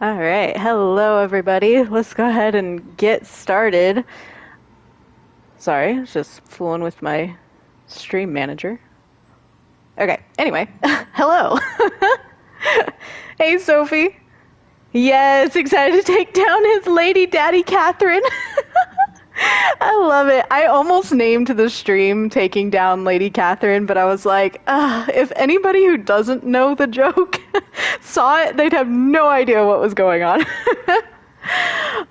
All right, hello everybody. Let's go ahead and get started. Sorry, I was just fooling with my stream manager. Okay, anyway, hello. Hey, Sophie. Yes, excited to take down his lady daddy, Catherine. I love it. I almost named the stream Taking Down Lady Catherine, but I was like, if anybody who doesn't know the joke saw it, they'd have no idea what was going on.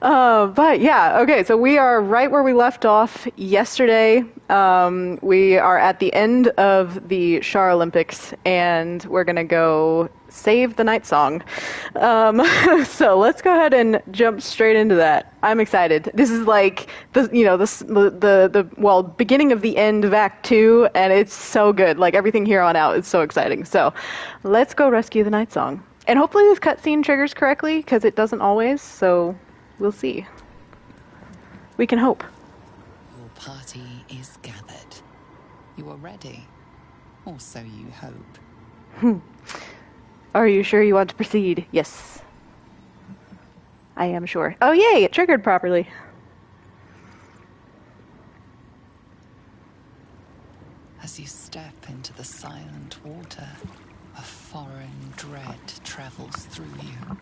But yeah, okay, so we are right where we left off yesterday. We are at the end of the Shar Olympics, and we're gonna go save the night song. So let's go ahead and jump straight into that. I'm excited. This is like the beginning of the end of Act 2, and it's so good. Like everything here on out is so exciting. So let's go rescue the night song. And hopefully this cutscene triggers correctly, because it doesn't always, so we'll see. We can hope. Your party is gathered. You are ready. Or so you hope. Are you sure you want to proceed? Yes. I am sure. Oh yay, it triggered properly. As you step into the silent water, a foreign dread travels through you.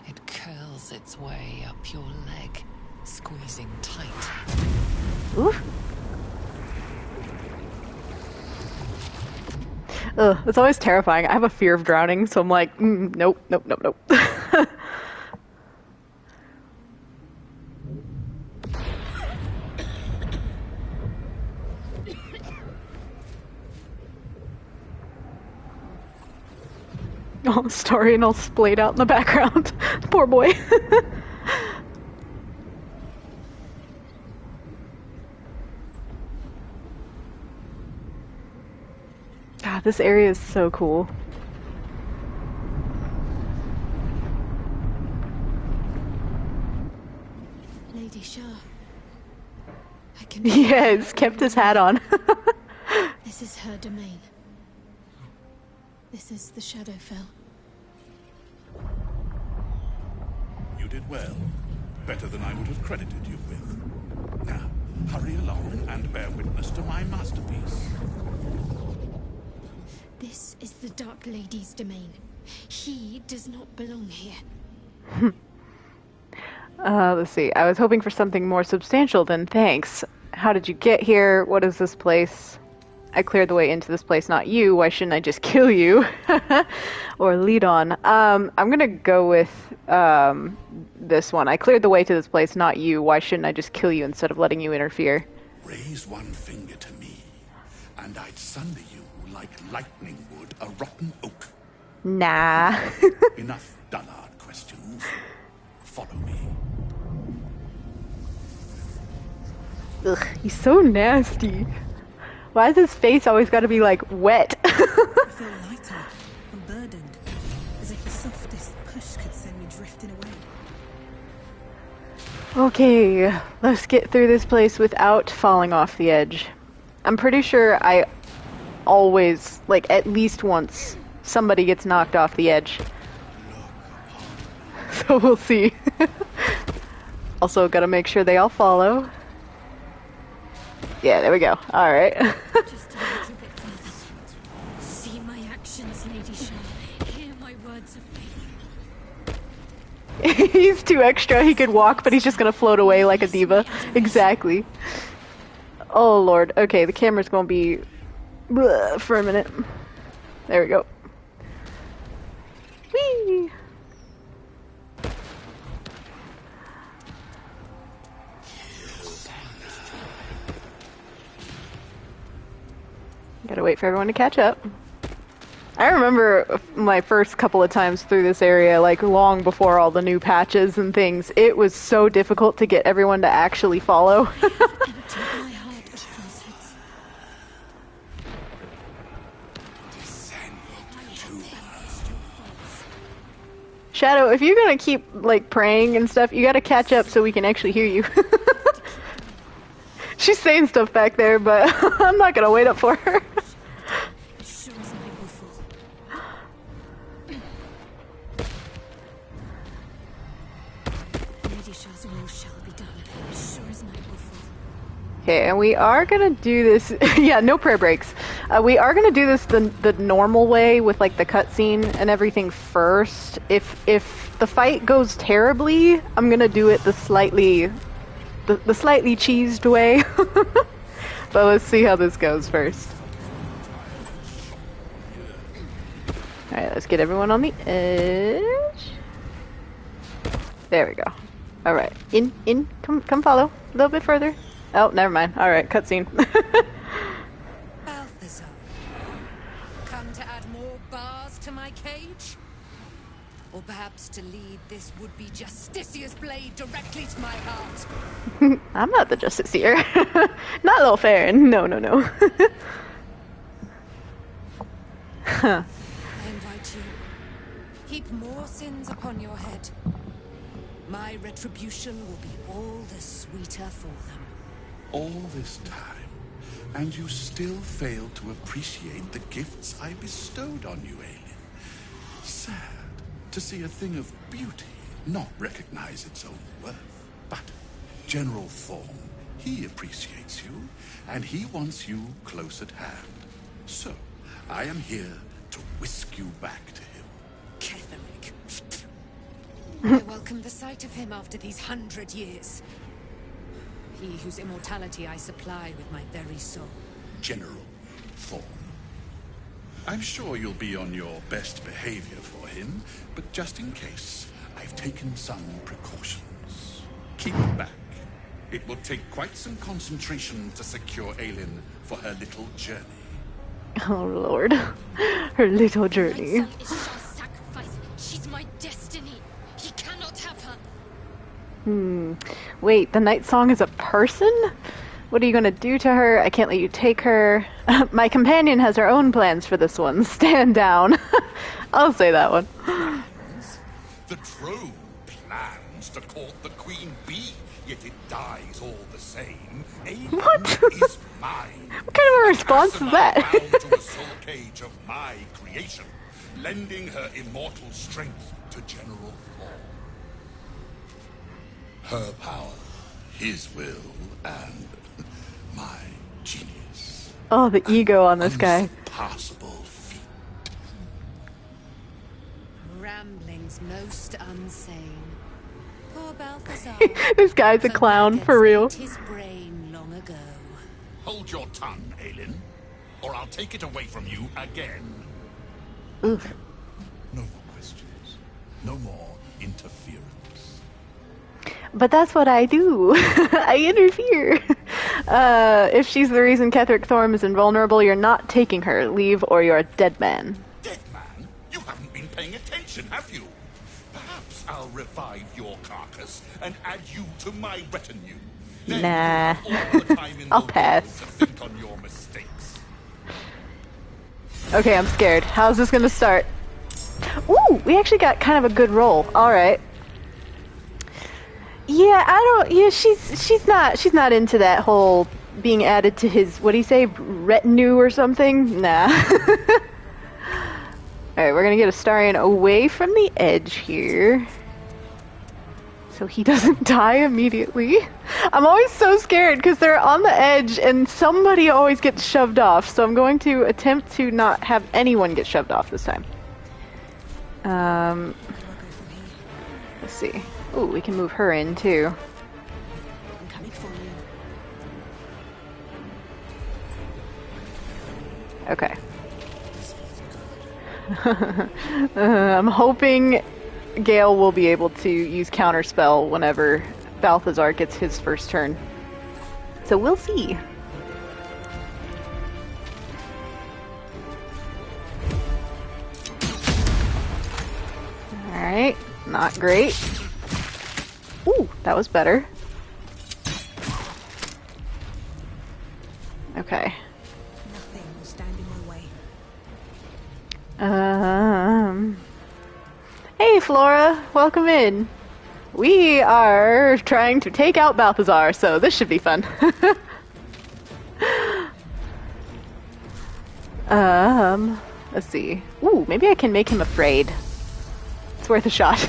It curls its way up your leg, squeezing tight. Oof. Ugh, it's always terrifying. I have a fear of drowning, so I'm like, nope. Oh, Astarion all splayed out in the background. Poor boy. God, this area is so cool. Lady Shar. I can... Yeah, he's kept his hat on. This is her domain. This is the Shadowfell. You did well. Better than I would have credited you with. Now, hurry along and bear witness to my masterpiece. This is the Dark Lady's domain. He does not belong here. Let's see. I was hoping for something more substantial than thanks. How did you get here? What is this place? I cleared the way into this place, not you. Why shouldn't I just kill you? Or lead on. I'm gonna go with this one. I cleared the way to this place, not you. Why shouldn't I just kill you instead of letting you interfere? Raise one finger to me, and I'd sunder you like lightning would a rotten oak. Nah. Enough dullard questions. Follow me. Ugh, he's so nasty. Why is his face always got to be, like, wet? I feel lighter, unburdened, as if the softest push could send me drifting away. Okay, let's get through this place without falling off the edge. I'm pretty sure I always, like, at least once, somebody gets knocked off the edge. So we'll see. Also, gotta make sure they all follow. Yeah, there we go. Alright. Just a little bit further. See my actions, Lady Shar. Hear my words of faith. He's too extra. He could walk, but he's just gonna float away like a diva. Exactly. Oh, Lord. Okay, the camera's gonna be... bleh for a minute. There we go. Whee! Gotta wait for everyone to catch up. I remember my first couple of times through this area, like long before all the new patches and things, it was so difficult to get everyone to actually follow. Shadow, if you're gonna keep, like, praying and stuff, you gotta catch up so we can actually hear you. She's saying stuff back there, but I'm not gonna wait up for her. Okay, and we are gonna do this. Yeah, no prayer breaks. We are gonna do this the normal way with like the cutscene and everything first. If the fight goes terribly, I'm gonna do it the slightly cheesed way. But let's see how this goes first. All right, let's get everyone on the edge. There we go. All right, in, come follow a little bit further. Oh, never mind. All right, cutscene. Balthazar, come to add more bars to my cage? Or perhaps to lead this would-be Justicia's blade directly to my heart? I'm not the Justiciar. Not little Faeryn. No. I invite you. Heap more sins upon your head. My retribution will be all the sweeter for them. All this time, and you still fail to appreciate the gifts I bestowed on you, Aylin. Sad to see a thing of beauty not recognize its own worth. But General Thorm, he appreciates you, and he wants you close at hand. So, I am here to whisk you back to him. Catholic. I welcome the sight of him after these 100 years. He whose immortality I supply with my very soul. General Thorm. I'm sure you'll be on your best behavior for him, but just in case, I've taken some precautions. Keep back. It will take quite some concentration to secure Aylin for her little journey. Oh Lord, her little journey. My son is Shah's sacrifice. She's my destiny. He cannot have her. Wait, the Night Song is a person? What are you gonna do to her? I can't let you take her. My companion has her own plans for this one. Stand down. I'll say that one. The true plans to court the Queen Bee, yet it dies all the same. Aylin What? is mine. What kind of a response is that? Bound to a soul cage of my creation, lending her immortal strength to General Thorm. Her power, his will, and my genius. Oh, the ego on this guy. Impossible feat. Ramblings most unsane. Poor Balthazar. This guy's a clown, for real. His brain long ago. Hold your tongue, Aylin, or I'll take it away from you again. Oof. No more questions. No more interference. But that's what I do. I interfere. If she's the reason Ketherick Thorm is invulnerable, you're not taking her. Leave or you're a dead man. Dead man? You haven't been paying attention, have you? Perhaps I'll revive your carcass and add you to my retinue. Then Nah. you'll have all the time in I'll the pass. world to think on your mistakes. Okay, I'm scared. How's this gonna start? Ooh, we actually got kind of a good roll. Alright. Yeah, she's not into that whole being added to his, what do you say, retinue or something? Nah. Alright, we're gonna get Astarion away from the edge here. So he doesn't die immediately. I'm always so scared because they're on the edge and somebody always gets shoved off. So I'm going to attempt to not have anyone get shoved off this time. Let's see. Ooh, we can move her in too. I'm coming for you. Okay. I'm hoping Gale will be able to use Counterspell whenever Balthazar gets his first turn. So we'll see. Alright, not great. Ooh, that was better. Okay. Nothing will stand in my way. Hey Flora, welcome in. We are trying to take out Balthazar, so this should be fun. Let's see. Ooh, maybe I can make him afraid. It's worth a shot.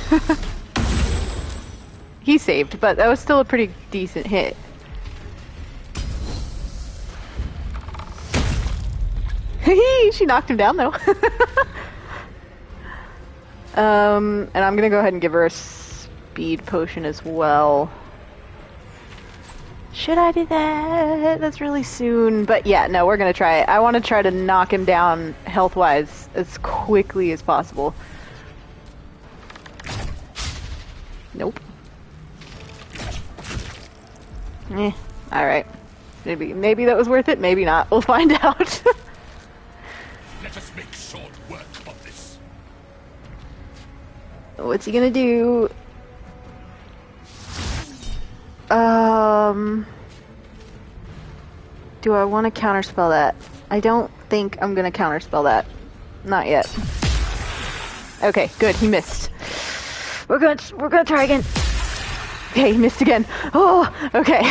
He saved, but that was still a pretty decent hit. She knocked him down, though. And I'm gonna go ahead and give her a speed potion as well. Should I do that? That's really soon. But yeah, no, we're gonna try it. I want to try to knock him down health-wise as quickly as possible. Nope. Alright. Maybe that was worth it, maybe not. We'll find out. Let us make short work of this. What's he gonna do? Do I want to counterspell that? I don't think I'm gonna counterspell that. Not yet. Okay, good, he missed. We're gonna try again. Okay, he missed again. Oh, okay.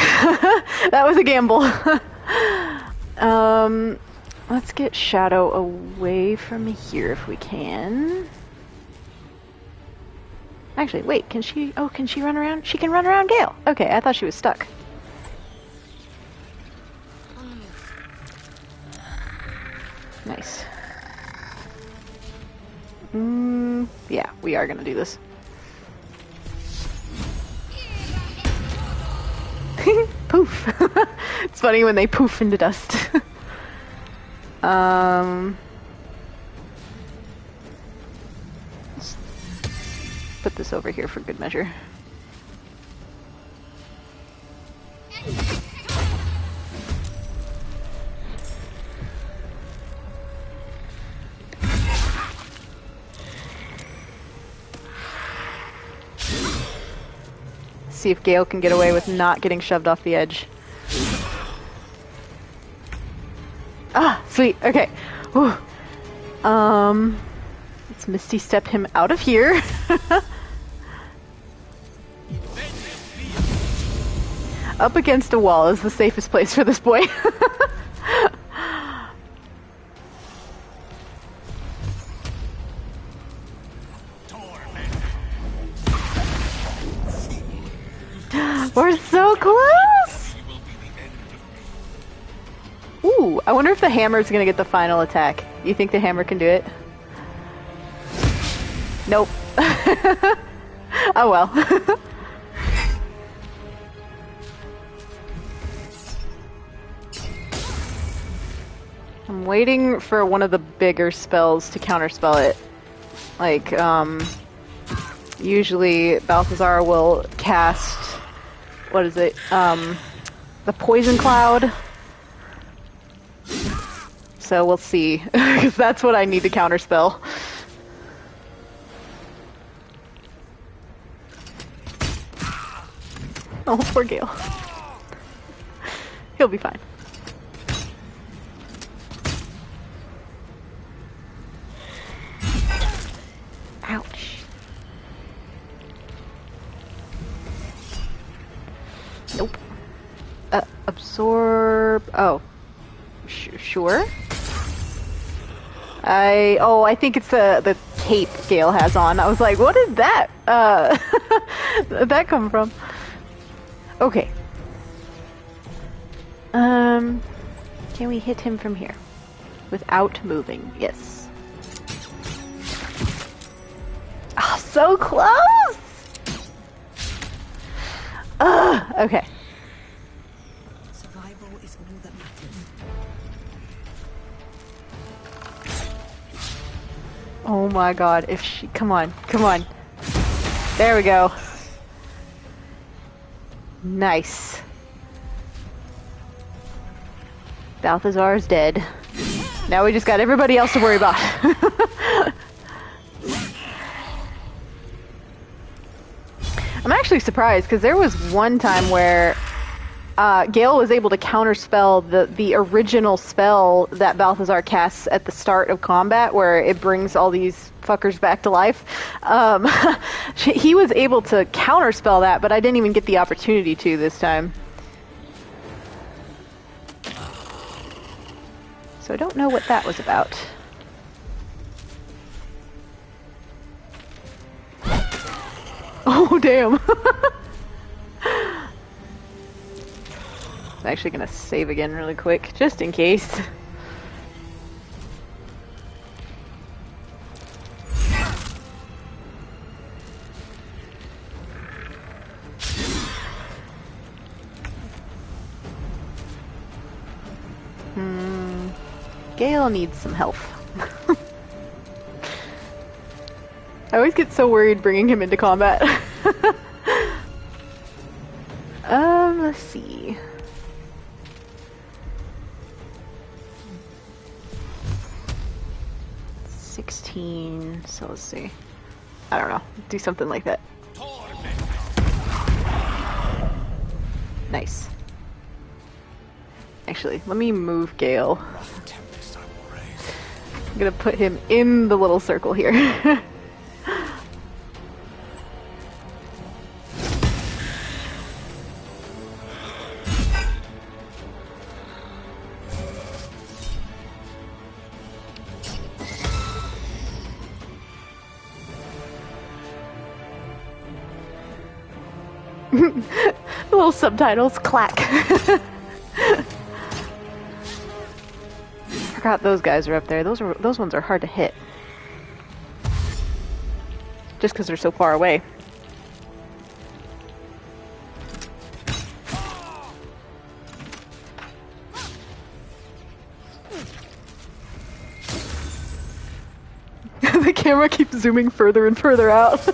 That was a gamble. Let's get Shadow away from here if we can. Actually, wait, can she run around? She can run around Gale. Okay, I thought she was stuck. Nice. Yeah, we are gonna do this. Poof. It's funny when they poof into dust. Let's put this over here for good measure. See if Gale can get away with not getting shoved off the edge. Ah, sweet. Okay. Whew. Let's Misty Step him out of here. Up against a wall is the safest place for this boy. We're so close! Ooh, I wonder if the hammer is gonna get the final attack. You think the hammer can do it? Nope. Oh well. I'm waiting for one of the bigger spells to counterspell it. Like, usually Balthazar will cast... What is it? The Poison Cloud. So we'll see, because that's what I need to counterspell. Oh, poor Gale. He'll be fine. Ouch. Nope. Absorb... Oh. Sure? I think it's the cape Gale has on. I was like, what did that, that come from? Okay. Can we hit him from here? Without moving? Yes. Oh, so close! Okay. Survival is all that matters. Oh my god, if she... Come on, come on. There we go. Nice. Balthazar's dead. Now we just got everybody else to worry about. I'm actually surprised, because there was one time where Gale was able to counterspell the original spell that Balthazar casts at the start of combat, where it brings all these fuckers back to life. He was able to counterspell that, but I didn't even get the opportunity to this time. So I don't know what that was about. Oh, damn. I'm actually gonna save again really quick, just in case. Gale needs some health. I always get so worried bringing him into combat. Let's see. So let's see. I don't know. Do something like that. Nice. Actually, let me move Gale. I'm gonna put him in the little circle here. Little subtitles, clack. Forgot those guys are up there. Those ones are hard to hit. Just because they're so far away. The camera keeps zooming further and further out.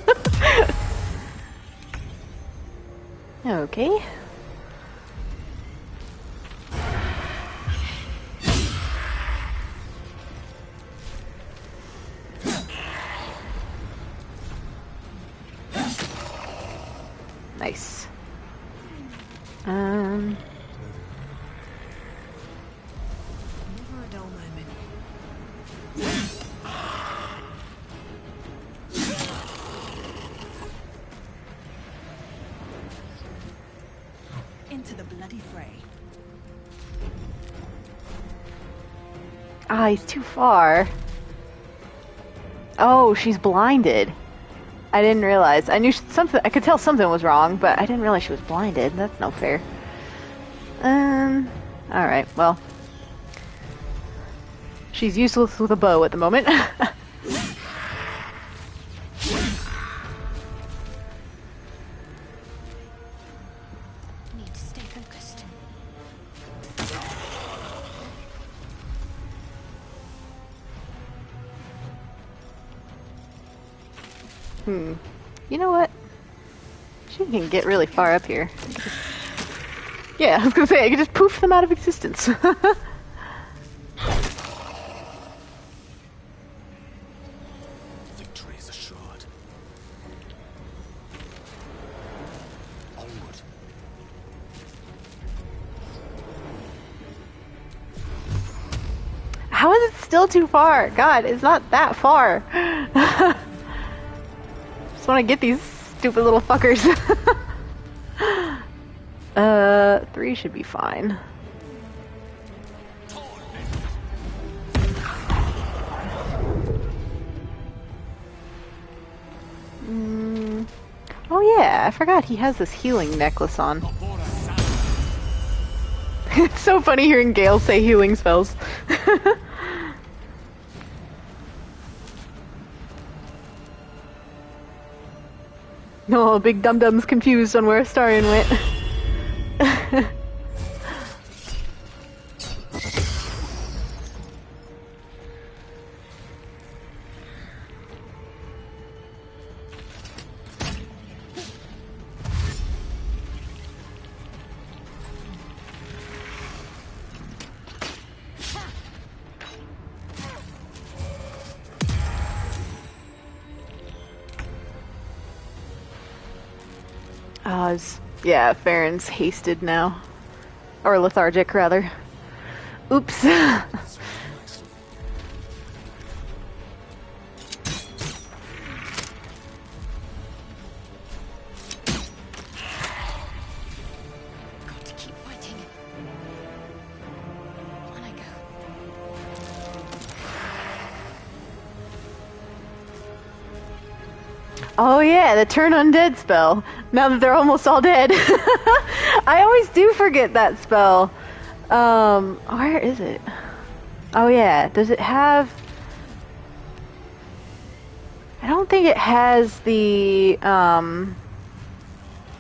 Okay. Nice. Never a dull moment. Into the bloody fray. Ah, he's too far. Oh, she's blinded. I didn't realize. I knew something. I could tell something was wrong, but I didn't realize she was blinded. That's no fair. All right. Well, she's useless with a bow at the moment. Need to stay focused. You know what? She can get really far up here. Yeah, I was gonna say I could just poof them out of existence. Victory is assured. Onward. How is it still too far? God, it's not that far. Just want to get these stupid little fuckers. 3 should be fine. Oh yeah, I forgot he has this healing necklace on. It's so funny hearing Gale say healing spells. No, big dum-dum's confused on where Astarion went. Yeah, Faeryn's hasted now. Or lethargic, rather. Oops. Got to keep fighting. On I go. Oh yeah, the turn undead spell. Now that they're almost all dead. I always do forget that spell. Where is it? Oh yeah, does it have... I don't think it has the, yeah,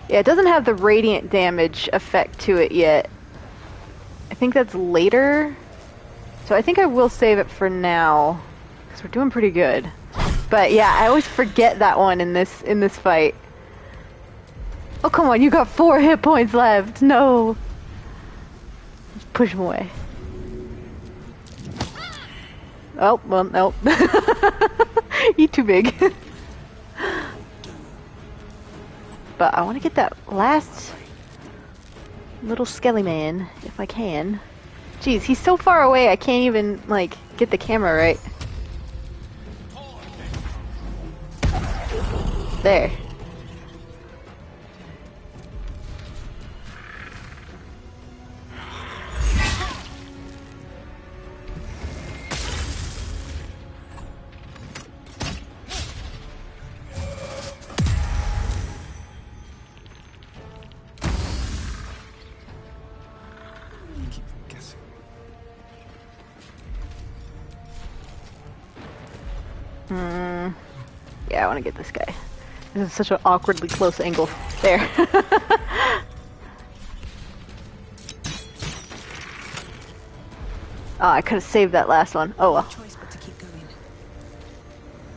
it doesn't have the radiant damage effect to it yet. I think that's later. So I think I will save it for now, because we're doing pretty good. But yeah, I always forget that one in this fight. Oh, come on, you got 4 hit points left. No. Just push him away. Oh, well, nope. You're too big. But I want to get that last little skelly man, if I can. Jeez, he's so far away I can't even, like, get the camera right. There. Yeah, I want to get this guy. This is such an awkwardly close angle. There. Oh, I could have saved that last one. Oh well.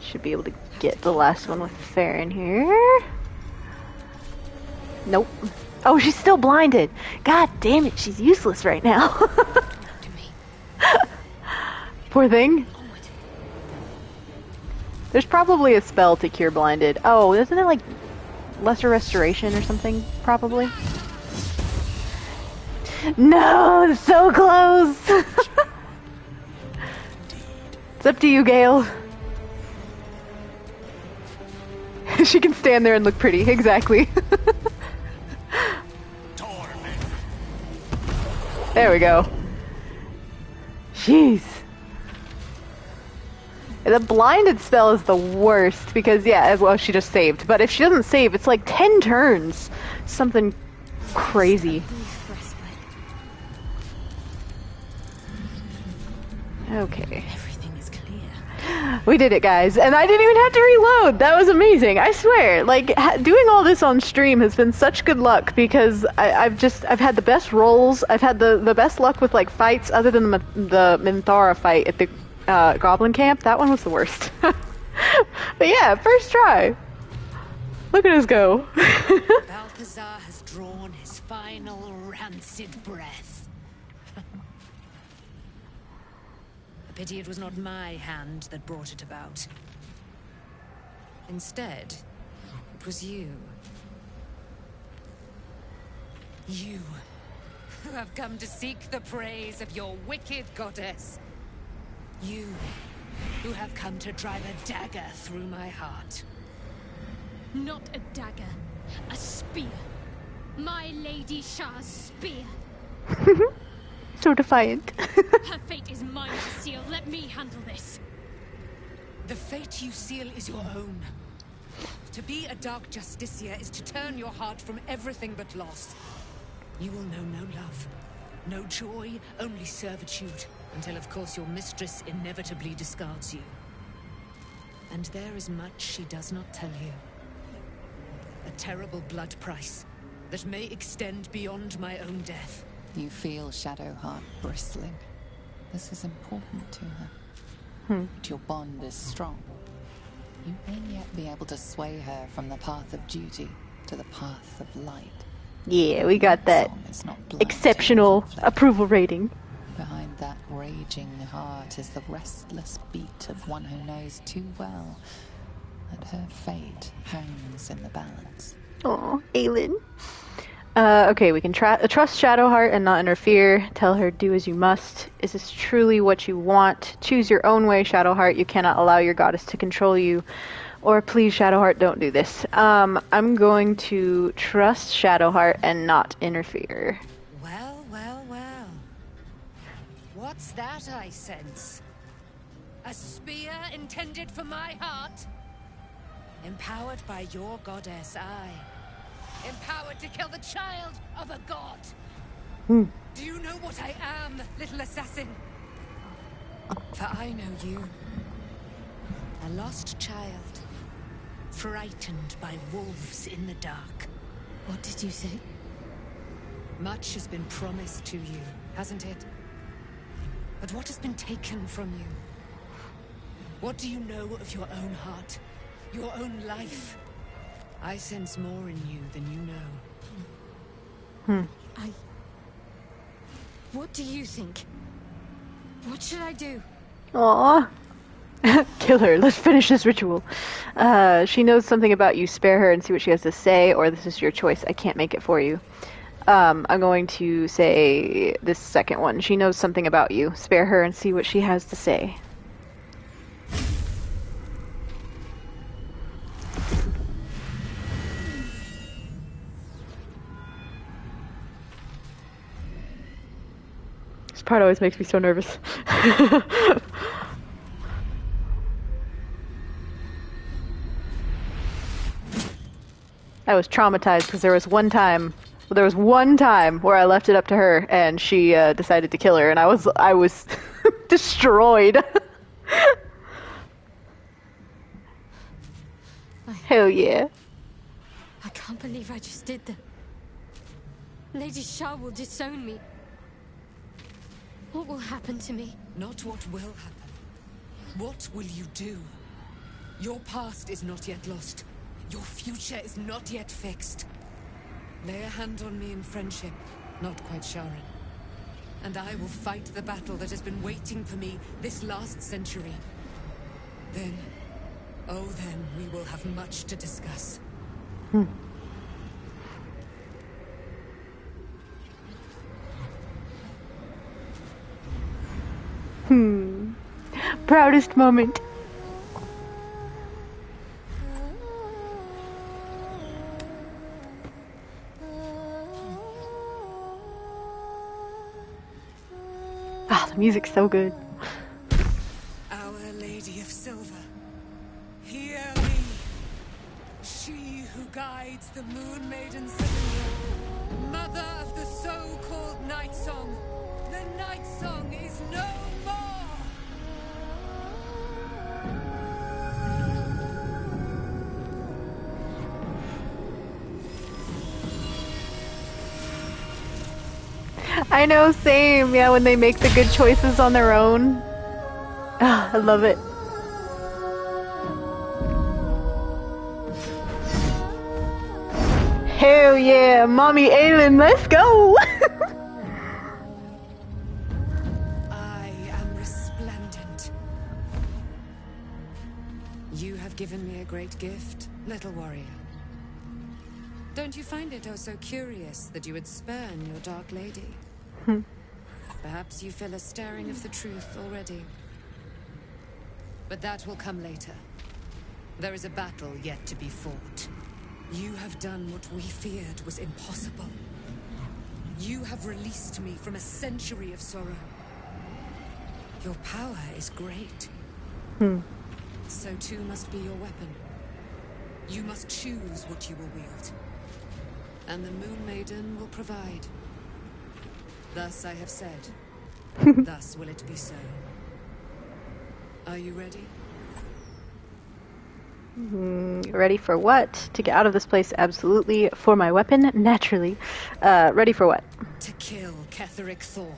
Should be able to get the last one with Faeryn here. Nope. Oh, she's still blinded. God damn it, she's useless right now. Poor thing. There's probably a spell to cure blinded. Oh, isn't it like lesser restoration or something? Probably. No, so close. It's up to you, Gale. She can stand there and look pretty. Exactly. There we go. Jeez. The blinded spell is the worst because, yeah, well, she just saved. But if she doesn't save, it's like 10 turns. Something crazy. Okay. Everything is clear. We did it, guys. And I didn't even have to reload. That was amazing. I swear. Like, doing all this on stream has been such good luck because I've had the best rolls. I've had the best luck with, like, fights other than the Minthara fight at the Goblin camp. That one was the worst. But yeah, first try. Look at us go. Balthazar has drawn his final rancid breath. A pity it was not my hand that brought it about. Instead, it was you. You, who have come to seek the praise of your wicked goddess. You, who have come to drive a dagger through my heart. Not a dagger, a spear. My Lady Shah's spear. So defiant. Her fate is mine to seal. Let me handle this. The fate you seal is your own. To be a Dark Justicia is to turn your heart from everything but loss. You will know no love, no joy, only servitude. Until, of course, your mistress inevitably discards you. And there is much she does not tell you. A terrible blood price that may extend beyond my own death. You feel Shadowheart bristling. This is important to her. But your bond is strong. You may yet be able to sway her from the path of duty to the path of light. Yeah, we got that exceptional approval rating. Behind that raging heart is the restless beat of one who knows too well that her fate hangs in the balance. Oh, Aylin. Okay, we can trust Shadowheart and not interfere. Tell her, do as you must. Is this truly what you want? Choose your own way, Shadowheart. You cannot allow your goddess to control you. Or please, Shadowheart, don't do this. I'm going to trust Shadowheart and not interfere. Well, well, well. What's that I sense? A spear intended for my heart? Empowered by your goddess, empowered to kill the child of a god. Do you know what I am, little assassin? For I know you. A lost child, frightened by wolves in the dark. What did you say? Much has been promised to you, hasn't it? But what has been taken from you? What do you know of your own heart? Your own life? I sense more in you than you know. What do you think? What should I do? Aww. Kill her. Let's finish this ritual. She knows something about you. Spare her and see what she has to say, or this is your choice. I can't make it for you. I'm going to say this second one. She knows something about you. Spare her and see what she has to say. This part always makes me so nervous. I was traumatized because there was one time where I left it up to her and she decided to kill her, and I was destroyed. Hell yeah. I can't believe I just did that. Lady Shah will disown me. What will happen to me? Not what will happen. What will you do? Your past is not yet lost. Your future is not yet fixed. Lay a hand on me in friendship, not quite Sharon. And I will fight the battle that has been waiting for me this last century. Then, oh then, we will have much to discuss. Proudest moment. Ah, the music's so good. Our Lady of Silver, hear me. She who guides the Moon Maiden Cylinder, mother of the so-called Night Song. The Night Song is no more! I know, same. Yeah, when they make the good choices on their own. Ah, I love it. Hell yeah, Mommy Aylin, let's go! I am resplendent. You have given me a great gift, little warrior. Don't you find it oh so curious that you would spurn your dark lady? Perhaps you feel a stirring of the truth already. But that will come later. There is a battle yet to be fought. You have done what we feared was impossible. You have released me from a century of sorrow. Your power is great. So too must be your weapon. You must choose what you will wield. And the Moon Maiden will provide. Thus I have said. Thus will it be so. Are you ready? Ready for what? To get out of this place, absolutely. For my weapon, naturally. Ready for what? To kill Ketheric Thorm.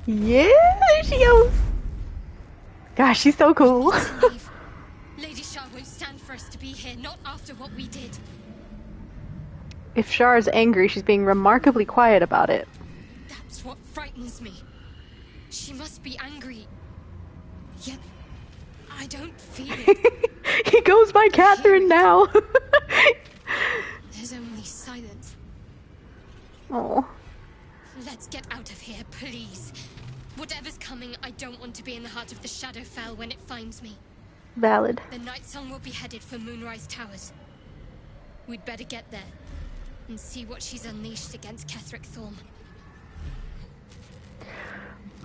Yeah, there she goes. Gosh, she's so cool. Lady Shah won't stand for us to be here, not after what we did. If Shar is angry, she's being remarkably quiet about it. That's what frightens me. She must be angry. Yet, I don't feel it. He goes by Catherine now. There's only silence. Oh. Let's get out of here, please. Whatever's coming, I don't want to be in the heart of the Shadowfell when it finds me. Valid. The Night Song will be headed for Moonrise Towers. We'd better get there and see what she's unleashed against Ketheric Thorm.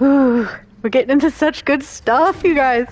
Ooh, we're getting into such good stuff, you guys.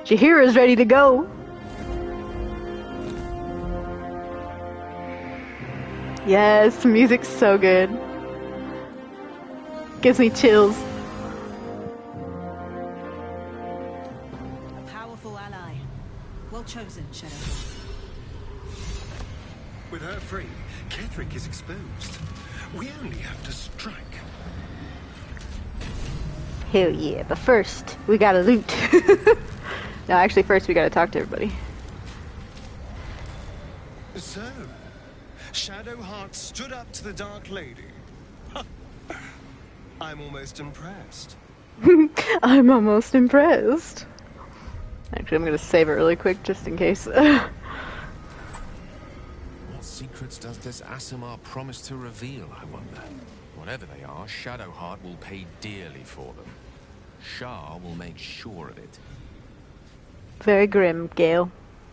Jahira's ready to go. Yes, the music's so good. Gives me chills. A powerful ally. Well chosen, Shadow. With her free, Ketherick is exposed. We only have to strike. Hell yeah, but first, we gotta loot. No, actually, first we gotta talk to everybody. So, Shadowheart stood up to the Dark Lady. I'm almost impressed. I'm almost impressed. Actually, I'm gonna save it really quick just in case. What secrets does this Aasimar promise to reveal, I wonder? Whatever they are, Shadowheart will pay dearly for them. Shah will make sure of it. Very grim, Gale.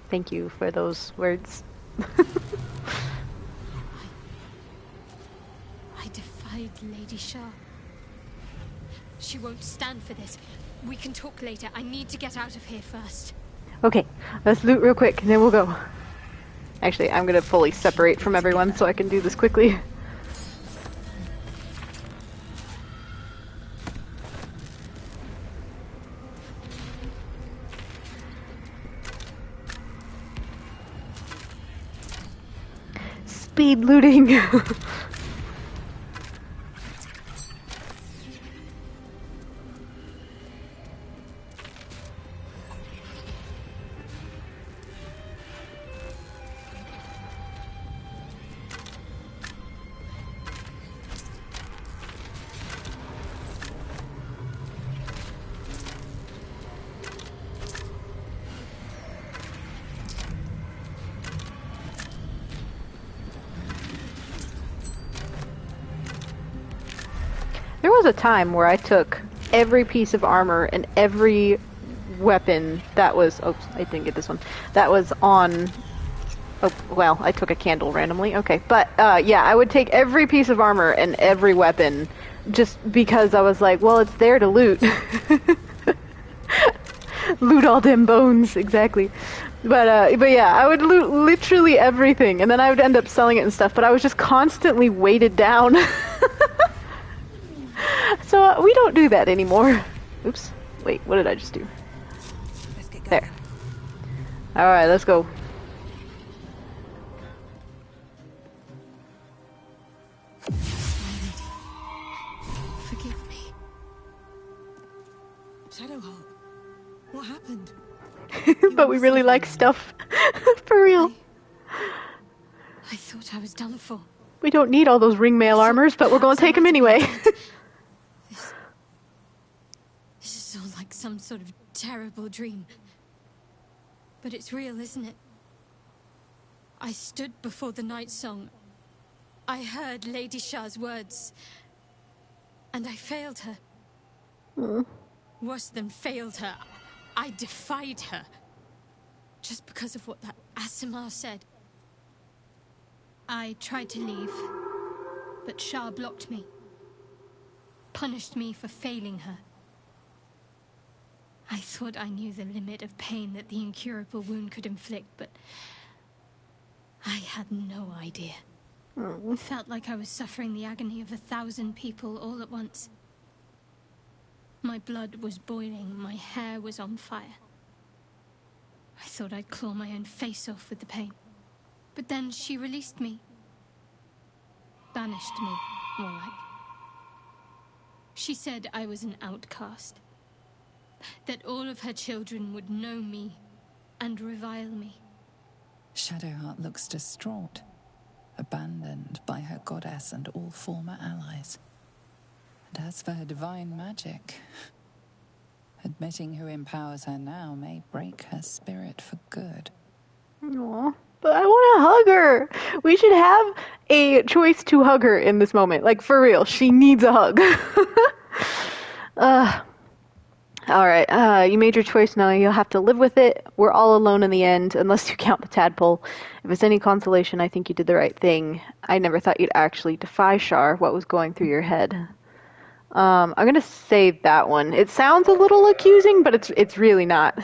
Thank you for those words. I defied Lady Shah. She won't stand for this. We can talk later. I need to get out of here first. Okay, let's loot real quick and then we'll go. Actually, I'm gonna fully separate from everyone so I can do this quickly. Speed looting. There was a time where I took every piece of armor and every weapon that was... Oops, I didn't get this one. That was on... Oh, well, I took a candle randomly. Okay, but yeah, I would take every piece of armor and every weapon just because I was like, well, it's there to loot. Loot all them bones, exactly. But yeah, I would loot literally everything, and then I would end up selling it and stuff, but I was just constantly weighted down. So we don't do that anymore. Oops. Wait, what did I just do? Let's get going. There. Alright, let's go. Forgive me. Shadowheart, what happened? But we really like stuff. For real. I thought I was done for. We don't need all those ringmail armors, but we're gonna take them anyway. This is all like some sort of terrible dream. But it's real, isn't it? I stood before the night song. I heard Lady Shah's words. And I failed her. Worse than failed her, I defied her. Just because of what that Aasimar said. I tried to leave, but Shah blocked me. Punished me for failing her. I thought I knew the limit of pain that the incurable wound could inflict, but I had no idea. It felt like I was suffering the agony of 1,000 people all at once. My blood was boiling, my hair was on fire. I thought I'd claw my own face off with the pain. But then she released me. Banished me, more like. She said I was an outcast. That all of her children would know me and revile me. Shadowheart looks distraught, abandoned by her goddess and all former allies. And as for her divine magic, admitting who empowers her now may break her spirit for good. Aww. But I want to hug her. We should have a choice to hug her in this moment. Like, for real. She needs a hug. Alright, you made your choice now. You'll have to live with it. We're all alone in the end, unless you count the tadpole. If it's any consolation, I think you did the right thing. I never thought you'd actually defy Shar. What was going through your head? I'm gonna save that one. It sounds a little accusing, but it's really not.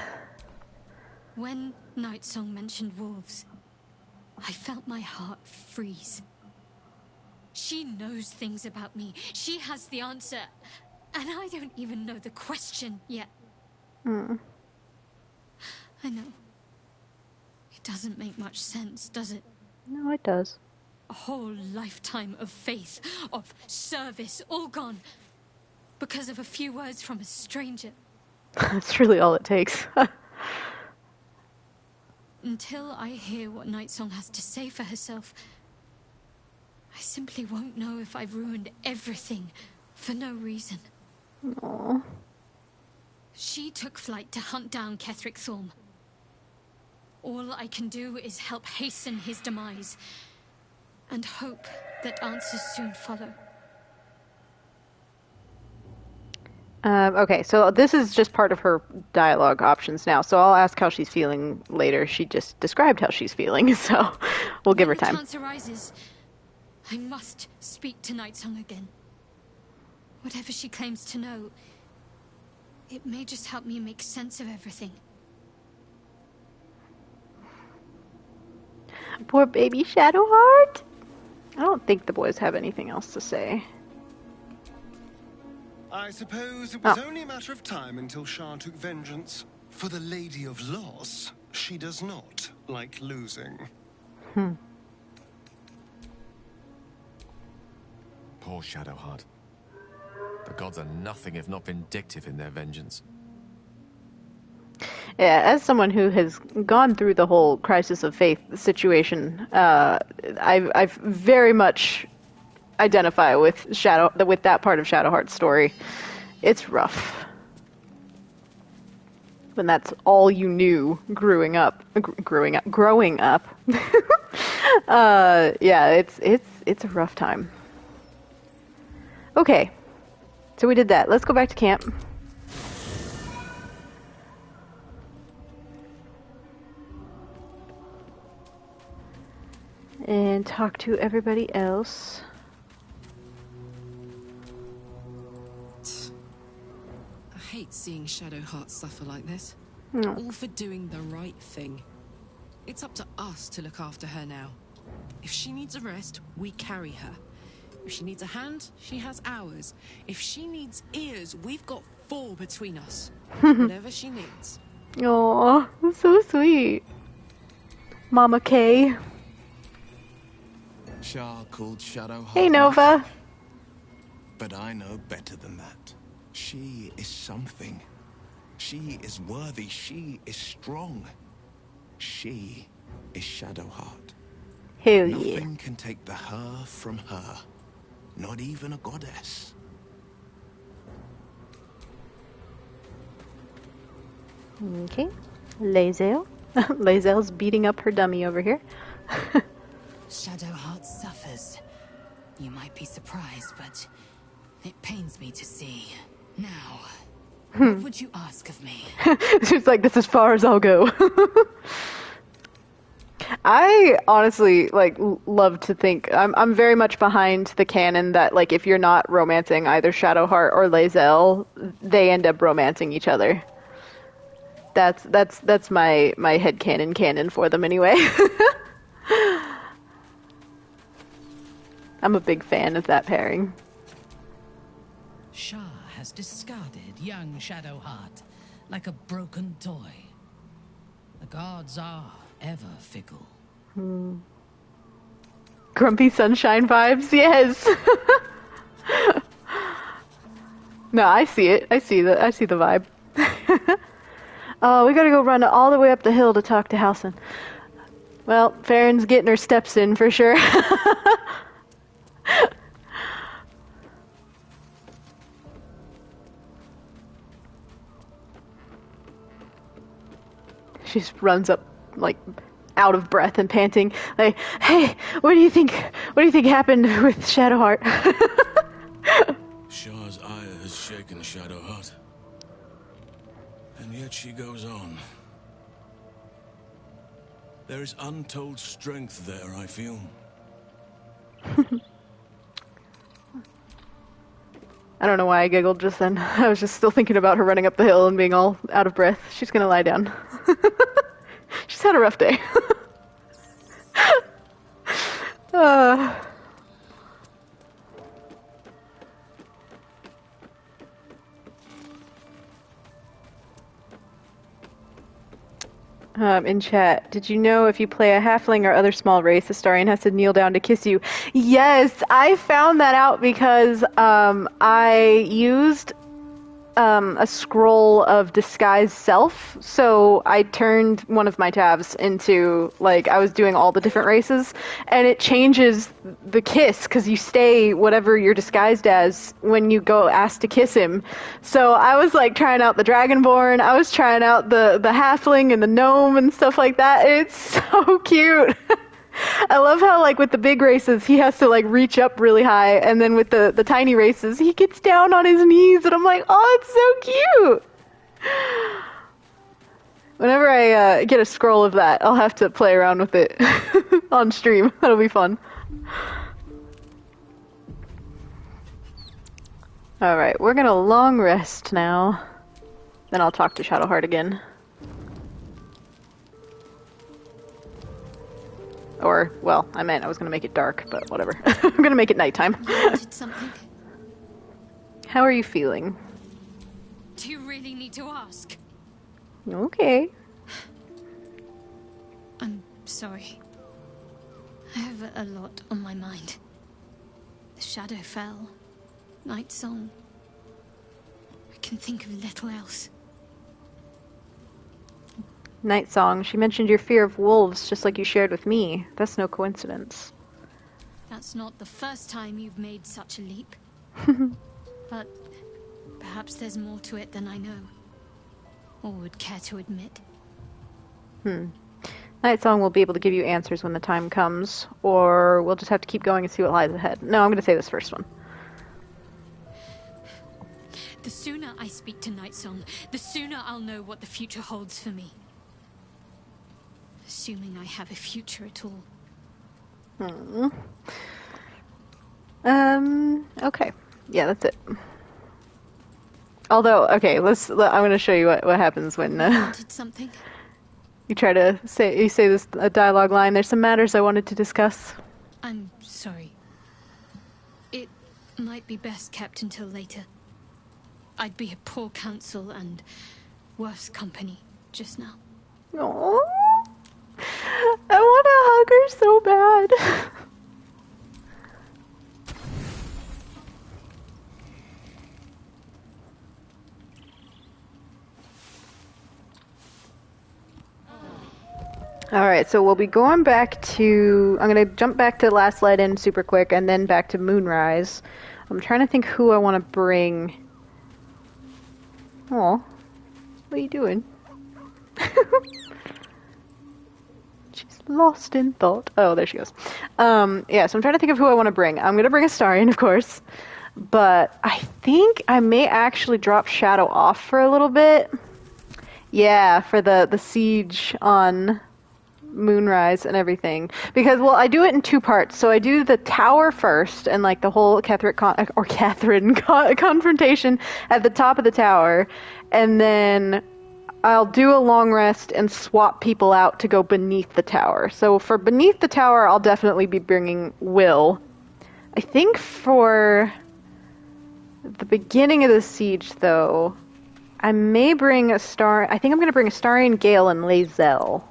When Nightsong mentioned wolves, I felt my heart freeze. She knows things about me. She has the answer. And I don't even know the question yet. I know. It doesn't make much sense, does it? No, it does. A whole lifetime of faith, of service, all gone. Because of a few words from a stranger. That's really all it takes. Until I hear what Nightsong has to say for herself, I simply won't know if I've ruined everything for no reason. Aww. She took flight to hunt down Ketheric Thorm. All I can do is help hasten his demise, and hope that answers soon follow. Okay, so this is just part of her dialogue options now, so I'll ask how she's feeling later. She just described how she's feeling, so we'll give her time. When the chance arises, I must speak to Nightsong again. Whatever she claims to know, it may just help me make sense of everything. Poor baby Shadowheart. I don't think the boys have anything else to say. I suppose it was only a matter of time until Shah took vengeance. For the Lady of Loss, she does not like losing. Poor Shadowheart. The gods are nothing if not vindictive in their vengeance. Yeah, as someone who has gone through the whole crisis of faith situation, I've very much identify with that part of Shadowheart's story. It's rough when that's all you knew growing up. Yeah, it's a rough time. Okay, so we did that. Let's go back to camp. And talk to everybody else. I hate seeing Shadowheart suffer like this. All for doing the right thing. It's up to us to look after her now. If she needs a rest, we carry her. If she needs a hand, she has ours. If she needs ears, we've got 4 between us. Whatever she needs. Aw, so sweet. Mama K. Shah called Shadowheart. Hey, Nova. But I know better than that. She is something. She is worthy. She is strong. She is Shadowheart. Hell yeah. Nothing can take the her from her. Not even a goddess. Okay. Lae'zel. Lae'zel's beating up her dummy over here. Shadowheart suffers. You might be surprised, but it pains me to see. Now, what would you ask of me? She's like, this is as far as I'll go. I honestly love to think I'm very much behind the canon that if you're not romancing either Shadowheart or Lae'zel, they end up romancing each other. That's my headcanon canon for them anyway. I'm a big fan of that pairing. Shah has discarded young Shadowheart like a broken toy. The gods are ever fickle. Grumpy sunshine vibes, yes. No, I see it. I see the vibe. We gotta go run all the way up the hill to talk to Halsin. Well, Faeryn's getting her steps in for sure. She just runs up, out of breath and panting, hey, what do you think happened with Shadowheart? Shah's ire has shaken Shadowheart. And yet she goes on. There is untold strength there, I feel. I don't know why I giggled just then. I was just still thinking about her running up the hill and being all out of breath. She's gonna lie down. She's had a rough day. In chat, did you know if you play a halfling or other small race, Astarion has to kneel down to kiss you? Yes, I found that out because I used a scroll of disguise self, so I turned one of my tabs into, like, I was doing all the different races, and it changes the kiss, because you stay whatever you're disguised as when you go ask to kiss him. So I was, like, trying out the Dragonborn, I was trying out the halfling and the gnome and stuff like that. It's so cute. I love how, like, with the big races, he has to, like, reach up really high, and then with the tiny races, he gets down on his knees, and I'm like, oh, it's so cute! Whenever I get a scroll of that, I'll have to play around with it on stream. That'll be fun. Alright, we're gonna long rest now. Then I'll talk to Shadowheart again. Or, well, I meant I was going to make it dark, but whatever. I'm going to make it nighttime. Wanted something? How are you feeling? Do you really need to ask? Okay. I'm sorry. I have a lot on my mind. The shadow fell. Night song. I can think of little else. Night Song, she mentioned your fear of wolves, just like you shared with me. That's no coincidence. That's not the first time you've made such a leap. But perhaps there's more to it than I know, or would care to admit. Night Song will be able to give you answers when the time comes, or we'll just have to keep going and see what lies ahead. No, I'm going to say this first one. The sooner I speak to Night Song, the sooner I'll know what the future holds for me. Assuming I have a future at all. Okay. Yeah, that's it. Although, okay, I'm going to show you what happens when Wanted something? you say this a dialogue line. There's some matters I wanted to discuss. I'm sorry. It might be best kept until later. I'd be a poor counsel and worse company just now. Aww. I want to hug her so bad. Alright, so we'll be going back to... I'm going to jump back to Last Light In super quick, and then back to Moonrise. I'm trying to think who I want to bring. Aw. What are you doing? She's lost in thought. Oh, there she goes. Yeah, so I'm trying to think of who I want to bring. I'm going to bring Astarion, of course. But I think I may actually drop Shadow off for a little bit. Yeah, for the siege on Moonrise and everything. Because, well, I do it in two parts. So I do the tower first, and like the whole Catherine confrontation at the top of the tower. And then I'll do a long rest and swap people out to go beneath the tower. So for beneath the tower, I'll definitely be bringing Will. I think for the beginning of the siege, though, I may bring I think I'm going to bring Astarion, Gale, and Lae'zel.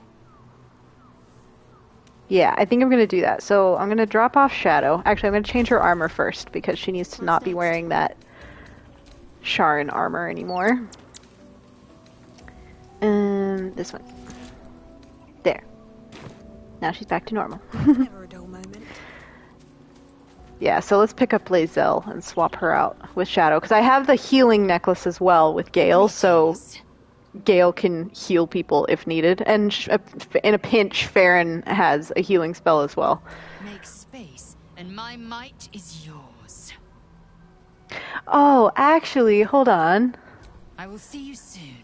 Yeah, I think I'm going to do that. So I'm going to drop off Shadow. Actually, I'm going to change her armor first, because she needs to not be wearing that Sharon armor anymore. This one. There. Now she's back to normal. Never a dull moment. Yeah, so let's pick up Lae'zel and swap her out with Shadow. Because I have the healing necklace as well with Gale, so Gale can heal people if needed. And in a pinch, Faeryn has a healing spell as well. Make space, and my might is yours. Oh, actually, hold on. I will see you soon.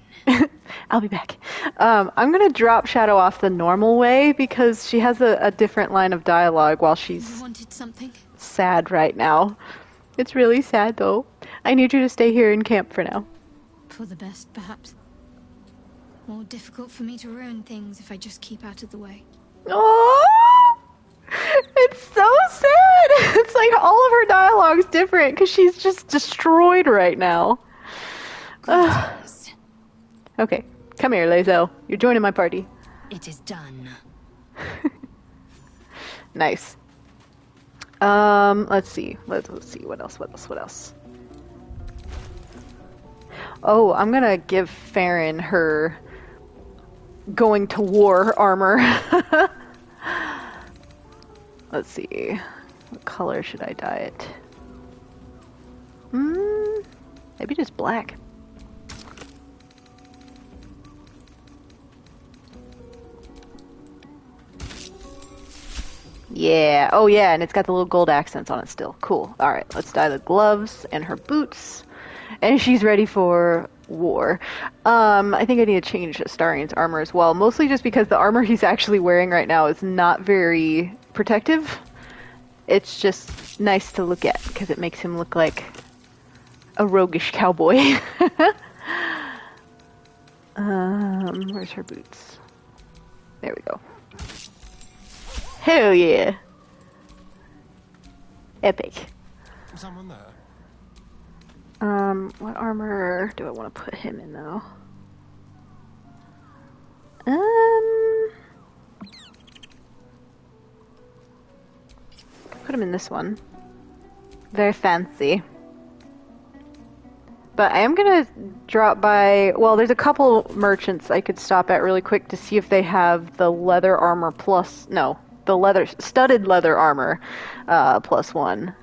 I'll be back. I'm going to drop Shadow off the normal way because she has a different line of dialogue while she's You wanted something? sad right now. It's really sad, though. I need you to stay here in camp for now. For the best, perhaps. More difficult for me to ruin things if I just keep out of the way. Oh, it's so sad. It's like all of her dialogue's different because she's just destroyed right now. Okay, come here, Lae'zel. You're joining my party. It is done. Nice. Let's see. Let's see. What else? Oh, I'm gonna give Faeryn her going to war armor. Let's see. What color should I dye it? Maybe just black. Yeah. Oh, yeah, and it's got the little gold accents on it still. Cool. All right, let's dye the gloves and her boots. And she's ready for war. I think I need to change Astarion's armor as well, mostly just because the armor he's actually wearing right now is not very protective. It's just nice to look at because it makes him look like a roguish cowboy. Where's her boots? There we go. Hell yeah. Epic. Someone there? What armor do I want to put him in though? Put him in this one. Very fancy. But I am gonna drop by, well, there's a couple merchants I could stop at really quick to see if they have the leather armor plus, no, the studded leather armor +1.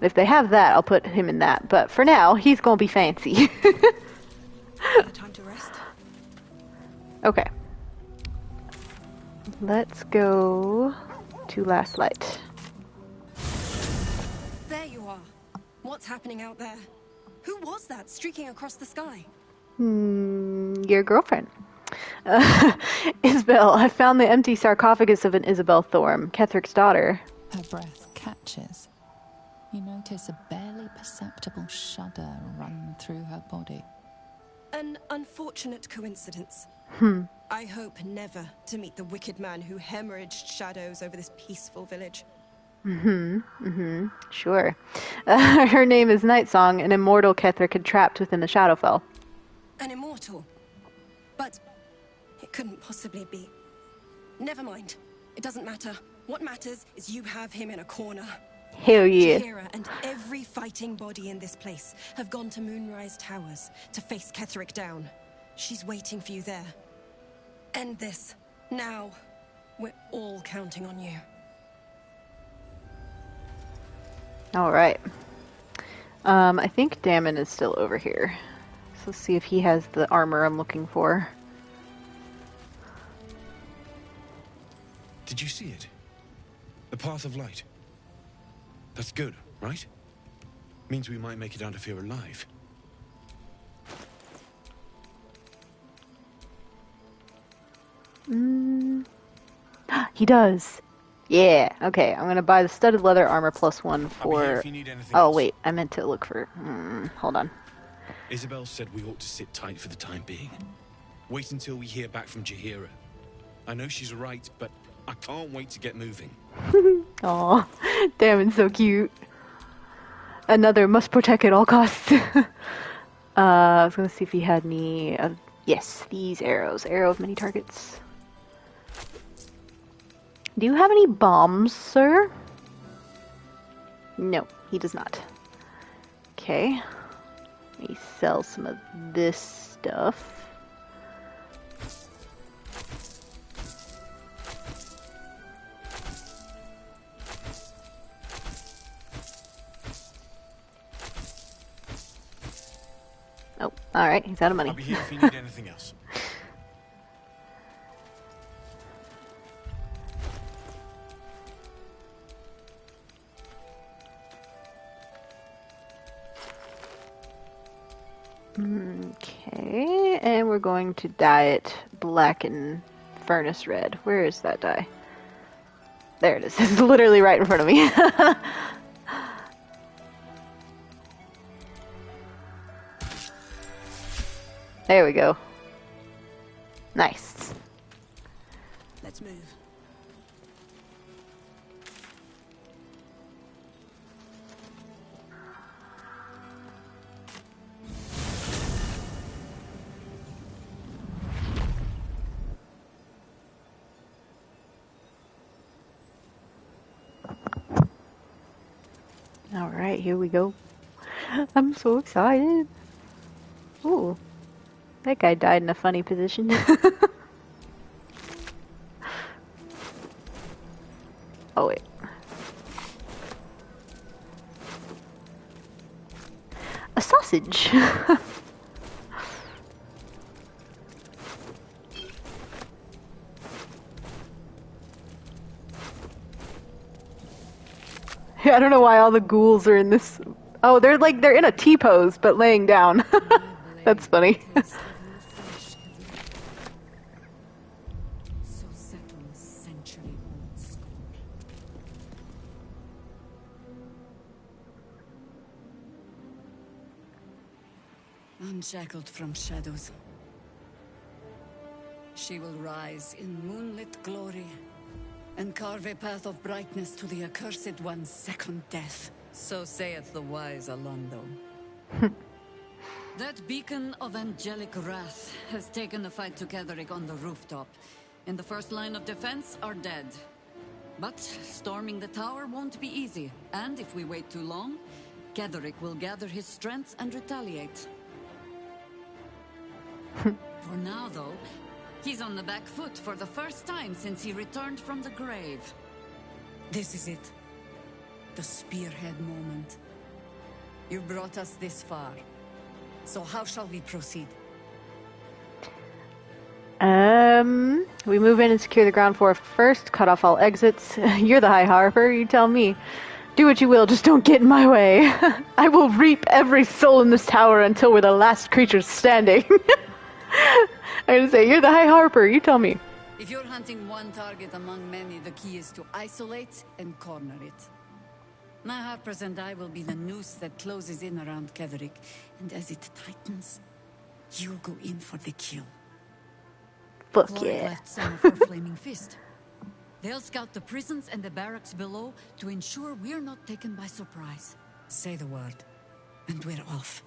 If they have that, I'll put him in that. But for now, he's gonna be fancy. Time to rest. Okay. Let's go to Last Light. There you are. What's happening out there? Who was that streaking across the sky? Your girlfriend. Isabel, I found the empty sarcophagus of an Isabel Thorm, Kethric's daughter. Her breath catches. You notice a barely perceptible shudder run through her body. An unfortunate coincidence. I hope never to meet the wicked man who hemorrhaged shadows over this peaceful village. Sure. Her name is Nightsong, an immortal Ketheric had trapped within the Shadowfell. An immortal? But it couldn't possibly be. Never mind. It doesn't matter. What matters is you have him in a corner. Hell yeah. Jaheira and every fighting body in this place have gone to Moonrise Towers to face Ketheric down. She's waiting for you there. End this. Now. We're all counting on you. Alright. I think Damon is still over here. So let's see if he has the armor I'm looking for. Did you see it? The path of light. That's good, right? Means we might make it out of here alive. He does. Yeah, okay. I'm gonna buy the studded leather armor +1 for... Oh, wait. I meant to look for... hold on. Isabel said we ought to sit tight for the time being. Wait until we hear back from Jaheira. I know she's right, but I can't wait to get moving. Aw, Damon's so cute. Another must protect at all costs. I was gonna see if he had any... yes, these arrows. Arrow of many targets. Do you have any bombs, sir? No, he does not. Okay. Let me sell some of this stuff. Oh, alright, he's out of money. I'll be here if you need anything else. Okay, and we're going to dye it black and furnace red. Where is that dye? There it is. It's literally right in front of me. There we go. Nice. Let's move. Alright, here we go. I'm so excited. Ooh. That guy died in a funny position. Oh, wait. A sausage! I don't know why all the ghouls are in this. Oh, they're in a T-pose, but laying down. That's funny. Unshackled from shadows, she will rise in moonlit glory and carve a path of brightness to the accursed one's second death. So saith the wise Alondo. That beacon of angelic wrath has taken the fight to Ketheric on the rooftop, and the first line of defense are dead. But storming the tower won't be easy, and if we wait too long, Ketheric will gather his strength and retaliate. For now, though, he's on the back foot for the first time since he returned from the grave. This is it. The spearhead moment. You brought us this far. So how shall we proceed? We move in and secure the ground floor first, cut off all exits. You're the High Harper, you tell me. Do what you will, just don't get in my way. I will reap every soul in this tower until we're the last creatures standing. I'm gonna say, you're the High Harper, you tell me. If you're hunting one target among many, the key is to isolate and corner it. My Harpers and I will be the noose that closes in around Ketheric, and as it tightens, you'll go in for the kill. Fuck Glory yeah. left some of her flaming fist. They'll scout the prisons and the barracks below to ensure we're not taken by surprise. Say the word, and we're off.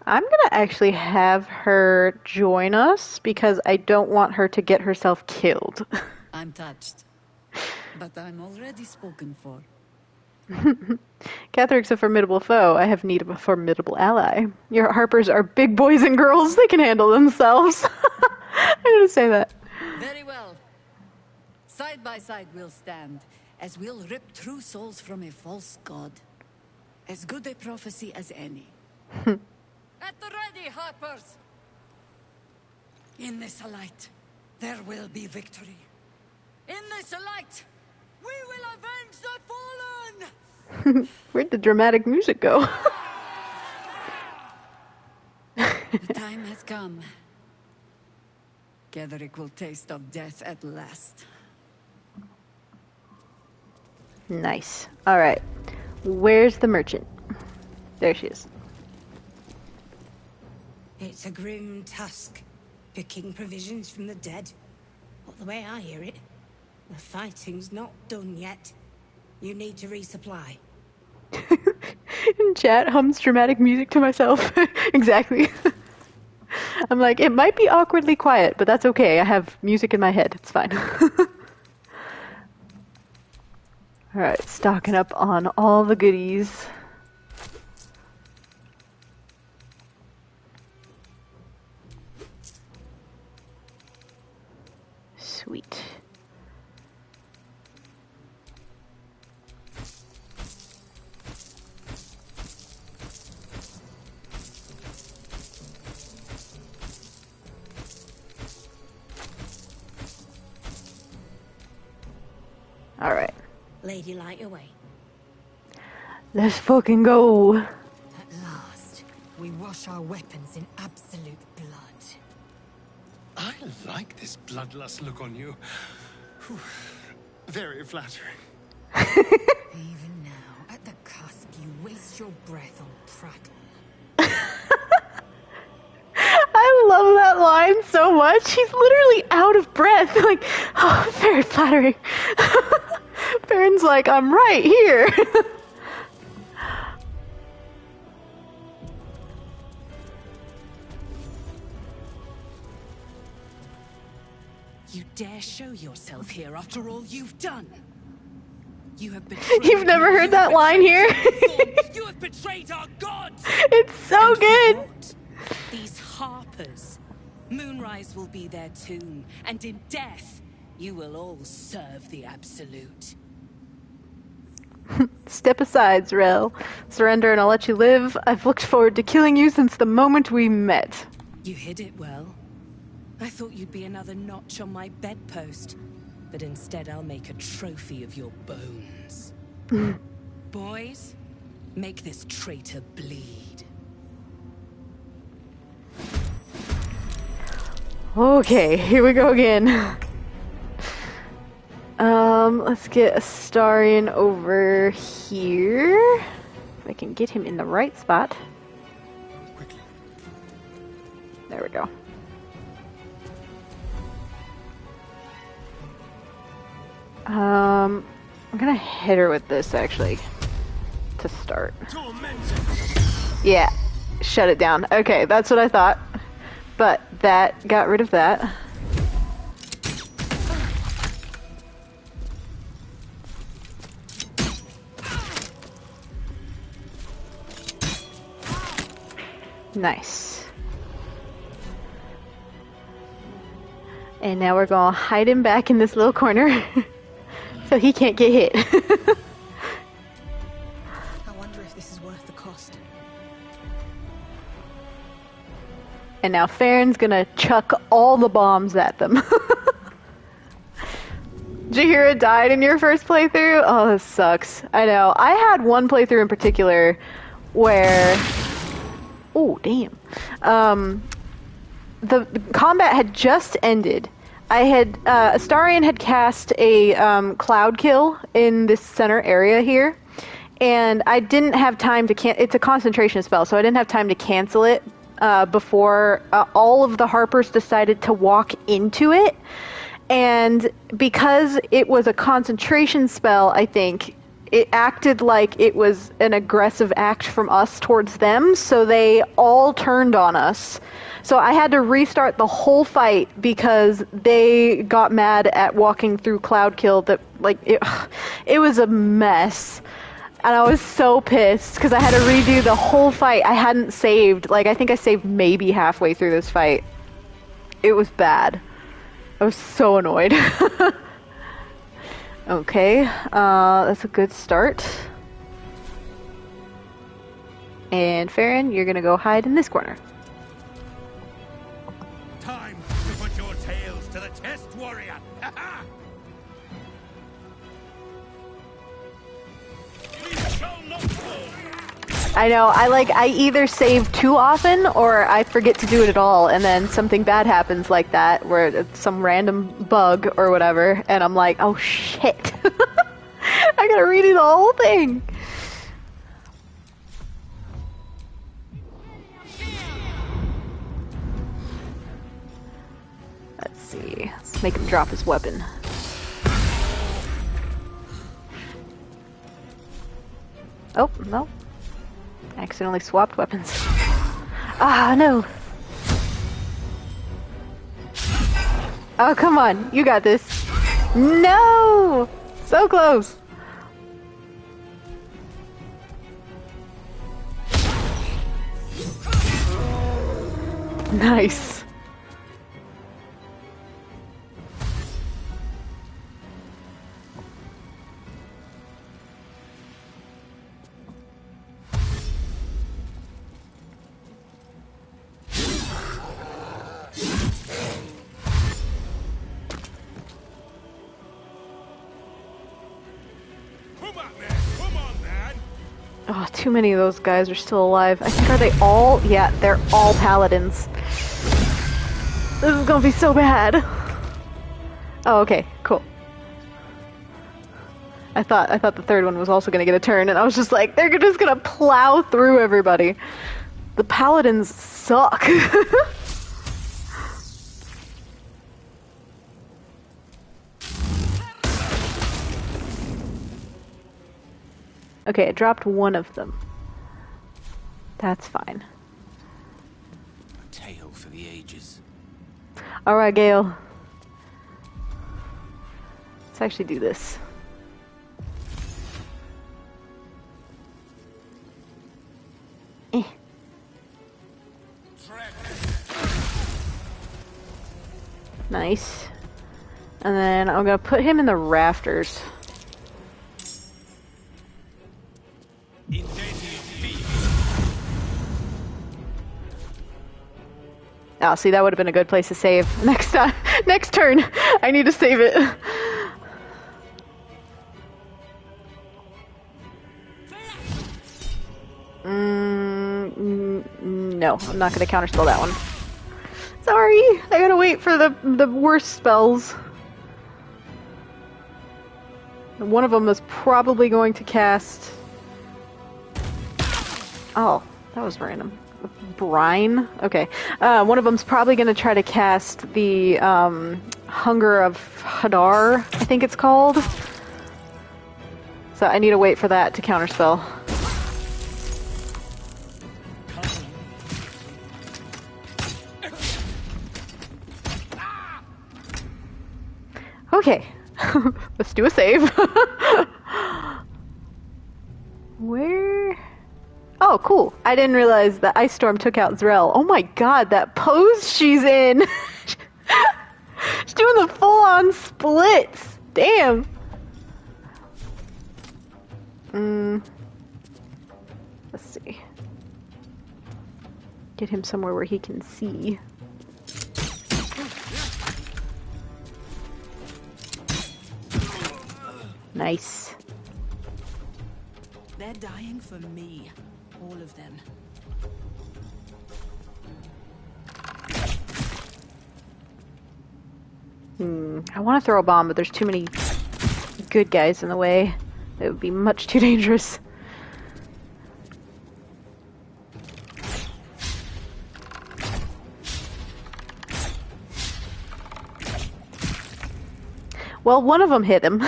I'm gonna actually have her join us because I don't want her to get herself killed. I'm touched, but I'm already spoken for. Ketheric's a formidable foe. I have need of a formidable ally. Your Harpers are big boys and girls. They can handle themselves. I'm gonna say that. Very well. Side by side we'll stand, as we'll rip true souls from a false god. As good a prophecy as any. At the ready, Harpers! In this light, there will be victory. In this light, we will avenge the fallen! Where'd the dramatic music go? The time has come. Ketheric will taste of death at last. Nice. Alright. Where's the merchant? There she is. It's a grim task, picking provisions from the dead. But the way I hear it, the fighting's not done yet. You need to resupply. In chat, hums dramatic music to myself. Exactly. I'm like, it might be awkwardly quiet, but that's okay. I have music in my head. It's fine. Alright, stocking up on all the goodies. Sweet. Alright. Lady, light away. Let's fucking go. At last, we wash our weapons in absolute blood. I like this bloodlust look on you. Whew. Very flattering. Even now, at the cusp, you waste your breath on prattle. I love that line so much. He's literally out of breath. Like, oh, very flattering. Faeryn's like, I'm right here. You dare show yourself here after all you've done? You have betrayed. You've never heard that line here? You have betrayed our gods! It's so good! These harpers. Moonrise will be their tomb, and in death, you will all serve the Absolute. Step aside, Zrel. Surrender and I'll let you live. I've looked forward to killing you since the moment we met. You hid it well. I thought you'd be another notch on my bedpost, but instead I'll make a trophy of your bones. Boys, make this traitor bleed. Okay, here we go again. Let's get Astarion over here. If I can get him in the right spot. Quickly. There we go. I'm gonna hit her with this actually to start. Yeah, shut it down. Okay, that's what I thought. But that got rid of that. Nice. And now we're gonna hide him back in this little corner so he can't get hit. I wonder if this is worth the cost. And now Faeryn's gonna chuck all the bombs at them. Jaheira died in your first playthrough? Oh, this sucks. I know. I had one playthrough in particular where... Oh, damn. The combat had just ended. Astarion had cast a cloud kill in this center area here, and I didn't have time to it's a concentration spell, so I didn't have time to cancel it before all of the Harpers decided to walk into it. And because it was a concentration spell, I think, it acted like it was an aggressive act from us towards them, so they all turned on us. So I had to restart the whole fight because they got mad at walking through Cloud Kill. That, like, it was a mess. And I was so pissed because I had to redo the whole fight. I hadn't saved. Like, I think I saved maybe halfway through this fight. It was bad. I was so annoyed. Okay, that's a good start. And Faeryn, you're gonna go hide in this corner. Time to put your tails to the test, warrior! I know, I either save too often or I forget to do it at all, and then something bad happens like that, where it's some random bug or whatever, and I'm like, oh shit. I gotta redo the whole thing. Let's see, let's make him drop his weapon. Oh, no. Accidentally swapped weapons. Ah, no. Oh, come on. You got this. No! So close. Nice. Oh, too many of those guys are still alive. I think, are they all? Yeah, they're all paladins. This is gonna be so bad. Oh, okay, cool. I thought the third one was also gonna get a turn, and I was just like, they're just gonna plow through everybody. The paladins suck. Okay, it dropped one of them. That's fine. A tale for the ages. Alright, Gale. Let's actually do this. Nice. And then I'm gonna put him in the rafters. Oh, see, that would have been a good place to save. Next time, next turn, I need to save it. No, I'm not gonna counterspell that one. Sorry, I gotta wait for the worst spells. One of them is probably going to cast... Oh, that was random. Brine? Okay. One of them's probably going to try to cast the Hunger of Hadar, I think it's called. So I need to wait for that to counterspell. Okay. Let's do a save. Where? Oh, cool. I didn't realize that Ice Storm took out Zrel. Oh my god, that pose she's in! She's doing the full-on splits! Damn! Let's see. Get him somewhere where he can see. Nice. They're dying for me. All of them. I want to throw a bomb, but there's too many good guys in the way. It would be much too dangerous. Well, one of them hit him.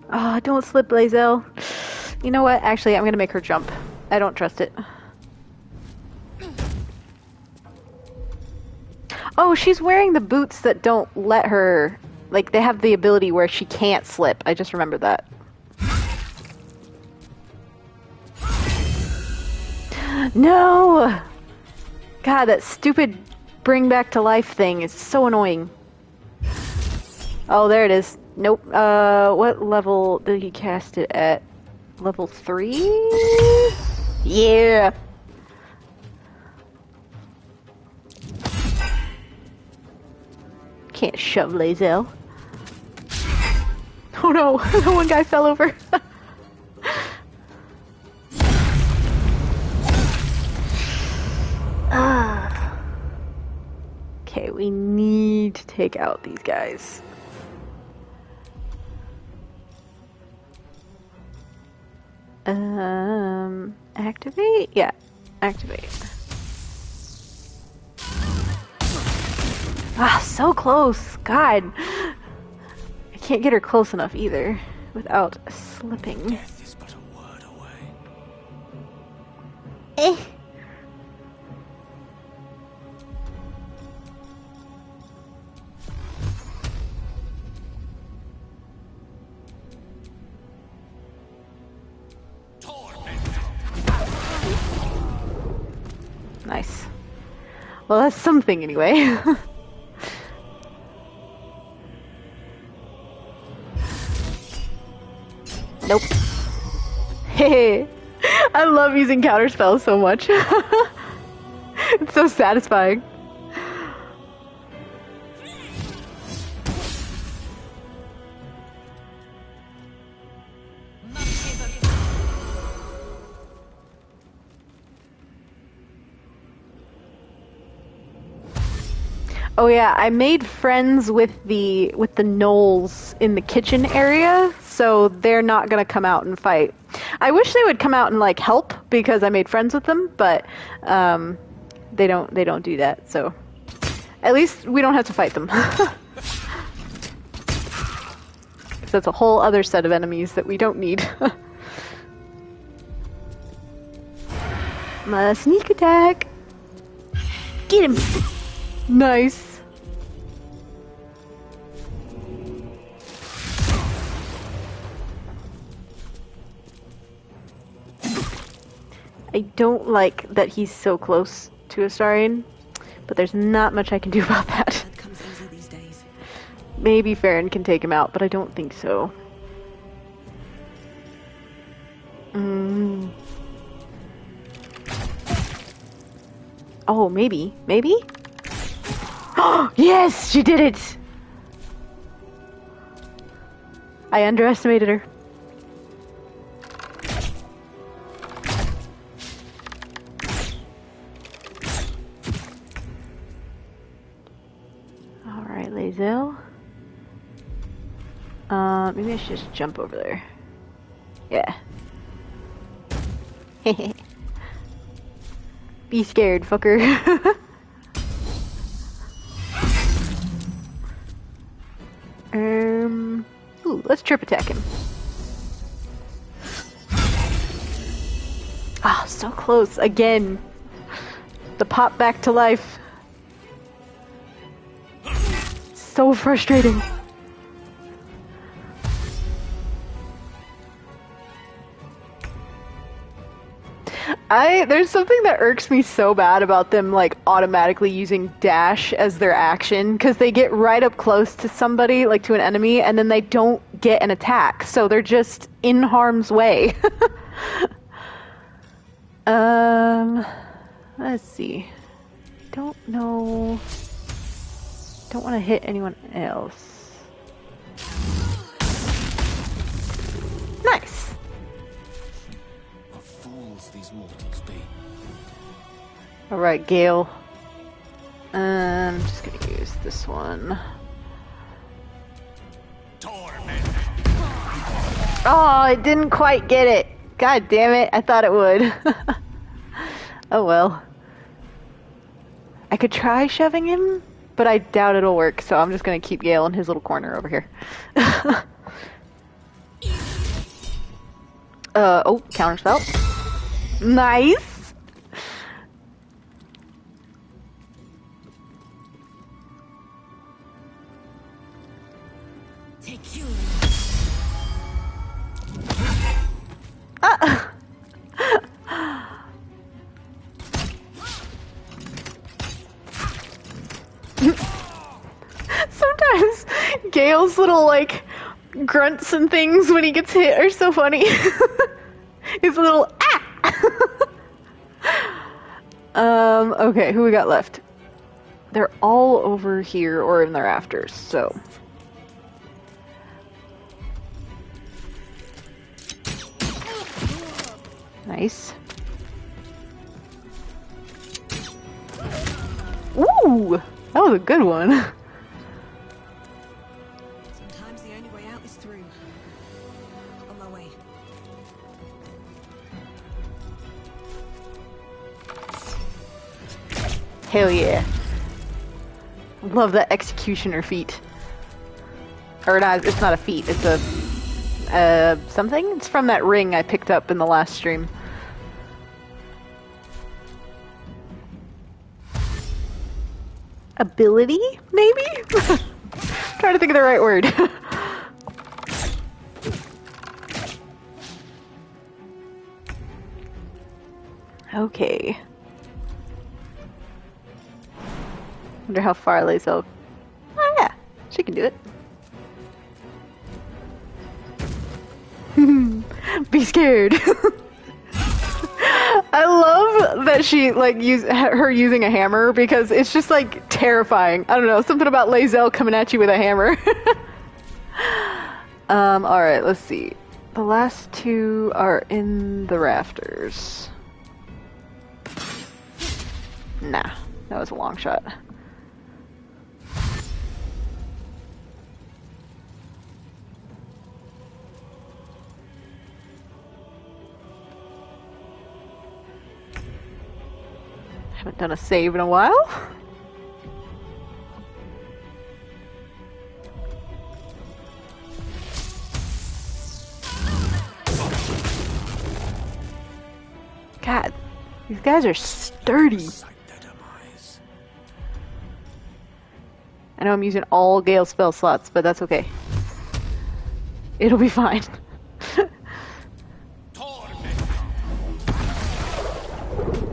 Oh, don't slip, Lae'zel. You know what? Actually, I'm gonna make her jump. I don't trust it. Oh, she's wearing the boots that don't let her... Like, they have the ability where she can't slip. I just remembered that. No! God, that stupid bring back to life thing is so annoying. Oh, there it is. Nope. What level did he cast it at? Level 3? Yeah! Can't shove Lae'zel. Oh no, the one guy fell over. Okay, we need to take out these guys. Activate? Yeah, activate. Ah, so close. God. I can't get her close enough either without slipping. Death is but a word away. Nice. Well, that's something anyway. Nope. Hey, I love using counterspells so much. It's so satisfying. Oh yeah, I made friends with the gnolls in the kitchen area, so they're not gonna come out and fight. I wish they would come out and like help because I made friends with them, but they don't do that. So at least we don't have to fight them. So that's a whole other set of enemies that we don't need. My sneak attack! Get him! Nice! I don't like that he's so close to Astarion, but there's not much I can do about that. Maybe Faeryn can take him out, but I don't think so. Oh, maybe. Maybe? Oh, yes! She did it! I underestimated her. Alright, Lae'zel. Maybe I should just jump over there. Yeah. Be scared, fucker. Ooh, let's trip attack him. Ah, oh, so close. Again. The pop back to life. So frustrating. There's something that irks me so bad about them, like, automatically using dash as their action, because they get right up close to somebody, like to an enemy, and then they don't get an attack, so they're just in harm's way. Let's see. Don't know. Don't want to hit anyone else. Nice. What fools these mortals be. Alright, Gale. I'm just gonna use this one. Oh, it didn't quite get it. God damn it, I thought it would. Oh well. I could try shoving him, but I doubt it'll work, so I'm just gonna keep Gale in his little corner over here. Oh, counterspell. Nice! Take you. Ah! Sometimes Gale's little, like, grunts and things when he gets hit are so funny. His little okay, who we got left? They're all over here or in the rafters, so. Nice. Ooh! That was a good one. Sometimes the only way out is through. On my way. Hell yeah. Love that executioner feat. Or not, it's not a feat, it's a something? It's from that ring I picked up in the last stream. Ability, maybe? Trying to think of the right word. Okay. Wonder how far Lae'zel. Oh yeah, she can do it. Be scared. I love that she like her using a hammer because it's just like terrifying. I don't know, something about Lae'zel coming at you with a hammer. Alright, let's see. The last two are in the rafters. Nah, that was a long shot. Haven't done a save in a while. God, these guys are sturdy. I know I'm using all Gale spell slots, but that's okay. It'll be fine.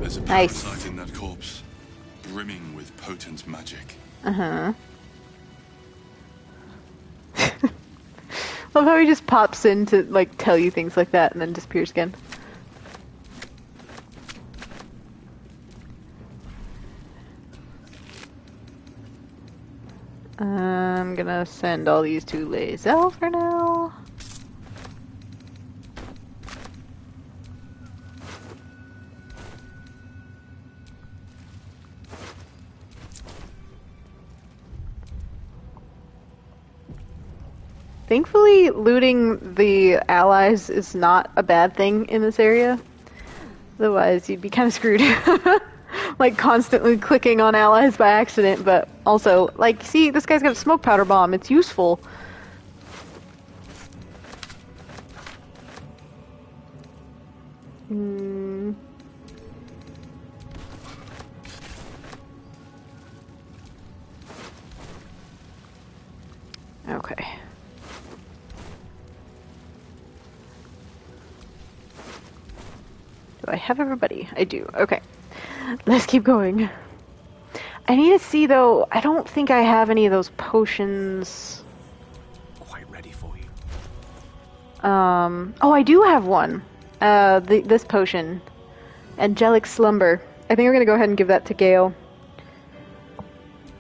There's a Nice. parasite in that corpse, brimming with potent magic. Uh-huh. Love how he just pops in to, like, tell you things like that and then disappears again. I'm gonna send all these to Lae'zel for now. Thankfully, looting the allies is not a bad thing in this area. Otherwise, you'd be kind of screwed. Like, constantly clicking on allies by accident, but also, like, see, this guy's got a smoke powder bomb. It's useful. Okay. Do I have everybody? I do. Okay. Let's keep going. I need to see, though, I don't think I have any of those potions. Quite ready for you. Oh, I do have one. This potion. Angelic Slumber. I think we're gonna go ahead and give that to Gale.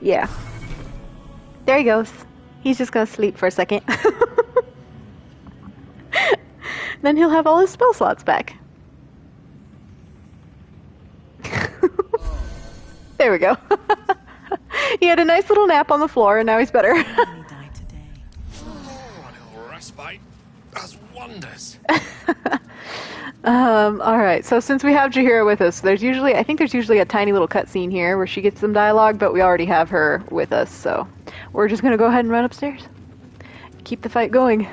Yeah. There he goes. He's just gonna sleep for a second. Then he'll have all his spell slots back. There we go. He had a nice little nap on the floor, and now he's better. Respite does wonders. Alright, so since we have Jaheira with us, I think there's usually a tiny little cutscene here where she gets some dialogue, but we already have her with us, so we're just gonna go ahead and run upstairs. Keep the fight going.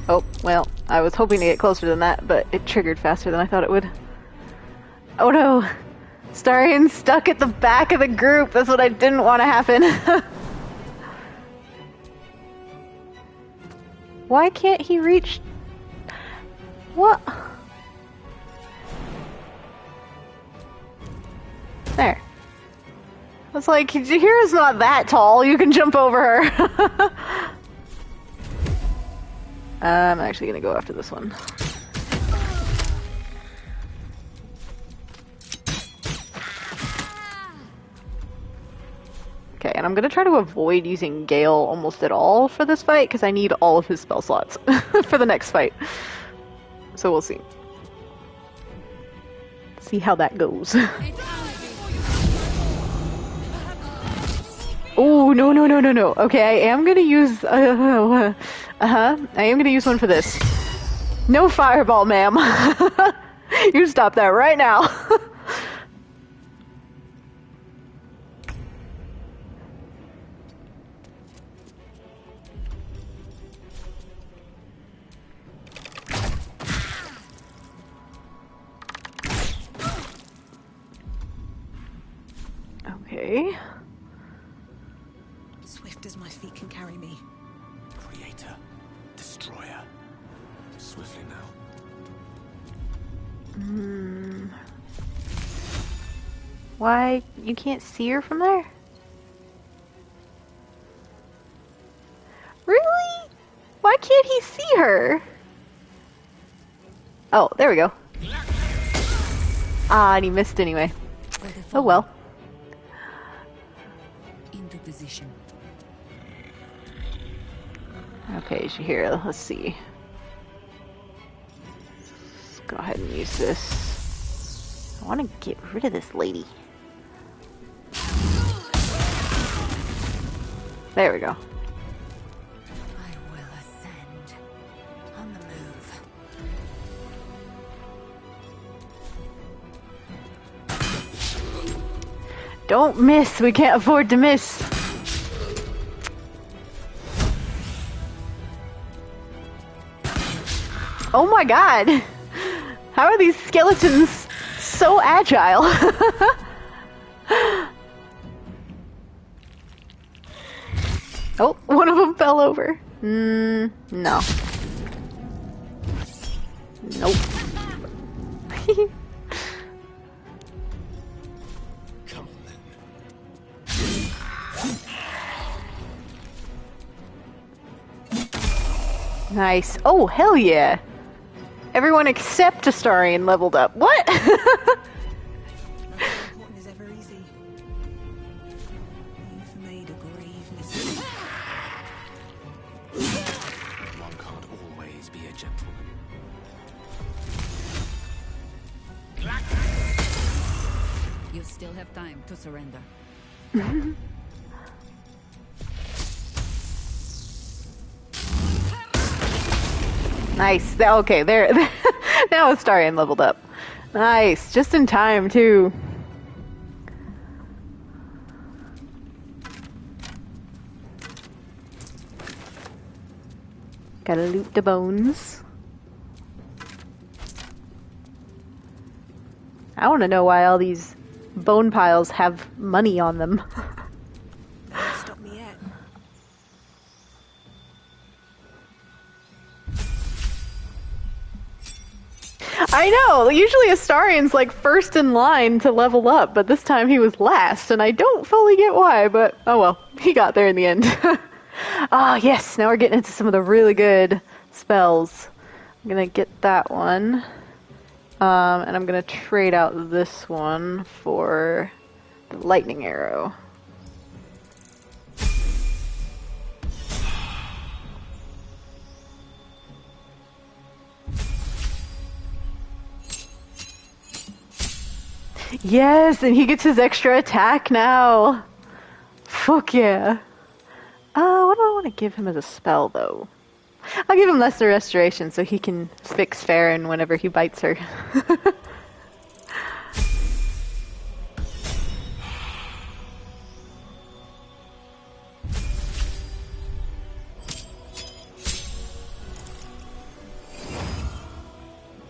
Oh, well, I was hoping to get closer than that, but it triggered faster than I thought it would. Oh no! Astarion's stuck at the back of the group! That's what I didn't want to happen. Why can't he reach... What? There. I was like, Jaheira's not that tall, you can jump over her. I'm actually gonna go after this one. Okay, and I'm gonna try to avoid using Gale almost at all for this fight, because I need all of his spell slots for the next fight. So we'll see. See how that goes. Oh, no, no, no, no, no. Okay, I am gonna use... I am gonna use one for this. No fireball, ma'am. You stop that right now. Okay. Swift as my feet can carry me. Creator, destroyer. Swiftly now. Why? You can't see her from there? Really? Why can't he see her? Oh, there we go. Ah, and he missed anyway. Oh well. Into position. Okay, Jaheira, let's see. Let's go ahead and use this. I want to get rid of this lady. There we go. I will ascend. On the move. Don't miss. We can't afford to miss. Oh my god! How are these skeletons so agile? Oh, one of them fell over. No. Nope. Come on then. Nice. Oh, hell yeah. Everyone except Astarion leveled up. What? Is ever easy. You've made a grave mistake. One can't always be a gentleman. You still have time to surrender. Nice. Okay, there. Now Astarion leveled up. Nice. Just in time, too. Gotta loot the bones. I want to know why all these bone piles have money on them. Stop me yet. I know! Usually Astarion's like first in line to level up, but this time he was last, and I don't fully get why, but oh well, he got there in the end. Ah, yes, now we're getting into some of the really good spells. I'm gonna get that one, and I'm gonna trade out this one for the lightning arrow. Yes, and he gets his extra attack now. Fuck yeah. What do I want to give him as a spell, though? I'll give him Lesser Restoration so he can fix Faeryn whenever he bites her.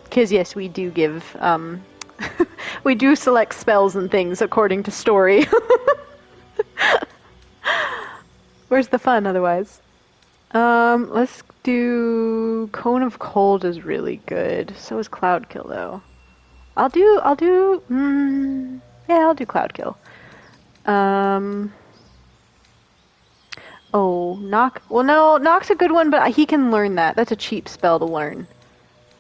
Because, yes, we do give, we do select spells and things according to story. Where's the fun otherwise? Let's do Cone of Cold is really good. So is Cloud Kill though. I'll do Cloud Kill. Oh, Knock. Well, no, Knock's a good one, but he can learn that. That's a cheap spell to learn.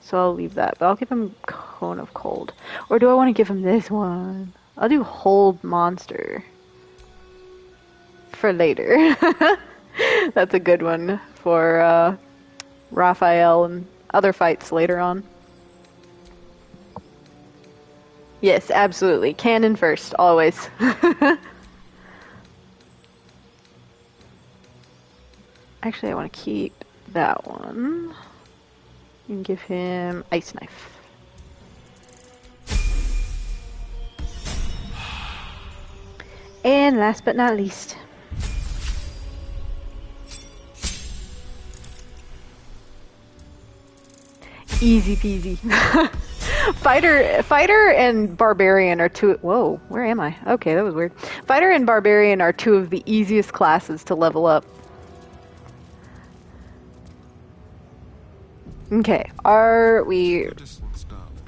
So I'll leave that, but I'll give him Cone of Cold. Or do I want to give him this one? I'll do Hold Monster. For later. That's a good one for Raphael and other fights later on. Yes, absolutely. Cannon first, always. Actually, I want to keep that one. You can give him Ice Knife. And last but not least, easy peasy. Fighter and Barbarian are two. Whoa, where am I? Okay, that was weird. Fighter and Barbarian are two of the easiest classes to level up. Okay, are we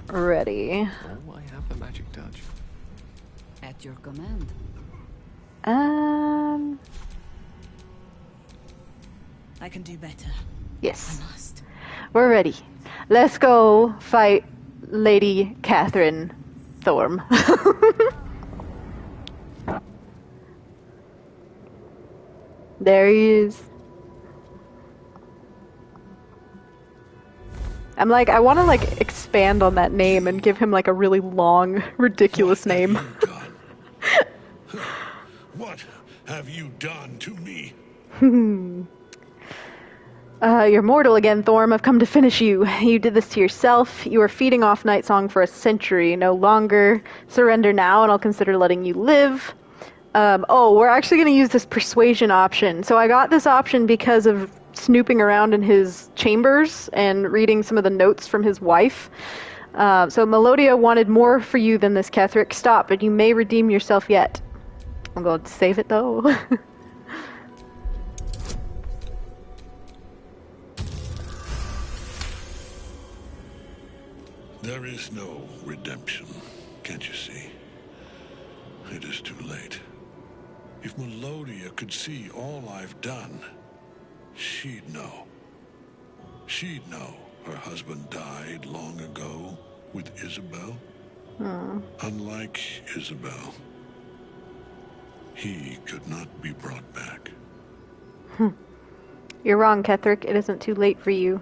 ready? Oh, I have the magic touch. At your command. I can do better. Yes. I must. We're ready. Let's go fight Lady Catherine Thorm. There he is. I'm like, I want to like expand on that name and give him like a really long, ridiculous name. What have you done to me? You're mortal again, Thorm. I've come to finish you. You did this to yourself. You were feeding off Nightsong for a century. No longer. Surrender now, and I'll consider letting you live. We're actually going to use this persuasion option. So I got this option because of snooping around in his chambers and reading some of the notes from his wife. So Melodia wanted more for you than this, Ketheric. Stop, but you may redeem yourself yet. I'm going to save it, though. There is no redemption, can't you see? It is too late. If Melodia could see all I've done, she'd know. She'd know her husband died long ago with Isabel. Unlike Isabel, he could not be brought back. You're wrong, Ketheric. It isn't too late for you.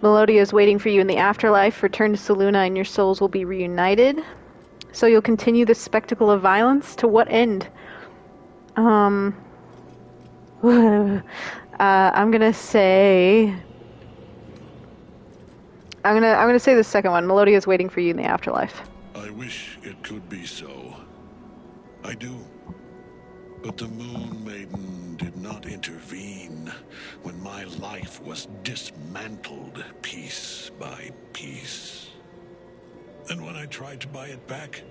Melodia is waiting for you in the afterlife. Return to Selûne and your souls will be reunited. So you'll continue this spectacle of violence? To what end? I'm gonna say... I'm gonna say the second one. Melodia is waiting for you in the afterlife. I wish it could be so. I do. But the Moon Maiden did not intervene when my life was dismantled piece by piece. And when I tried to buy it back,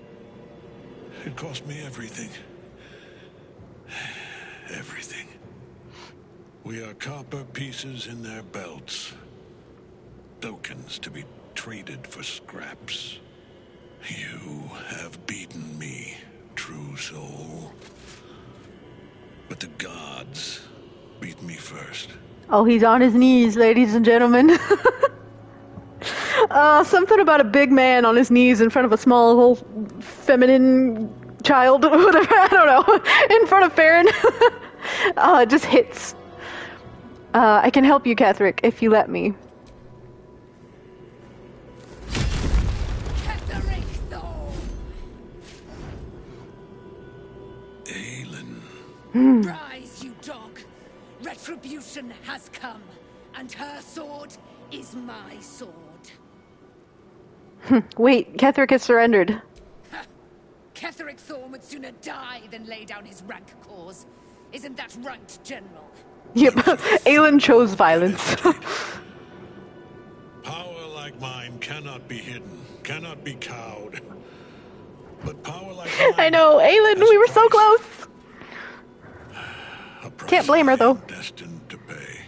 it cost me everything. Everything. We are copper pieces in their belts. Tokens to be traded for scraps. You have beaten me, true soul. But the gods beat me first. Oh, he's on his knees, ladies and gentlemen. Something about a big man on his knees in front of a small little feminine child, whatever, I don't know, in front of Faeryn. It just hits. I can help you, Ketheric, if you let me. Aylin. Rise, you dog. Retribution has come, and her sword is my sword. Wait, Ketheric has surrendered. Ketheric Thorn would sooner die than lay down his rank cause. Isn't that right, General? Yep, Aylin chose violence. Power like mine cannot be hidden, cannot be cowed. But power like mine... I know, Aylin, we were so close. Can't blame her, though. Destined to pay.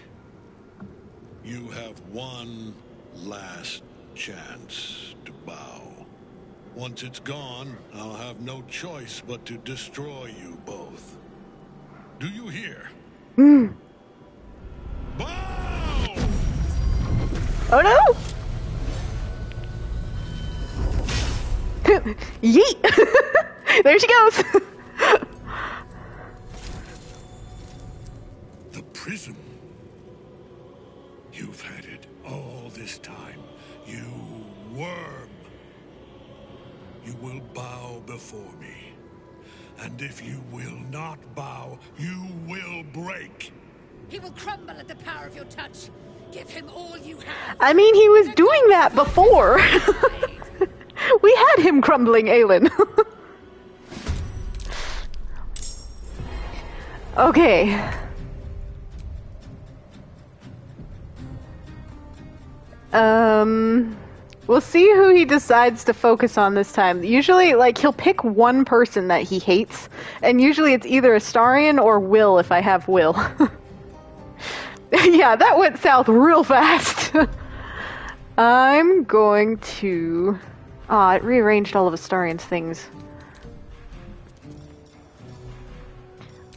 You have one last chance to bow. Once it's gone, I'll have no choice but to destroy you both. Do you hear? Bow! Oh no! Yeet! There she goes! The prism. You've had it all this time. You worm. You will bow before me. And if you will not bow, you will break. He will crumble at the power of your touch. Give him all you have. I mean, he was doing that before. We had him crumbling, Aylin. Okay. We'll see who he decides to focus on this time. Usually, like, he'll pick one person that he hates, and usually it's either Astarion or Will if I have Will. Yeah, that went south real fast. I'm going to... Aw, it rearranged all of Astarion's things.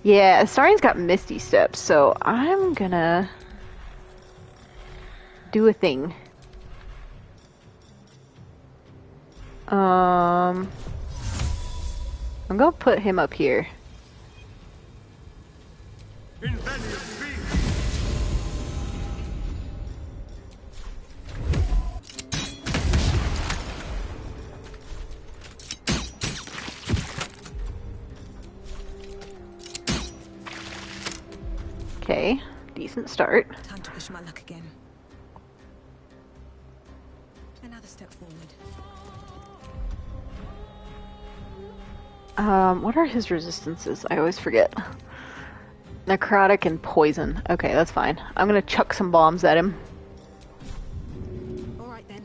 Yeah, Astarion's got Misty Steps, so I'm gonna... do a thing. I'm gonna put him up here. Okay, decent start. Time to push my luck again. Another step forward. What are his resistances? I always forget. Necrotic and poison. Okay, that's fine. I'm gonna chuck some bombs at him. Alright then.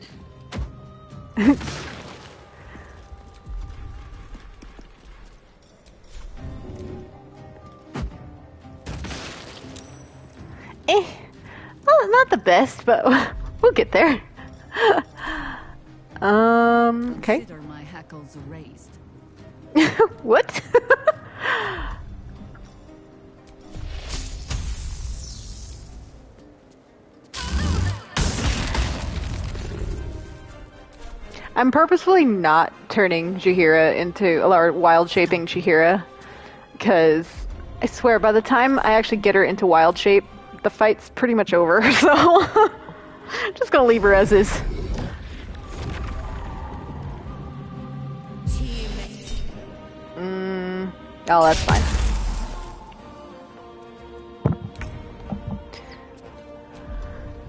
Well, not the best, but we'll get there. Okay. Consider my hackles raised. What? I'm purposefully not turning Jaheira into, or wild shaping Jaheira, because I swear by the time I actually get her into wild shape, the fight's pretty much over, so just gonna leave her as is. Oh, that's fine.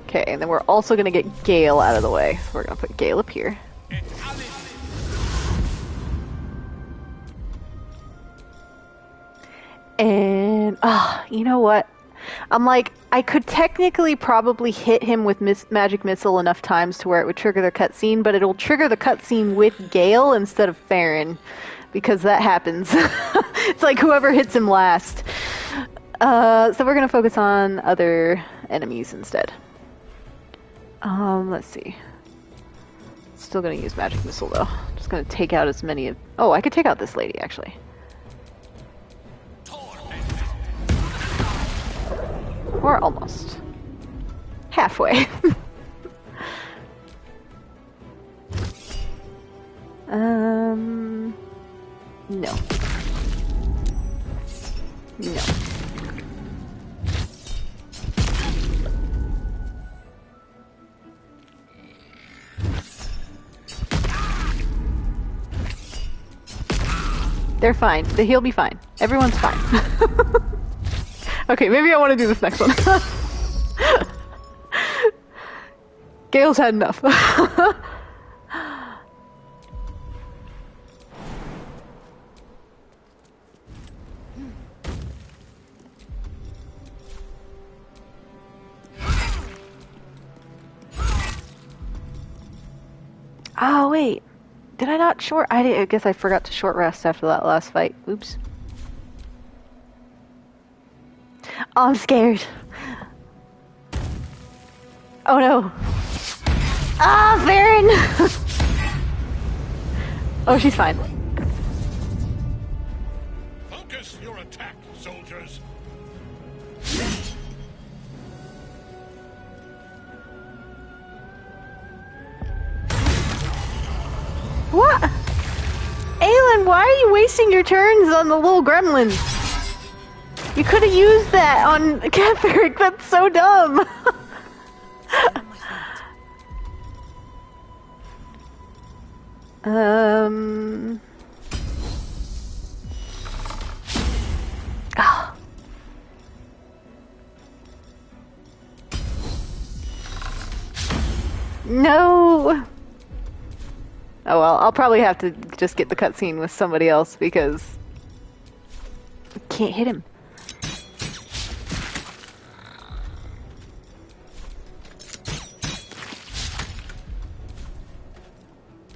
Okay, and then we're also gonna get Gale out of the way. So we're gonna put Gale up here. And, you know what? I'm like, I could technically probably hit him with Magic Missile enough times to where it would trigger the cutscene, but it'll trigger the cutscene with Gale instead of Faeryn, because that happens. It's like whoever hits him last. So we're going to focus on other enemies instead. Let's see. Still going to use Magic Missile, though. Just going to take out as many of... Oh, I could take out this lady, actually. Or almost. Halfway. No. No. They're fine. He'll be fine. Everyone's fine. Okay, maybe I want to do this next one. Gale's had enough. Oh, wait. Did I not short? I guess I forgot to short rest after that last fight. Oops. Oh, I'm scared. Oh no. Ah, Faeryn! Oh, she's fine. Focus your attack, soldiers. What? Aylin, why are you wasting your turns on the little gremlins? You could have used that on Ketheric. That's so dumb. Oh. No. Oh well, I'll probably have to just get the cutscene with somebody else because I can't hit him.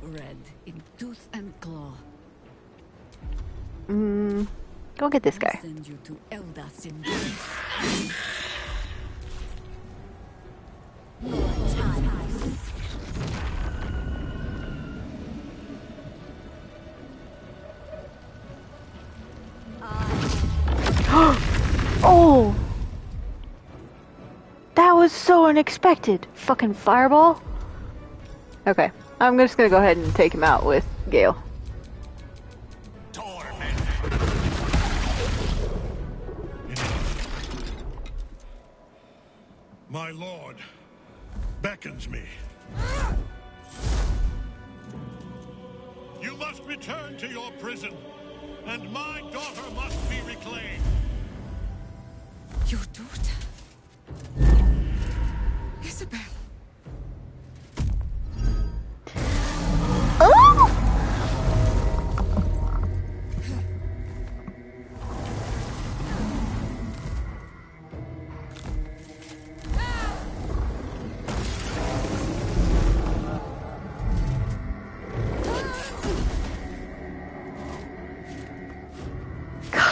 Red in tooth and claw. Go get this guy. Send you to Eldas in Oh! That was so unexpected. Fucking fireball. Okay, I'm just gonna go ahead and take him out with Gale. My lord beckons me. You must return to your prison, and my daughter must be reclaimed. Your daughter? Isabel. Oh!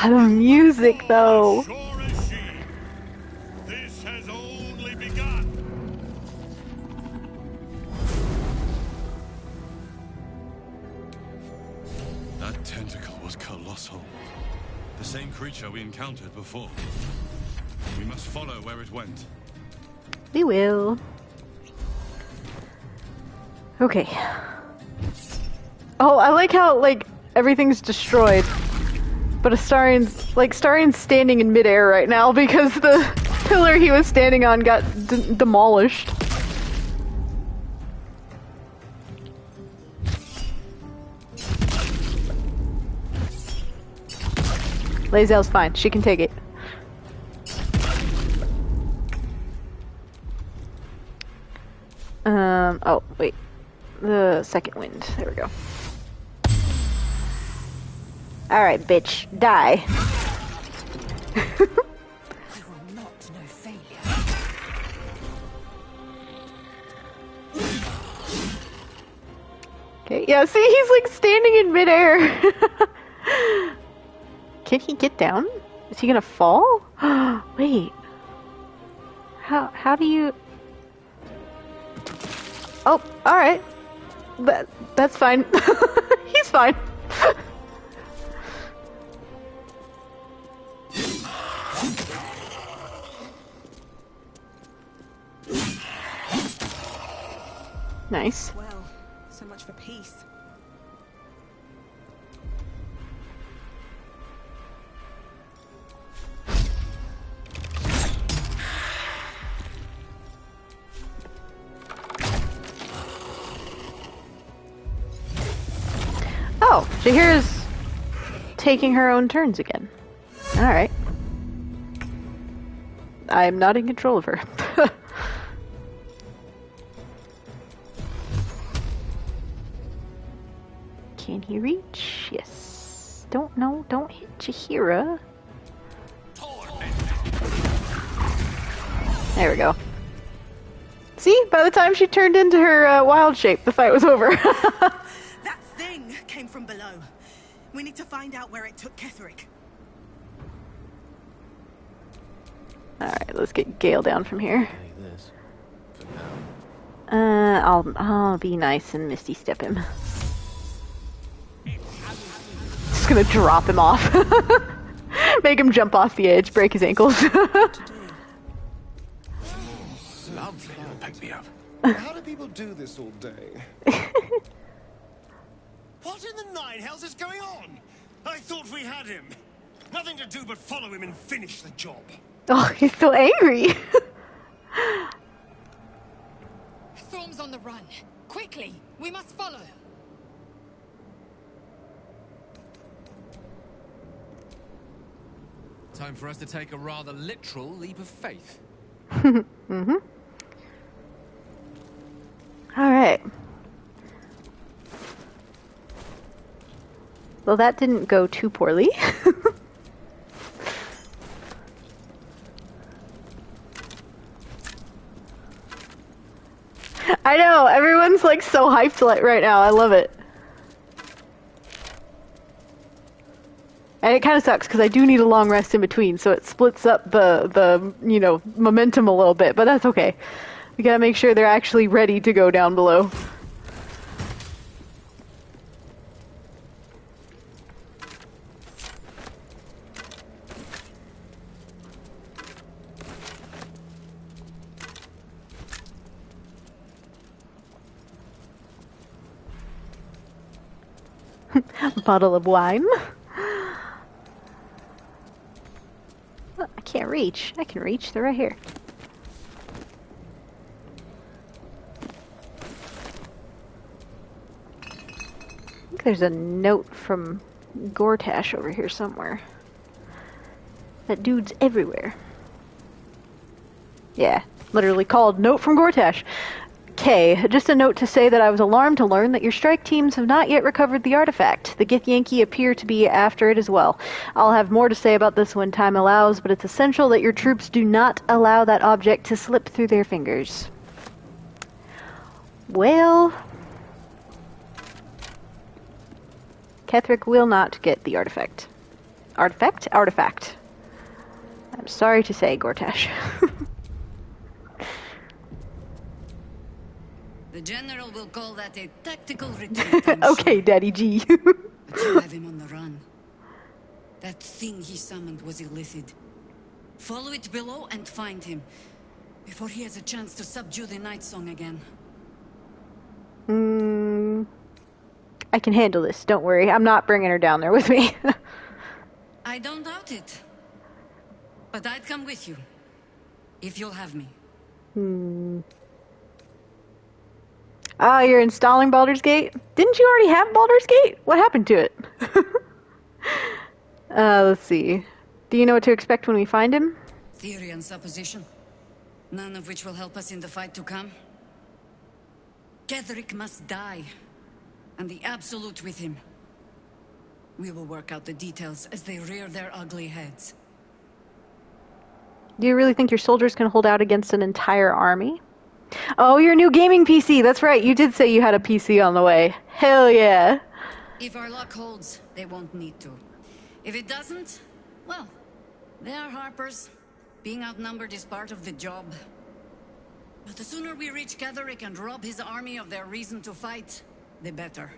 The music, though. Sure as she. This has only begun. That tentacle was colossal. The same creature we encountered before. We must follow where it went. We will. Okay. Oh, I like how, like, everything's destroyed. But Astarion's standing in midair right now because the pillar he was standing on got demolished. Lae'zel's fine. She can take it. Oh, wait. The second wind. There we go. Alright, bitch. Die. I will not know failure. Okay, yeah, see, he's like standing in midair. Can he get down? Is he gonna fall? Wait. How do you... Oh, alright. That's fine. He's fine. Nice. Well, so much for peace. Oh, Jaheira's taking her own turns again. Alright. I'm not in control of her. Can he reach? Yes. Don't hit Jaheira. There we go. See? By the time she turned into her wild shape, the fight was over. That thing came from below. We need to find out where it took Ketheric. Alright, let's get Gale down from here. I'll be nice and Misty Step him. Just gonna drop him off. Make him jump off the edge, break his ankles. Lovely little pick me up. How do people do this all day? What in the nine hells is going on? I thought we had him. Nothing to do but follow him and finish the job. Oh, he's so angry. Thorm's on the run. Quickly, we must follow. Time for us to take a rather literal leap of faith. Mm-hmm. Alright. Well, that didn't go too poorly. I know, everyone's like so hyped right now. I love it. And it kind of sucks because I do need a long rest in between, so it splits up the you know, momentum a little bit, but that's okay. We gotta make sure they're actually ready to go down below. Bottle of wine. Oh, I can't reach. I can reach. They're right here. I think there's a note from Gortash over here somewhere. That dude's everywhere. Yeah, literally called Note from Gortash. K, just a note to say that I was alarmed to learn that your strike teams have not yet recovered the artifact. The Githyanki appear to be after it as well. I'll have more to say about this when time allows, but it's essential that your troops do not allow that object to slip through their fingers. Well, Ketheric will not get the artifact. Artifact? Artifact. I'm sorry to say, Gortash. The General will call that a tactical retreat, I'm okay, sure. Daddy G. But you have him on the run. That thing he summoned was Illithid. Follow it below and find him, before he has a chance to subdue the Night Song again. I can handle this, don't worry. I'm not bringing her down there with me. I don't doubt it. But I'd come with you, if you'll have me. Ah, you're installing Baldur's Gate? Didn't you already have Baldur's Gate? What happened to it? Let's see. Do you know what to expect when we find him? Theory and supposition, none of which will help us in the fight to come. Ketheric must die, and the Absolute with him. We will work out the details as they rear their ugly heads. Do you really think your soldiers can hold out against an entire army? Oh, your new gaming PC. That's right. You did say you had a PC on the way. Hell yeah. If our luck holds, they won't need to. If it doesn't, well, they are Harpers. Being outnumbered is part of the job. But the sooner we reach Ketheric and rob his army of their reason to fight, the better.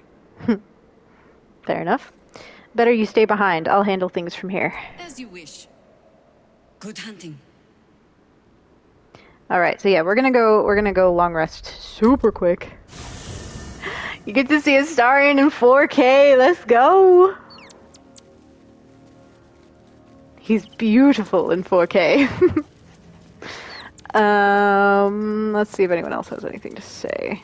Fair enough. Better you stay behind. I'll handle things from here. As you wish. Good hunting. Alright, so yeah, we're gonna go long rest super quick. You get to see Astarion in 4K, let's go! He's beautiful in 4K. Let's see if anyone else has anything to say.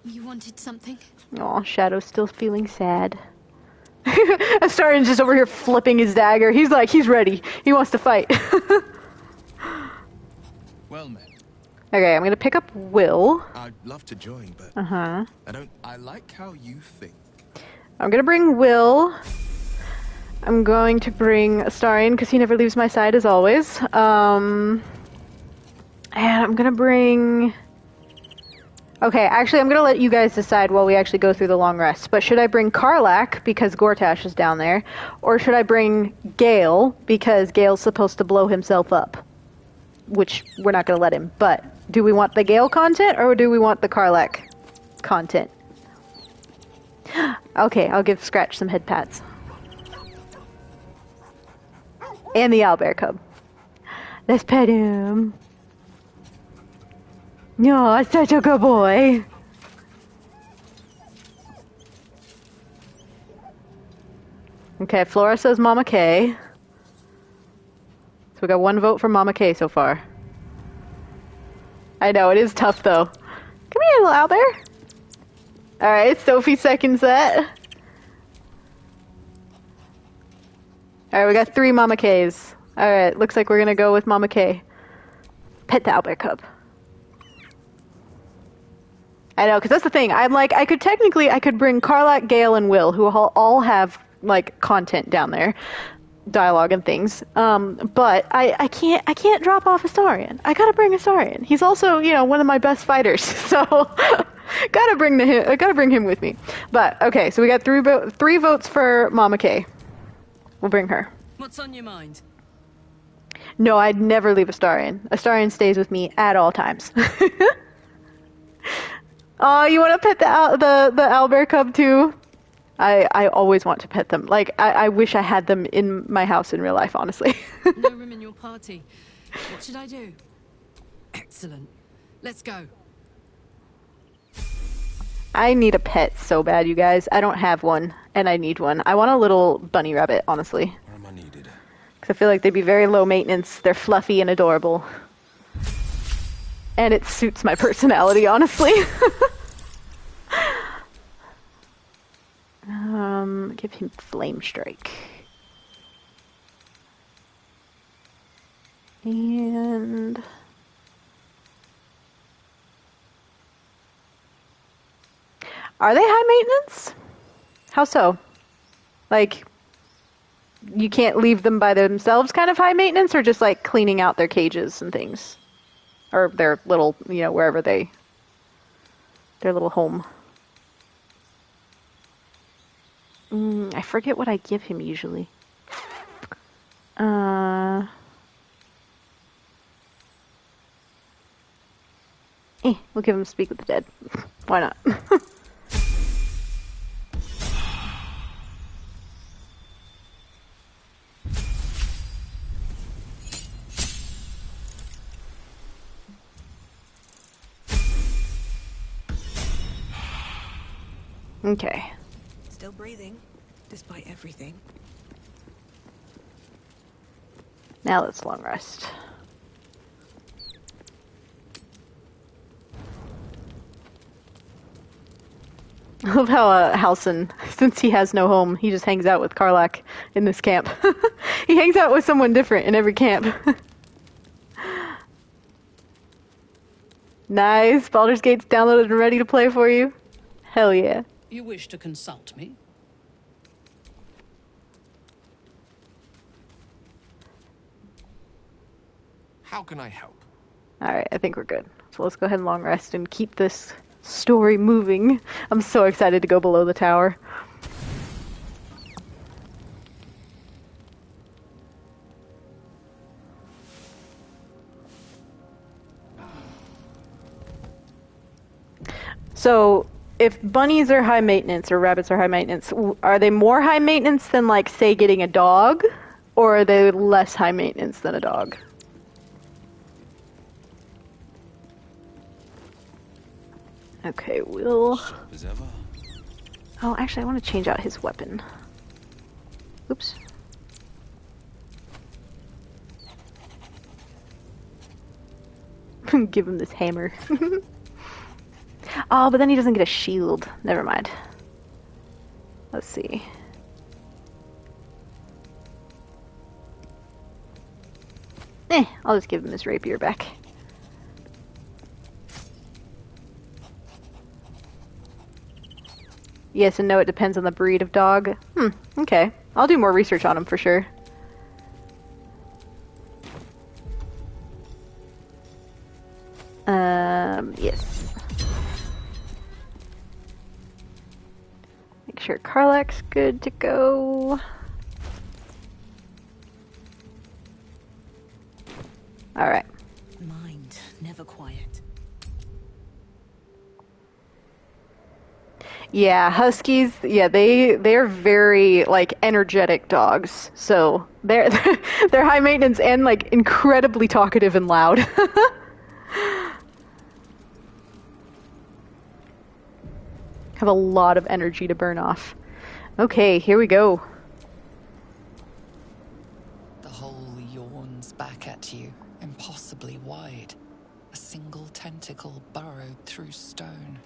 You wanted something? Aw, Shadow's still feeling sad. Astarion's just over here flipping his dagger. He's ready. He wants to fight. Well met. Okay, I'm gonna pick up Will. I'd love to join, but I like how you think. I'm gonna bring Will. I'm going to bring Astarion because he never leaves my side as always. And I'm gonna bring... Okay, actually I'm gonna let you guys decide while we actually go through the long rest. But should I bring Karlach because Gortash is down there? Or should I bring Gale because Gale's supposed to blow himself up? Which we're not gonna let him. But do we want the Gale content or do we want the Karlach content? Okay, I'll give Scratch some head pats. And the owlbear cub. Let's pet him. No, such a good boy. Okay, Flora says Mama K. So we got one vote for Mama K so far. I know, it is tough though. Come here, little owlbear. Alright, Sophie's second set. Alright, we got 3 Mama Ks. Alright, looks like we're gonna go with Mama K. Pet the owlbear cub. I know, because that's the thing. I'm like, I could bring Karlach, Gale, and Will, who all have, like, content down there. Dialogue and things. But I can't drop off Astarion. I gotta bring Astarion. He's also, one of my best fighters. So, gotta bring him with me. But, okay, so we got 3 votes for Mama K. We'll bring her. What's on your mind? No, I'd never leave Astarion. Astarion stays with me at all times. Oh, you want to pet the owlbear cub too? I always want to pet them. Like, I wish I had them in my house in real life, honestly. No room in your party. What should I do? Excellent. Let's go. I need a pet so bad, you guys. I don't have one, and I need one. I want a little bunny rabbit, honestly. Where am I needed? Because I feel like they'd be very low maintenance. They're fluffy and adorable. And it suits my personality, honestly. Give him Flame Strike. And... Are they high maintenance? How so? Like, you can't leave them by themselves kind of high maintenance, or just like cleaning out their cages and things? Or their little, wherever their little home. I forget what I give him usually. We'll give him Speak with the Dead. Why not? Okay. Still breathing, despite everything. Now let's long rest. I love how Halsin, since he has no home, he just hangs out with Karlach in this camp. He hangs out with someone different in every camp. Nice. Baldur's Gate's downloaded and ready to play for you. Hell yeah. You wish to consult me? How can I help? Alright, I think we're good. So let's go ahead and long rest and keep this story moving. I'm so excited to go below the tower. So, if bunnies are high maintenance or rabbits are high maintenance, are they more high maintenance than, like, say, getting a dog? Or are they less high maintenance than a dog? Okay, we'll... Oh, actually, I want to change out his weapon. Oops. Give him this hammer. Oh, but then he doesn't get a shield. Never mind. Let's see. I'll just give him his rapier back. Yes and no, it depends on the breed of dog. Okay. I'll do more research on him for sure. Yes. Make sure Karlach's good to go. Alright. Mind, never quiet. Yeah, Huskies, yeah, they're very, like, energetic dogs. So, they're high maintenance and, like, incredibly talkative and loud. Have a lot of energy to burn off. Okay, here we go. The hole yawns back at you, impossibly wide. A single tentacle burrowed through stone.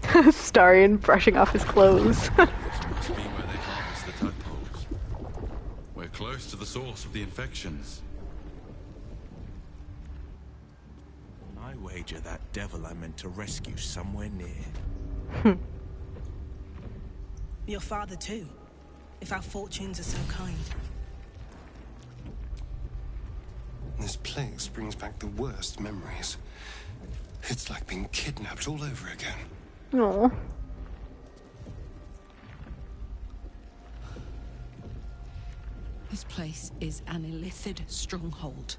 Astarion brushing off his clothes. Must be where they harvest the tadpoles. We're close to the source of the infections. I wager that devil I meant to rescue somewhere near. Your father too, if our fortunes are so kind. This place brings back the worst memories. It's like being kidnapped all over again. Aww. This place is an Illithid stronghold.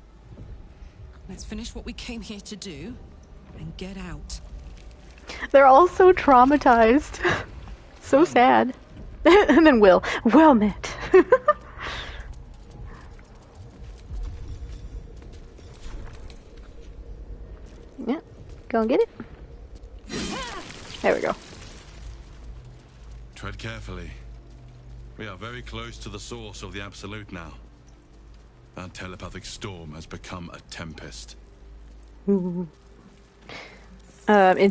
Let's finish what we came here to do and get out. They're all so traumatized. So sad. And then Will. Well met. Yeah, go and get it. There we go. Tread carefully. We are very close to the source of the Absolute now. That telepathic storm has become a tempest. In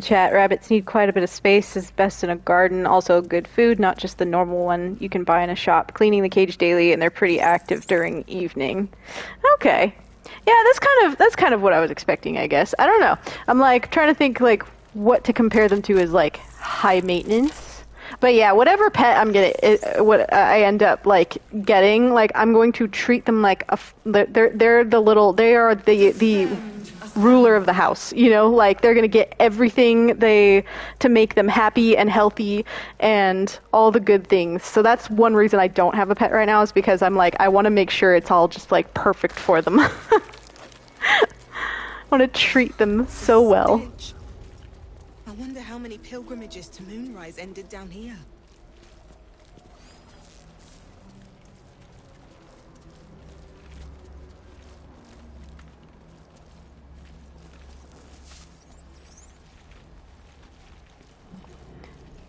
chat, rabbits need quite a bit of space. Is best in a garden. Also, good food, not just the normal one you can buy in a shop. Cleaning the cage daily, and they're pretty active during evening. Okay, yeah, that's kind of what I was expecting, I guess. I don't know. I'm like trying to think like what to compare them to as like high maintenance. But yeah, whatever pet I'm what I end up like getting, like I'm going to treat them like they're the little, they are the ruler of the house, you know, like they're gonna get everything to make them happy and healthy and all the good things. So that's one reason I don't have a pet right now, is because I'm like, I want to make sure it's all just like perfect for them. I want to treat them so well. I wonder how many pilgrimages to Moonrise ended down here.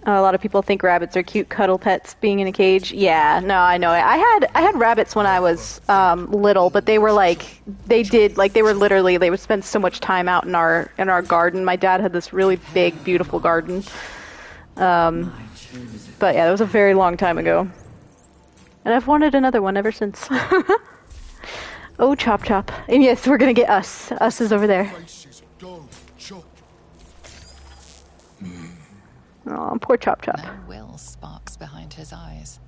A lot of people think rabbits are cute cuddle pets being in a cage. Yeah, no, I know it. I had rabbits when I was little, but they were like, they would spend so much time out in our garden. My dad had this really big, beautiful garden. But yeah, that was a very long time ago. And I've wanted another one ever since. Oh, Chop Chop. And yes, we're gonna get Us. Us is over there. Oh, poor Chop Chop. No will sparks behind his eyes.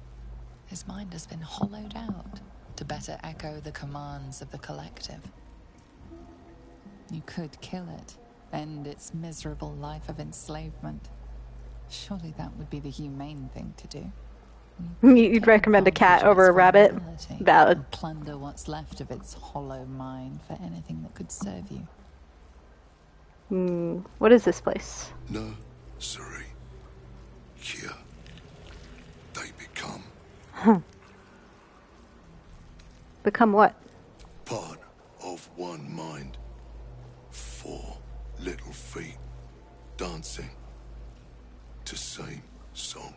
His mind has been hollowed out to better echo the commands of the collective. You could kill it, end its miserable life of enslavement. Surely that would be the humane thing to do. You'd recommend a cat over a rabbit? Valid. Plunder what's left of its hollow mind for anything that could serve you. What is this place? No, sorry. Here, they become. Become what? Part of one mind. 4 little feet dancing to same song.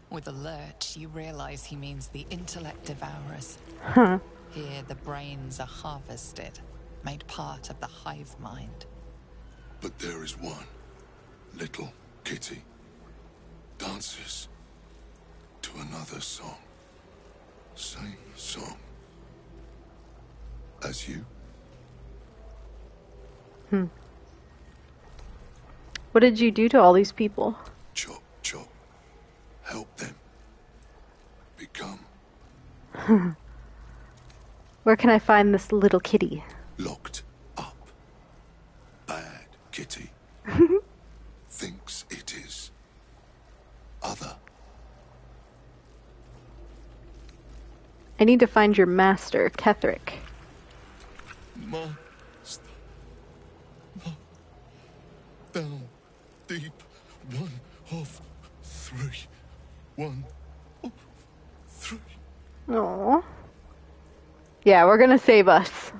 With a lurch, you realize he means the intellect devourers. Here, the brains are harvested, made part of the hive mind. But there is one little kitty. Dances to another song. Same song as you. What did you do to all these people? Chop, chop. Help them become. Where can I find this little kitty? Locked up. Bad kitty. Thinks it is. Other. I need to find your master, Ketheric. Master. Down deep. 1 of 3. 1 of 3. Aww. Yeah, we're gonna save Us.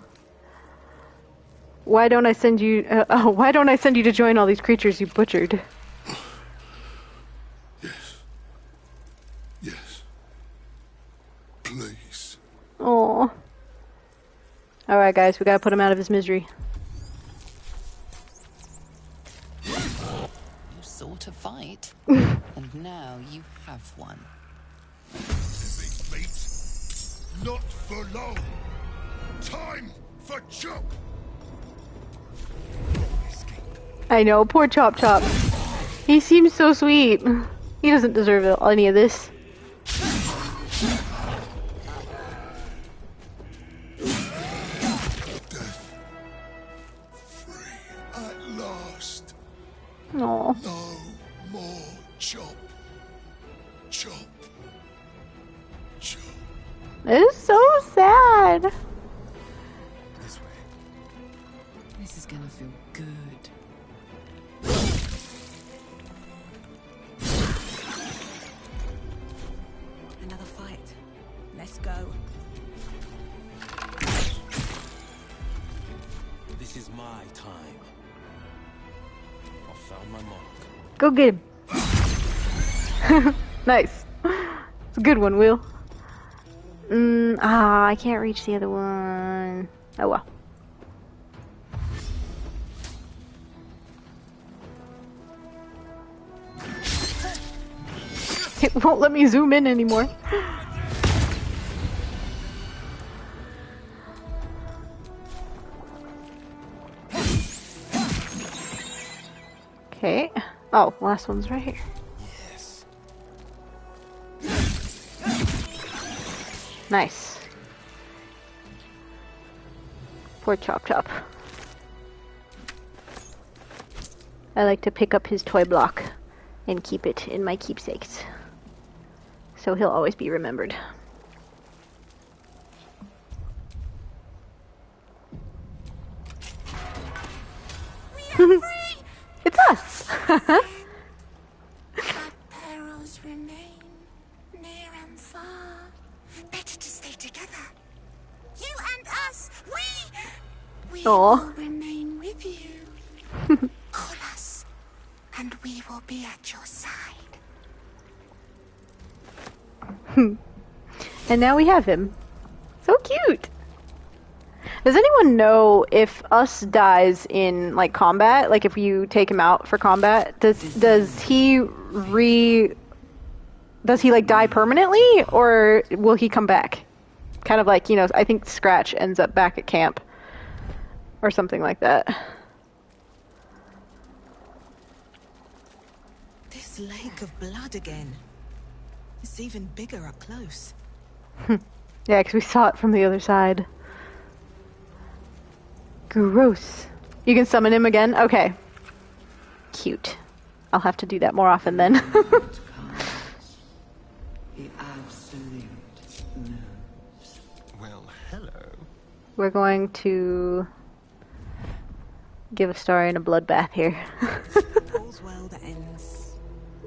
Why don't I send you? Why don't I send you to join all these creatures you butchered? Yes. Please. Aww. Alright guys, we gotta put him out of his misery. You sought to fight, and now you have one. Not for long. Time for Chop. I know, poor Chop Chop. He seems so sweet. He doesn't deserve any of this. Death. Free at last. Aww. No more Chop. Chop. Chop. It's so sad. This way. This is gonna feel good. Another fight. Let's go. This is my time. I found my mark. Go get him. Nice. It's a good one, Will. I can't reach the other one. Oh well. It won't let me zoom in anymore. Okay. Oh, last one's right here. Yes. Nice. Poor Chop Chop. I like to pick up his toy block and keep it in my keepsakes. So he'll always be remembered. It's us! Perils remain near and far. Better to stay together. You and us, we will remain with you. Call us, and we will be at your side. And now we have him. So cute! Does anyone know if Us dies in, like, combat? Like, if you take him out for combat, does he like, die permanently? Or will he come back? Kind of like, you know, I think Scratch ends up back at camp. Or something like that. This lake of blood again. It's even bigger up close. Yeah, because we saw it from the other side. Gross. You can summon him again? Okay. Cute. I'll have to do that more often then. The absolute knows. Well, hello. We're going to give Astarion a bloodbath here. All's well that ends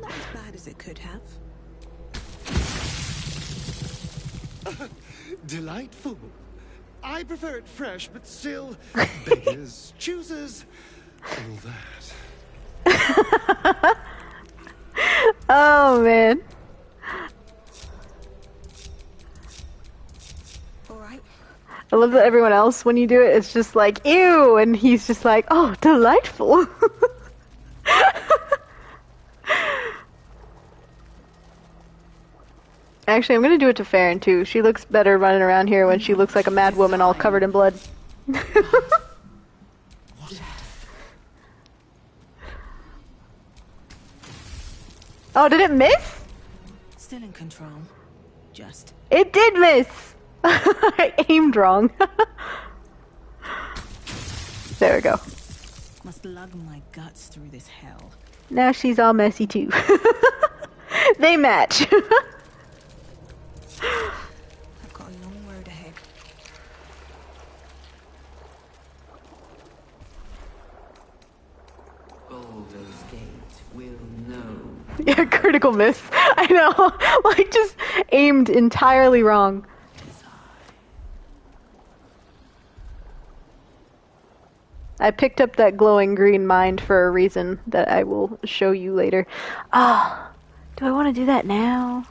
not as bad as it could have. Delightful. I prefer it fresh, but still, beggars, choosers, all that. Oh, man. Alright. I love that everyone else, when you do it, it's just like, ew, and he's just like, oh, delightful. Actually, I'm gonna do it to Faeryn, too. She looks better running around here when she looks like a mad woman all covered in blood. Oh, did it miss? Still in control. Just. It did miss! I aimed wrong. There we go. Must lug my guts through this hell. Now she's all messy, too. They match. I've got a long road ahead. Baldur's Gate will know. Yeah, critical miss. I know. Like, just aimed entirely wrong. I picked up that glowing green mind for a reason that I will show you later. Ah, do I want to do that now?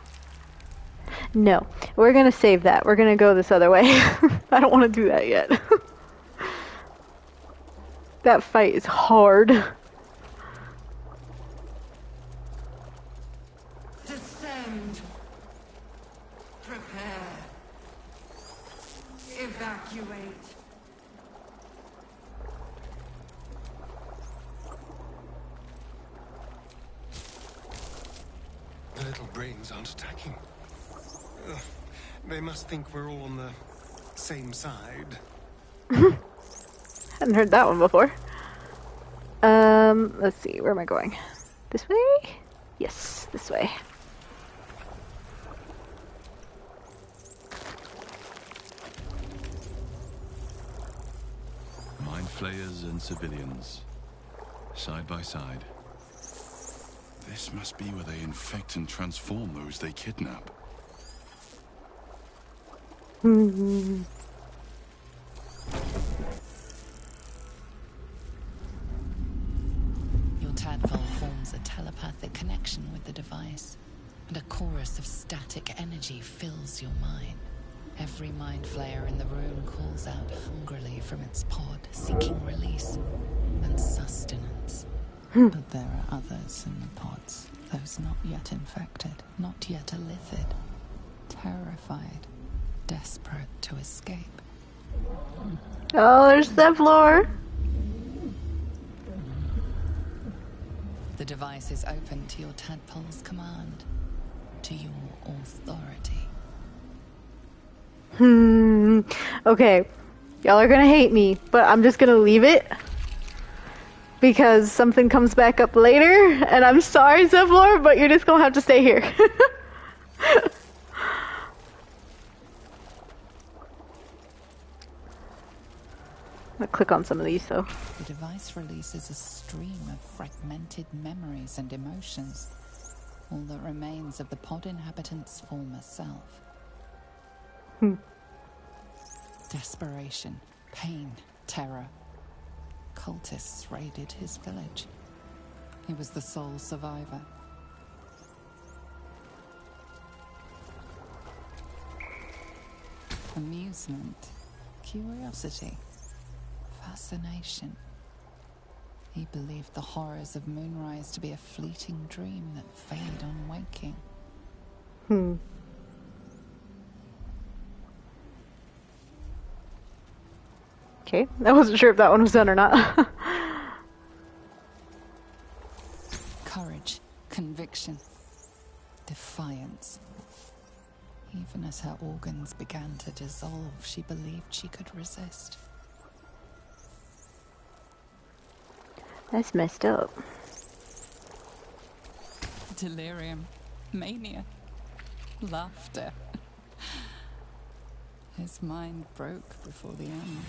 No, we're gonna save that. We're gonna go this other way. I don't want to do that yet. That fight is hard. Descend. Prepare. Evacuate. The little brains aren't attacking. Ugh. They must think we're all on the same side. Hadn't heard that one before. Let's see, where am I going? This way? Yes, this way. Mind flayers and civilians, side by side. This must be where they infect and transform those they kidnap. Your tadpole forms a telepathic connection with the device, and a chorus of static energy fills your mind. Every mind flayer in the room calls out hungrily from its pod, seeking release and sustenance. But there are others in the pods, those not yet infected, not yet illithid, terrified, desperate to escape. Oh, there's that floor. The device is open to your tadpole's command, to your authority. Okay. Y'all are gonna hate me, but I'm just gonna leave it. Because something comes back up later, and I'm sorry, Zevlor, but you're just gonna have to stay here. I'm gonna click on some of these, though. The device releases a stream of fragmented memories and emotions. All that remains of the pod inhabitant's former self. Desperation, pain, terror. Cultists raided his village. He was the sole survivor. Amusement, curiosity, fascination. He believed the horrors of Moonrise to be a fleeting dream that fade on waking. Okay, I wasn't sure if that one was done or not. Courage, conviction, defiance. Even as her organs began to dissolve, she believed she could resist. That's messed up. Delirium, mania, laughter. His mind broke before the end,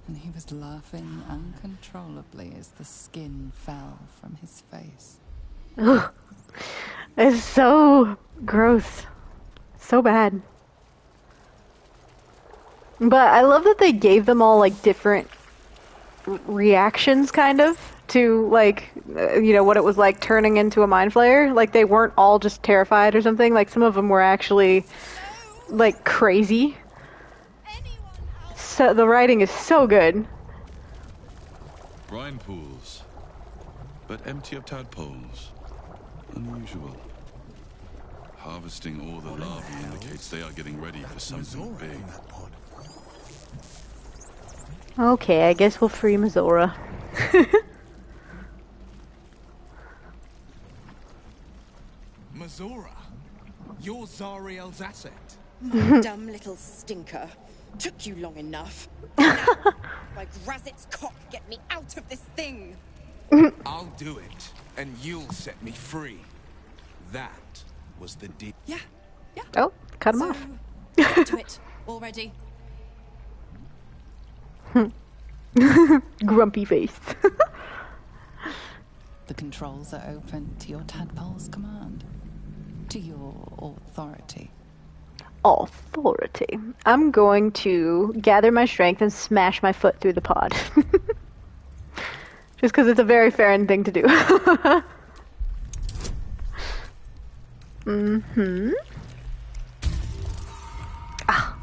and he was laughing uncontrollably as the skin fell from his face. Ugh. It's so gross. So bad. But I love that they gave them all, like, different reactions, kind of, to, like, you know, what it was like turning into a mind flayer. Like, they weren't all just terrified or something. Like, some of them were actually, like, crazy. So the writing is so good. Brine pools, but empty of tadpoles. Unusual. Harvesting all the larvae indicates they are getting ready for something big. Okay, I guess we'll free Mizora. Mizora? You're Zariel's asset. Dumb little stinker. Took you long enough. Now, like Razit's cock, get me out of this thing. I'll do it, and you'll set me free. That was the deal. Yeah. Oh, cut him off. Get to it already. Grumpy face. The controls are open to your tadpole's command. To your authority. Authority. I'm going to gather my strength and smash my foot through the pod. Just because it's a very Faeryn thing to do. Ah.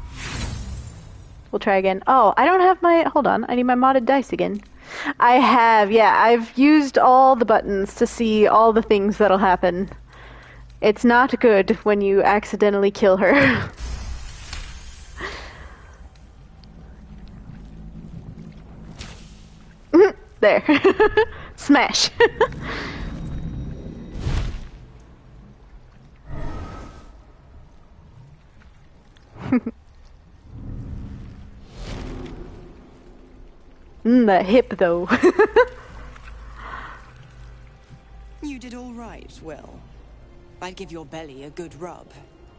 We'll try again. Oh, I don't have my... Hold on. I need my modded dice again. I have, yeah. I've used all the buttons to see all the things that'll happen. It's not good when you accidentally kill her. There. Smash. That hip, though. You did all right, Will. I'd give your belly a good rub,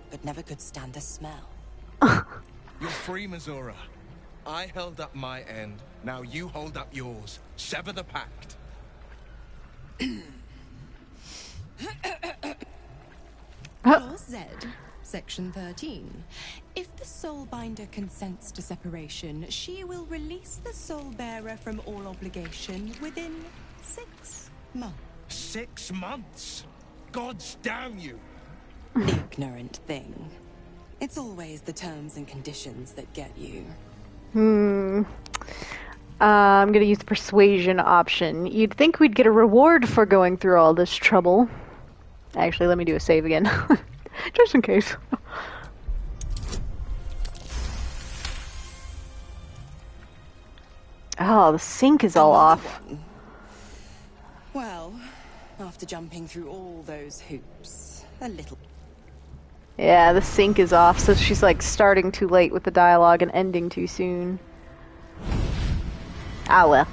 but never could stand the smell. You're free, Mizora. I held up my end. Now you hold up yours. Sever the pact. Clause Z, Section 13. If the Soulbinder consents to separation, she will release the Soulbearer from all obligation within 6 months. 6 months? Gods damn you! Ignorant thing. It's always the terms and conditions that get you. I'm gonna use the persuasion option. You'd think we'd get a reward for going through all this trouble. Actually, let me do a save again. Just in case. Oh, the sync is all off. Well, after jumping through all those hoops, a little... Yeah, the sync is off, so she's like starting too late with the dialogue and ending too soon. Ah well.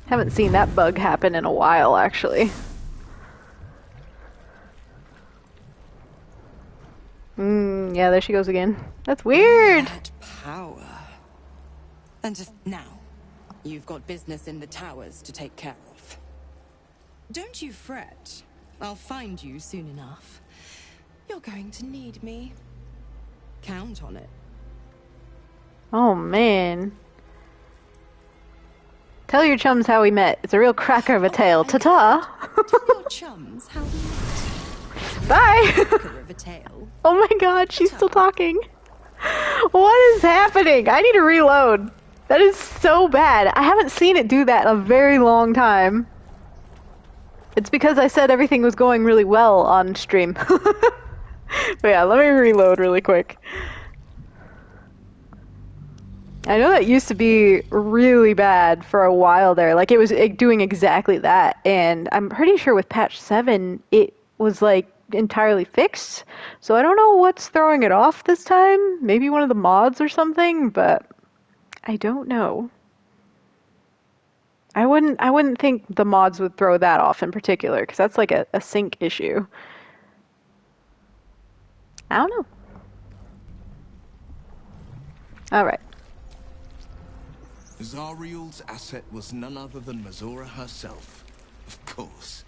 Haven't seen that bug happen in a while, actually. Yeah, there she goes again. That's weird. That power. And now, you've got business in the towers to take care of. Don't you fret. I'll find you soon enough. You're going to need me. Count on it. Oh, man. Tell your chums how we met. It's a real cracker of a tale. Ta-ta! Tell your chums how we met. Bye! Cracker of a tale. Oh my god, she's still talking. What is happening? I need to reload. That is so bad. I haven't seen it do that in a very long time. It's because I said everything was going really well on stream. But yeah, let me reload really quick. I know that used to be really bad for a while there. Like, it was doing exactly that. And I'm pretty sure with patch 7, it was, like, entirely fixed. So I don't know what's throwing it off this time. Maybe one of the mods or something, but I don't know. I wouldn't think the mods would throw that off in particular, because that's like a sync issue. I don't know. Alright. Zariel's asset was none other than Mazora herself. Of course.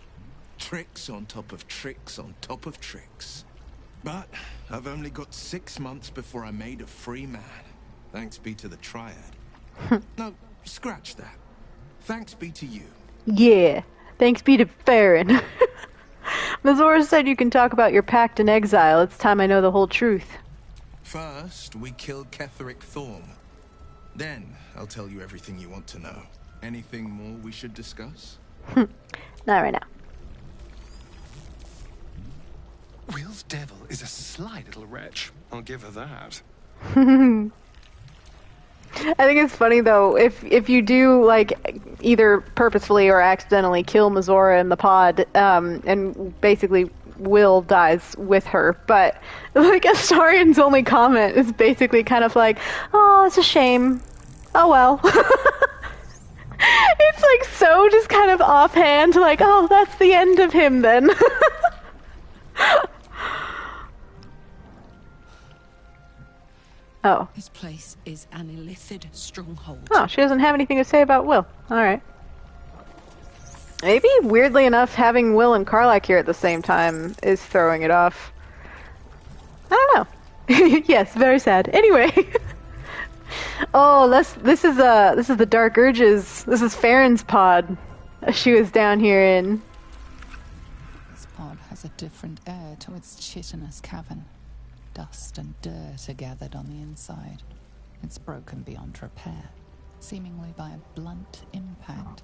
Tricks on top of tricks on top of tricks. But I've only got 6 months before I'm made a free man. Thanks be to the Triad. No, scratch that. Thanks be to you. Yeah, thanks be to Faeryn. Mazora said you can talk about your pact in exile. It's time I know the whole truth. First, we killed Ketheric Thorm. Then, I'll tell you everything you want to know. Anything more we should discuss? Not right now. Will's devil is a sly little wretch. I'll give her that. I think it's funny though, if you do like either purposefully or accidentally kill Mazora in the pod, and basically Will dies with her, but like Astarion's only comment is basically kind of like, oh, it's a shame. Oh well. It's like so just kind of offhand, like, oh, that's the end of him then. Oh. This place is an Illithid stronghold. Oh, she doesn't have anything to say about Will. Alright. Maybe, weirdly enough, having Will and Karlach here at the same time is throwing it off. I don't know. Yes, very sad. Anyway. Oh, this is the Dark Urges. This is Faeryn's pod. She was down here in. This pod has a different air to its chitinous cavern. Dust and dirt are gathered on the inside. It's broken beyond repair, seemingly by a blunt impact,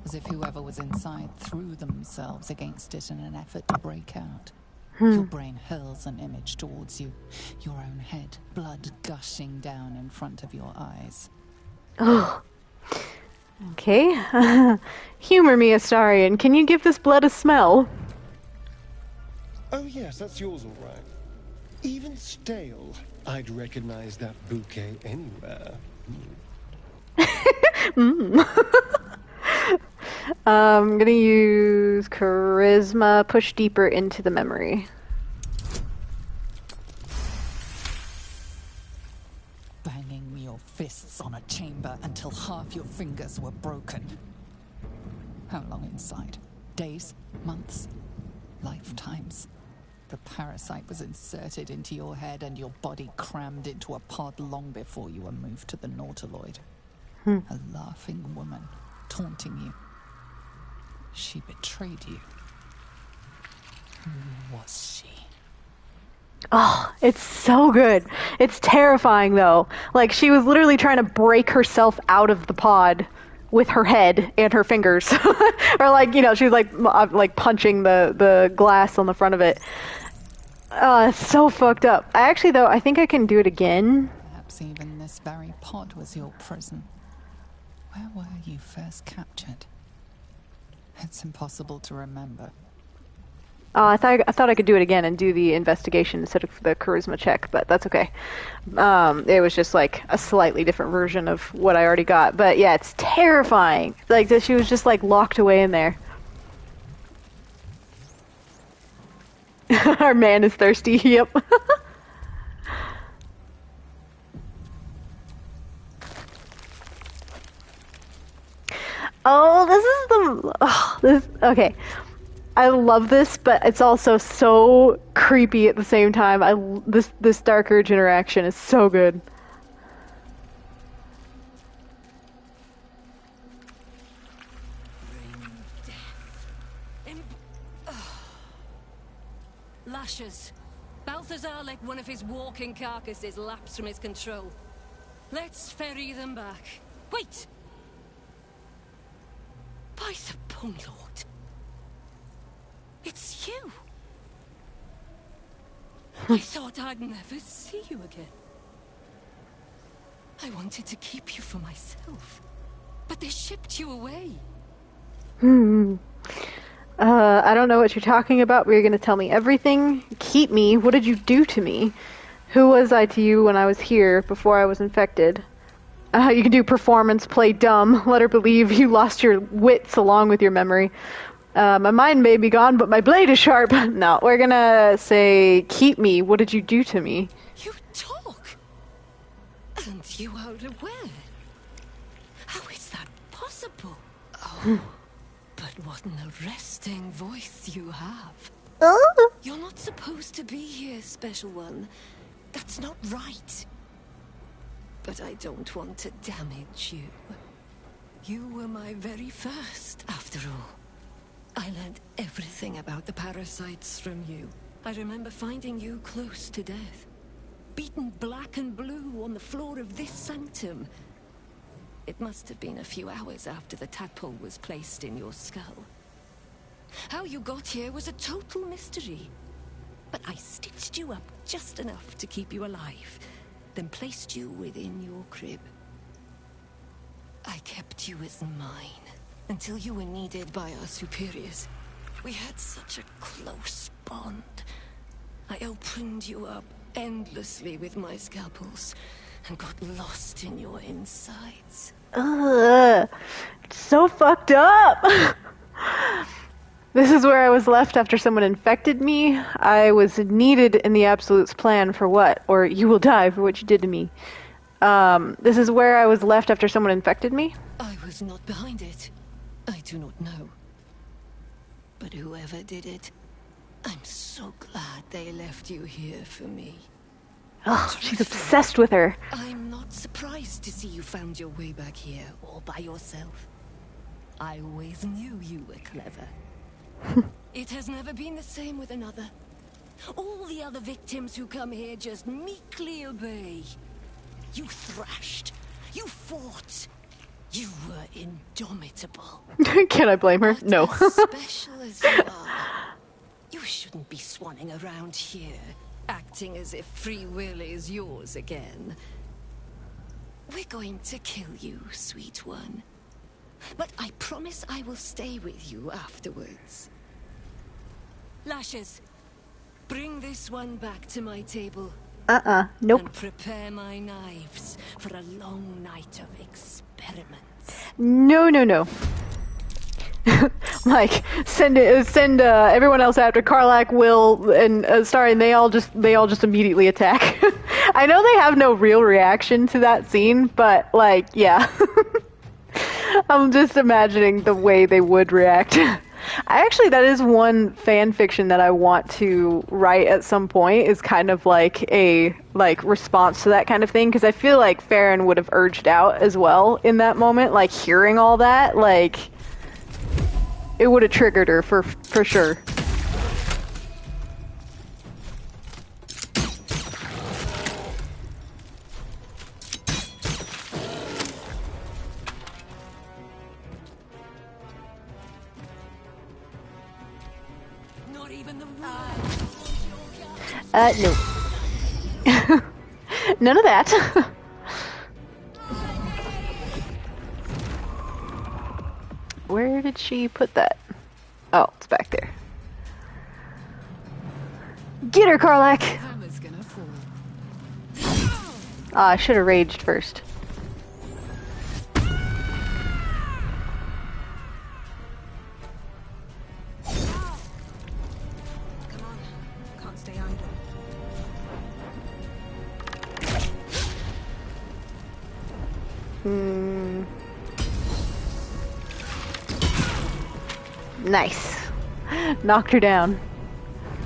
as if whoever was inside threw themselves against it in an effort to break out. Your brain hurls an image towards you, your own head, blood gushing down in front of your eyes. Oh. Okay. Humor me, Astarion. Can you give this blood a smell? Oh yes, that's yours all right. Even stale, I'd recognize that bouquet anywhere. I'm gonna use charisma, push deeper into the memory. Banging your fists on a chamber until half your fingers were broken. How long inside? Days? Months? Lifetimes? The parasite was inserted into your head and your body crammed into a pod long before you were moved to the Nautiloid. A laughing woman, taunting you. She betrayed you. Who was she? Oh, it's so good. It's terrifying though. Like, she was literally trying to break herself out of the pod with her head and her fingers. Or like, you know, she was like punching the glass on the front of it. Oh, it's so fucked up. I think I can do it again. Perhaps even this very pod was your prison. Where were you first captured? It's impossible to remember. Oh, I thought I could do it again and do the investigation instead of the charisma check, but that's okay. It was just like a slightly different version of what I already got. But yeah, it's terrifying. Like that she was just like locked away in there. Our man is thirsty. Yep. Oh, okay. I love this, but it's also so creepy at the same time. This Dark Urge interaction is so good. Lashes. Balthazar let one of his walking carcasses lapse from his control. Let's ferry them back. Wait! By the Bone Lord. It's you! I thought I'd never see you again. I wanted to keep you for myself, but they shipped you away. I don't know what you're talking about, but you're gonna tell me everything. Keep me. What did you do to me? Who was I to you when I was here, before I was infected? You can do performance, play dumb, let her believe you lost your wits along with your memory. My mind may be gone, but my blade is sharp. No, we're gonna say, keep me. What did you do to me? You talk! And you are aware. How is that possible? Oh, but what an arresting voice you have. You're not supposed to be here, Special One. That's not right. But I don't want to damage you. You were my very first, after all. I learned everything about the parasites from you. I remember finding you close to death. Beaten black and blue on the floor of this sanctum. It must have been a few hours after the tadpole was placed in your skull. How you got here was a total mystery. But I stitched you up just enough to keep you alive, then placed you within your crib. I kept you as mine, until you were needed by our superiors. We had such a close bond. I opened you up endlessly with my scalpels, and got lost in your insides. Ugh, it's so fucked up! This is where I was left after someone infected me. I was needed in the Absolute's plan for what? Or you will die for what you did to me. This is where I was left after someone infected me? I was not behind it. I do not know. But whoever did it, I'm so glad they left you here for me. Oh, she's obsessed with her. I'm not surprised to see you found your way back here, all by yourself. I always knew you were clever. It has never been the same with another. All the other victims who come here just meekly obey. You thrashed. You fought. You were indomitable. Can I blame her? No. As special as you are, you shouldn't be swanning around here, acting as if free will is yours again. We're going to kill you, sweet one. But I promise I will stay with you afterwards. Lashes, bring this one back to my table. Nope. And prepare my knives for a long night of experiments. No. Like, send everyone else after. Karlach, Will, and Astarion, they all just immediately attack. I know they have no real reaction to that scene, but like, yeah. I'm just imagining the way they would react. That is one fan fiction that I want to write at some point, is kind of like a response to that kind of thing, because I feel like Faeryn would have urged out as well in that moment, like hearing all that, like it would have triggered her for sure. No. None of that. where did she put that? Oh, it's back there. Get her, Karlach! Hammer's gonna fall. Ah, I should have raged first. Nice. Knocked her down.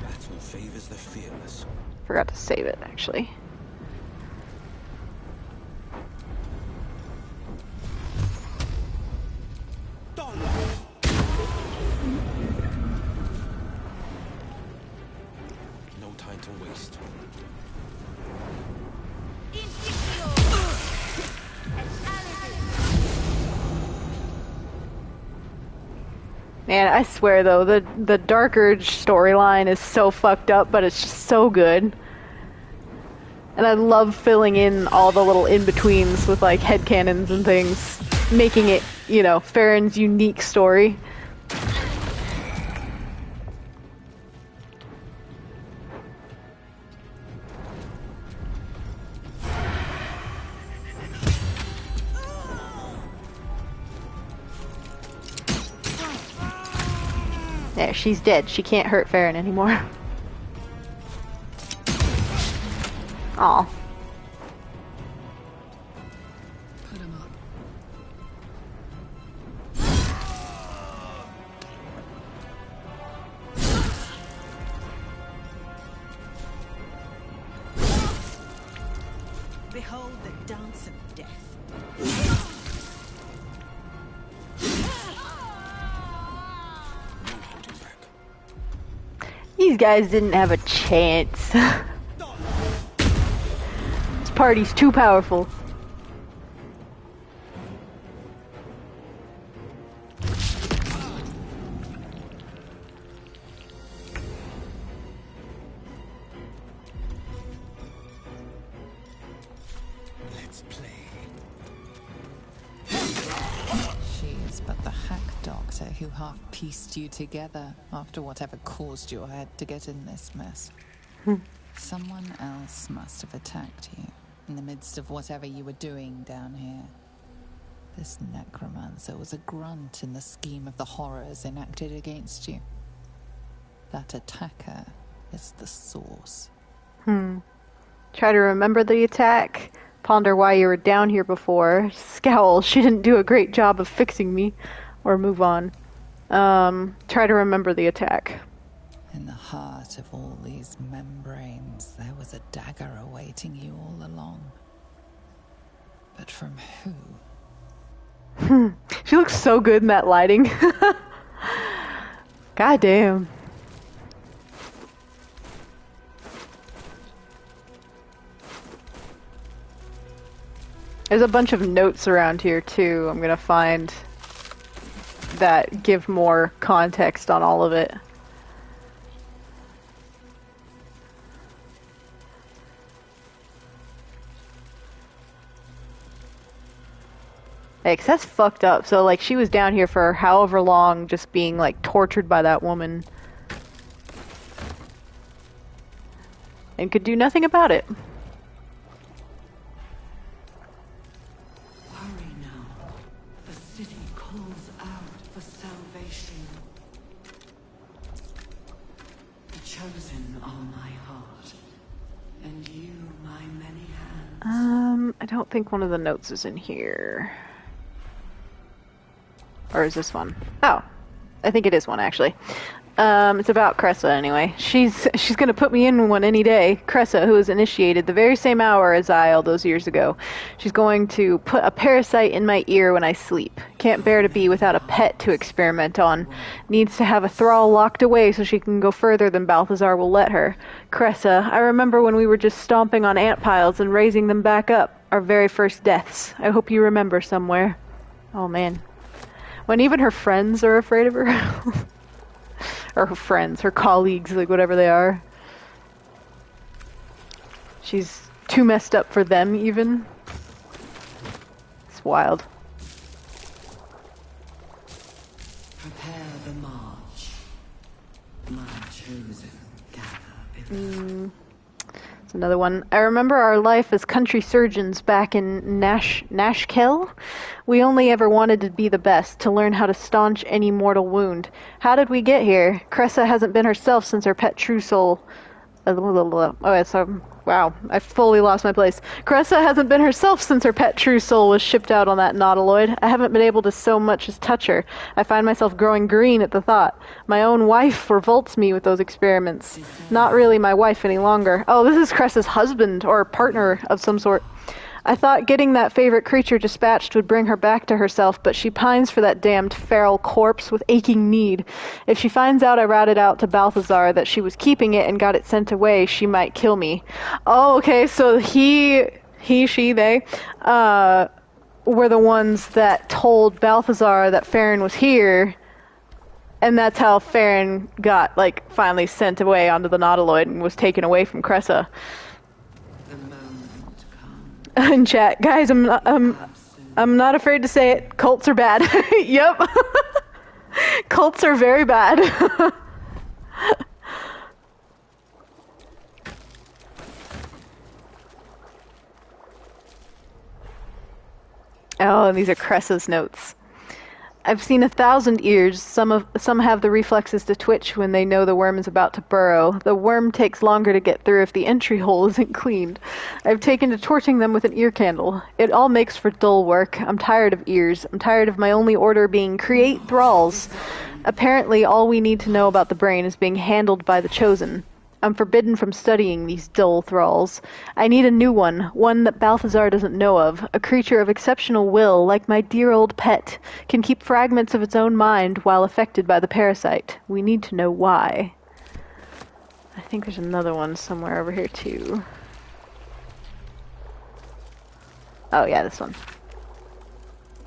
Battle favors the fearless. Forgot to save it, actually. No time to waste. Man, I swear though, the Dark Urge storyline is so fucked up, but it's just so good. And I love filling in all the little in-betweens with like headcanons and things, making it, you know, Faeryn's unique story. There, she's dead. She can't hurt Faeryn anymore. Aw. Put him up. Behold the dance of death. These guys didn't have a chance. This party's too powerful. Let's play. She is but the hack doctor who half pieced you together after whatever caused your head to get in this mess. Someone else must have attacked you in the midst of whatever you were doing down here. This necromancer was a grunt in the scheme of the horrors enacted against you. That attacker is the source. Try to remember the attack. Ponder why you were down here before. Scowl, she didn't do a great job of fixing me. Or move on. Try to remember the attack. In the heart of all these membranes, there was a dagger awaiting you all along. But from who? She looks so good in that lighting. God damn. There's a bunch of notes around here too I'm gonna find that give more context on all of it. Hey, 'cause that's fucked up. So like she was down here for however long just being like tortured by that woman. And could do nothing about it. Hurry now. The city calls out for salvation. The chosen are my heart, and you my many hands. I don't think one of the notes is in here. Or is this one? Oh, I think it is one actually. It's about Cressa anyway. She's gonna put me in one any day. Cressa, who was initiated the very same hour as I all those years ago. She's going to put a parasite in my ear when I sleep. Can't bear to be without a pet to experiment on. Needs to have a thrall locked away so she can go further than Balthazar will let her. Cressa, I remember when we were just stomping on ant piles and raising them back up. Our very first deaths. I hope you remember somewhere. Oh man. When even her friends are afraid of her. Or her friends, her colleagues, like whatever they are. She's too messed up for them even. It's wild. the march. My chosen gather. It's another one. I remember our life as country surgeons back in Nashkel. We only ever wanted to be the best, to learn how to staunch any mortal wound. How did we get here? Cressa hasn't been herself since her pet true soul. Oh, so wow, I fully lost my place. Cressa hasn't been herself since her pet true soul was shipped out on that nautiloid. I haven't been able to so much as touch her. I find myself growing green at the thought. My own wife revolts me with those experiments. Not really my wife any longer. Oh, this is Cressa's husband, or partner of some sort. I thought getting that favorite creature dispatched would bring her back to herself, but she pines for that damned feral corpse with aching need. If she finds out I ratted out to Balthazar that she was keeping it and got it sent away, she might kill me. Oh, okay, so they, were the ones that told Balthazar that Faeryn was here, and that's how Faeryn got, like, finally sent away onto the nautiloid and was taken away from Cressa. In chat, guys, I'm not afraid to say it. Cults are bad. Yep. Cults are very bad. Oh, and these are Cressa's notes. I've seen 1,000 ears. Some have the reflexes to twitch when they know the worm is about to burrow. The worm takes longer to get through if the entry hole isn't cleaned. I've taken to torching them with an ear candle. It all makes for dull work. I'm tired of ears. I'm tired of my only order being create thralls. Apparently, all we need to know about the brain is being handled by the chosen. I'm forbidden from studying these dull thralls. I need a new one that Balthazar doesn't know of, a creature of exceptional will, like my dear old pet, can keep fragments of its own mind while affected by the parasite. We need to know why. I think there's another one somewhere over here, too. Oh, yeah, this one.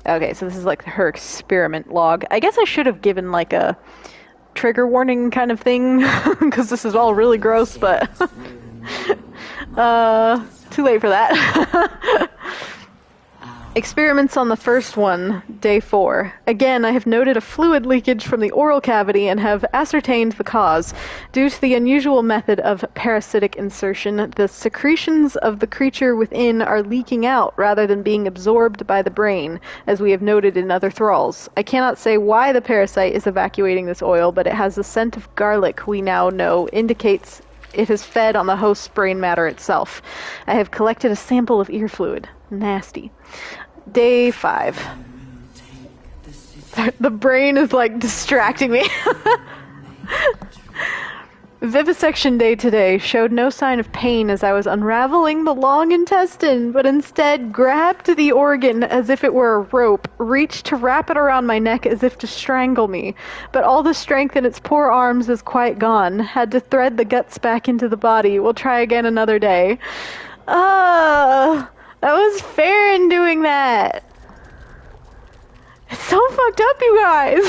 Okay, so this is like her experiment log. I guess I should have given, like, a trigger warning kind of thing, because this is all really gross, but too late for that. Experiments on the first one, day 4. Again, I have noted a fluid leakage from the oral cavity and have ascertained the cause. Due to the unusual method of parasitic insertion, the secretions of the creature within are leaking out rather than being absorbed by the brain, as we have noted in other thralls. I cannot say why the parasite is evacuating this oil, but it has the scent of garlic we now know indicates it has fed on the host's brain matter itself. I have collected a sample of ear fluid. Nasty. Day 5. The brain is like distracting me. Vivisection day today showed no sign of pain as I was unraveling the long intestine, but instead grabbed the organ as if it were a rope, reached to wrap it around my neck as if to strangle me. But all the strength in its poor arms is quite gone. Had to thread the guts back into the body. We'll try again another day. That was Faeryn doing that. It's so fucked up, you guys.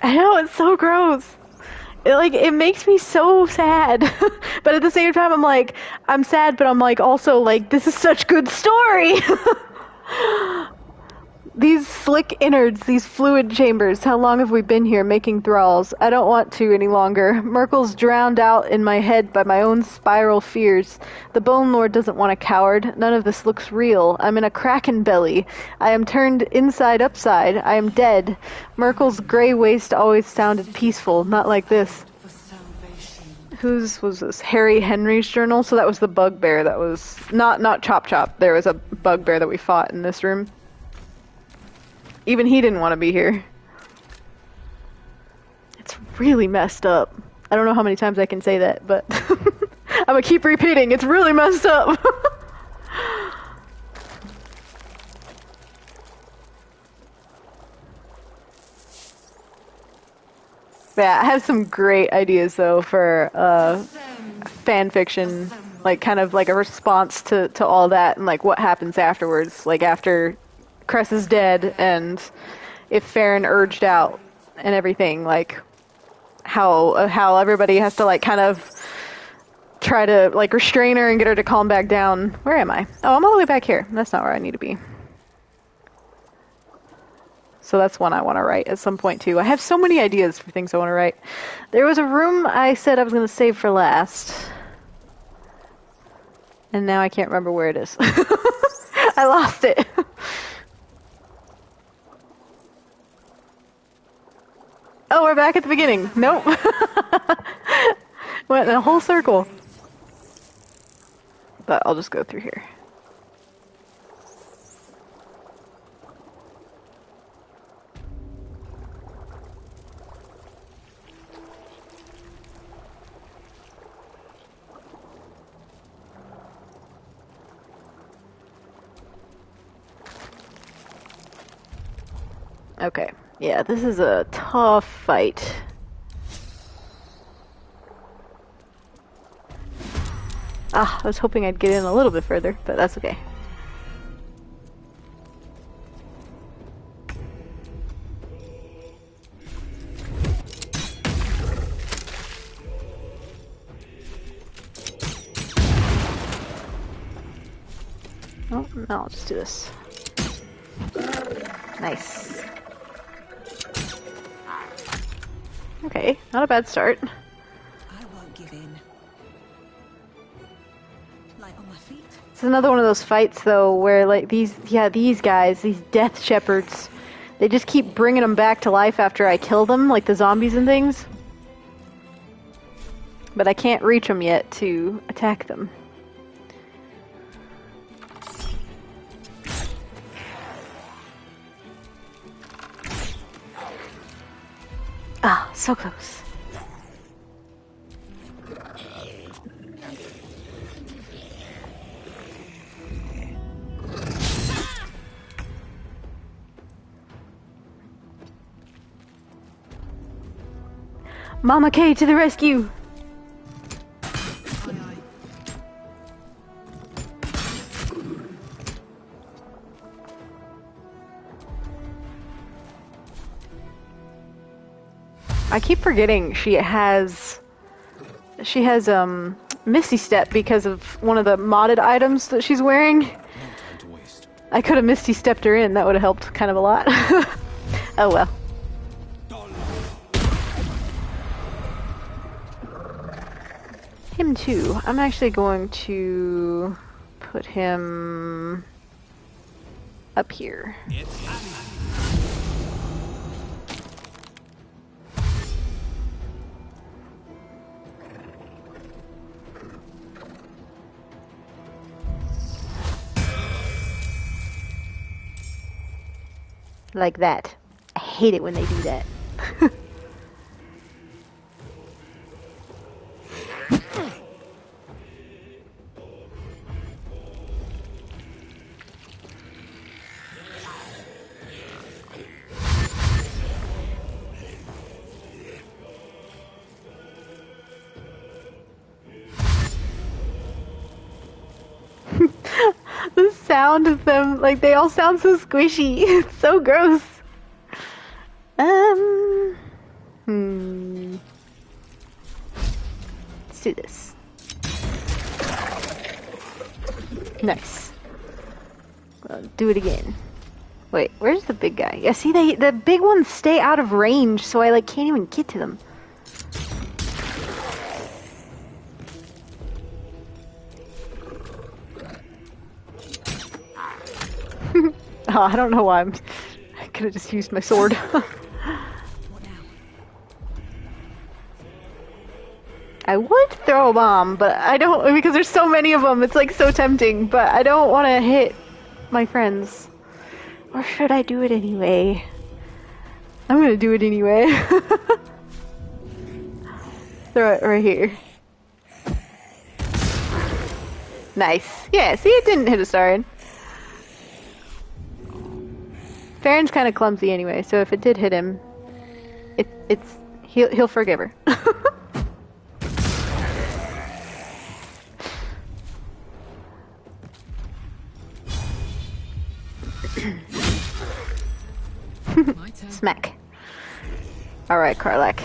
I know, it's so gross. It makes me so sad. But at the same time, I'm like, I'm sad, but I'm like, also, like, this is such good story. These slick innards, these fluid chambers, how long have we been here making thralls? I don't want to any longer. Merkel's drowned out in my head by my own spiral fears. The Bone Lord doesn't want a coward. None of this looks real. I'm in a kraken belly. I am turned inside upside. I am dead. Merkel's gray waste always sounded peaceful, not like this. Whose was this? Harry Henry's journal? So that was the bugbear that was... Not Chop Chop. There was a bugbear that we fought in this room. Even he didn't want to be here. It's really messed up. I don't know how many times I can say that, but I'm gonna keep repeating. It's really messed up. Yeah, I have some great ideas though for fan fiction, like kind of like a response to all that and like what happens afterwards, like after Cress is dead and if Faeryn urged out and everything, like how everybody has to like kind of try to like restrain her and get her to calm back down. Where am I? Oh, I'm all the way back here. That's not where I need to be. So that's one I want to write at some point too. I have so many ideas for things I want to write. There was a room I said I was going to save for last. And now I can't remember where it is. I lost it. Oh, we're back at the beginning. Nope. Went in a whole circle. But I'll just go through here. Okay. Yeah, this is a tough fight. Ah, I was hoping I'd get in a little bit further, but that's okay. Oh, no, I'll just do this. Nice. Okay, not a bad start. I won't give in. Light on my feet. It's another one of those fights, though, where like these guys, these death shepherds, they just keep bringing them back to life after I kill them, like the zombies and things. But I can't reach them yet to attack them. Ah, so close. Mama K to the rescue! I keep forgetting she has Misty Step because of one of the modded items that she's wearing. I could have Misty Stepped her in, that would have helped kind of a lot. Oh well. Him too. I'm actually going to put him up here. Like that. I hate it when they do that. The sound of them, like, they all sound so squishy. It's so gross. Let's do this. Nice. Do it again. Wait, where's the big guy? Yeah, see, the big ones stay out of range, so I, like, can't even get to them. Oh, I don't know why I could have just used my sword. I would throw a bomb, but I don't, because there's so many of them, it's like so tempting, but I don't want to hit my friends. Or should I do it anyway? I'm gonna do it anyway. Throw it right here. Nice. Yeah, see, it didn't hit Astarion. Faeryn's kind of clumsy anyway, so if it did hit him, he'll forgive her. Smack. Alright, Karlak.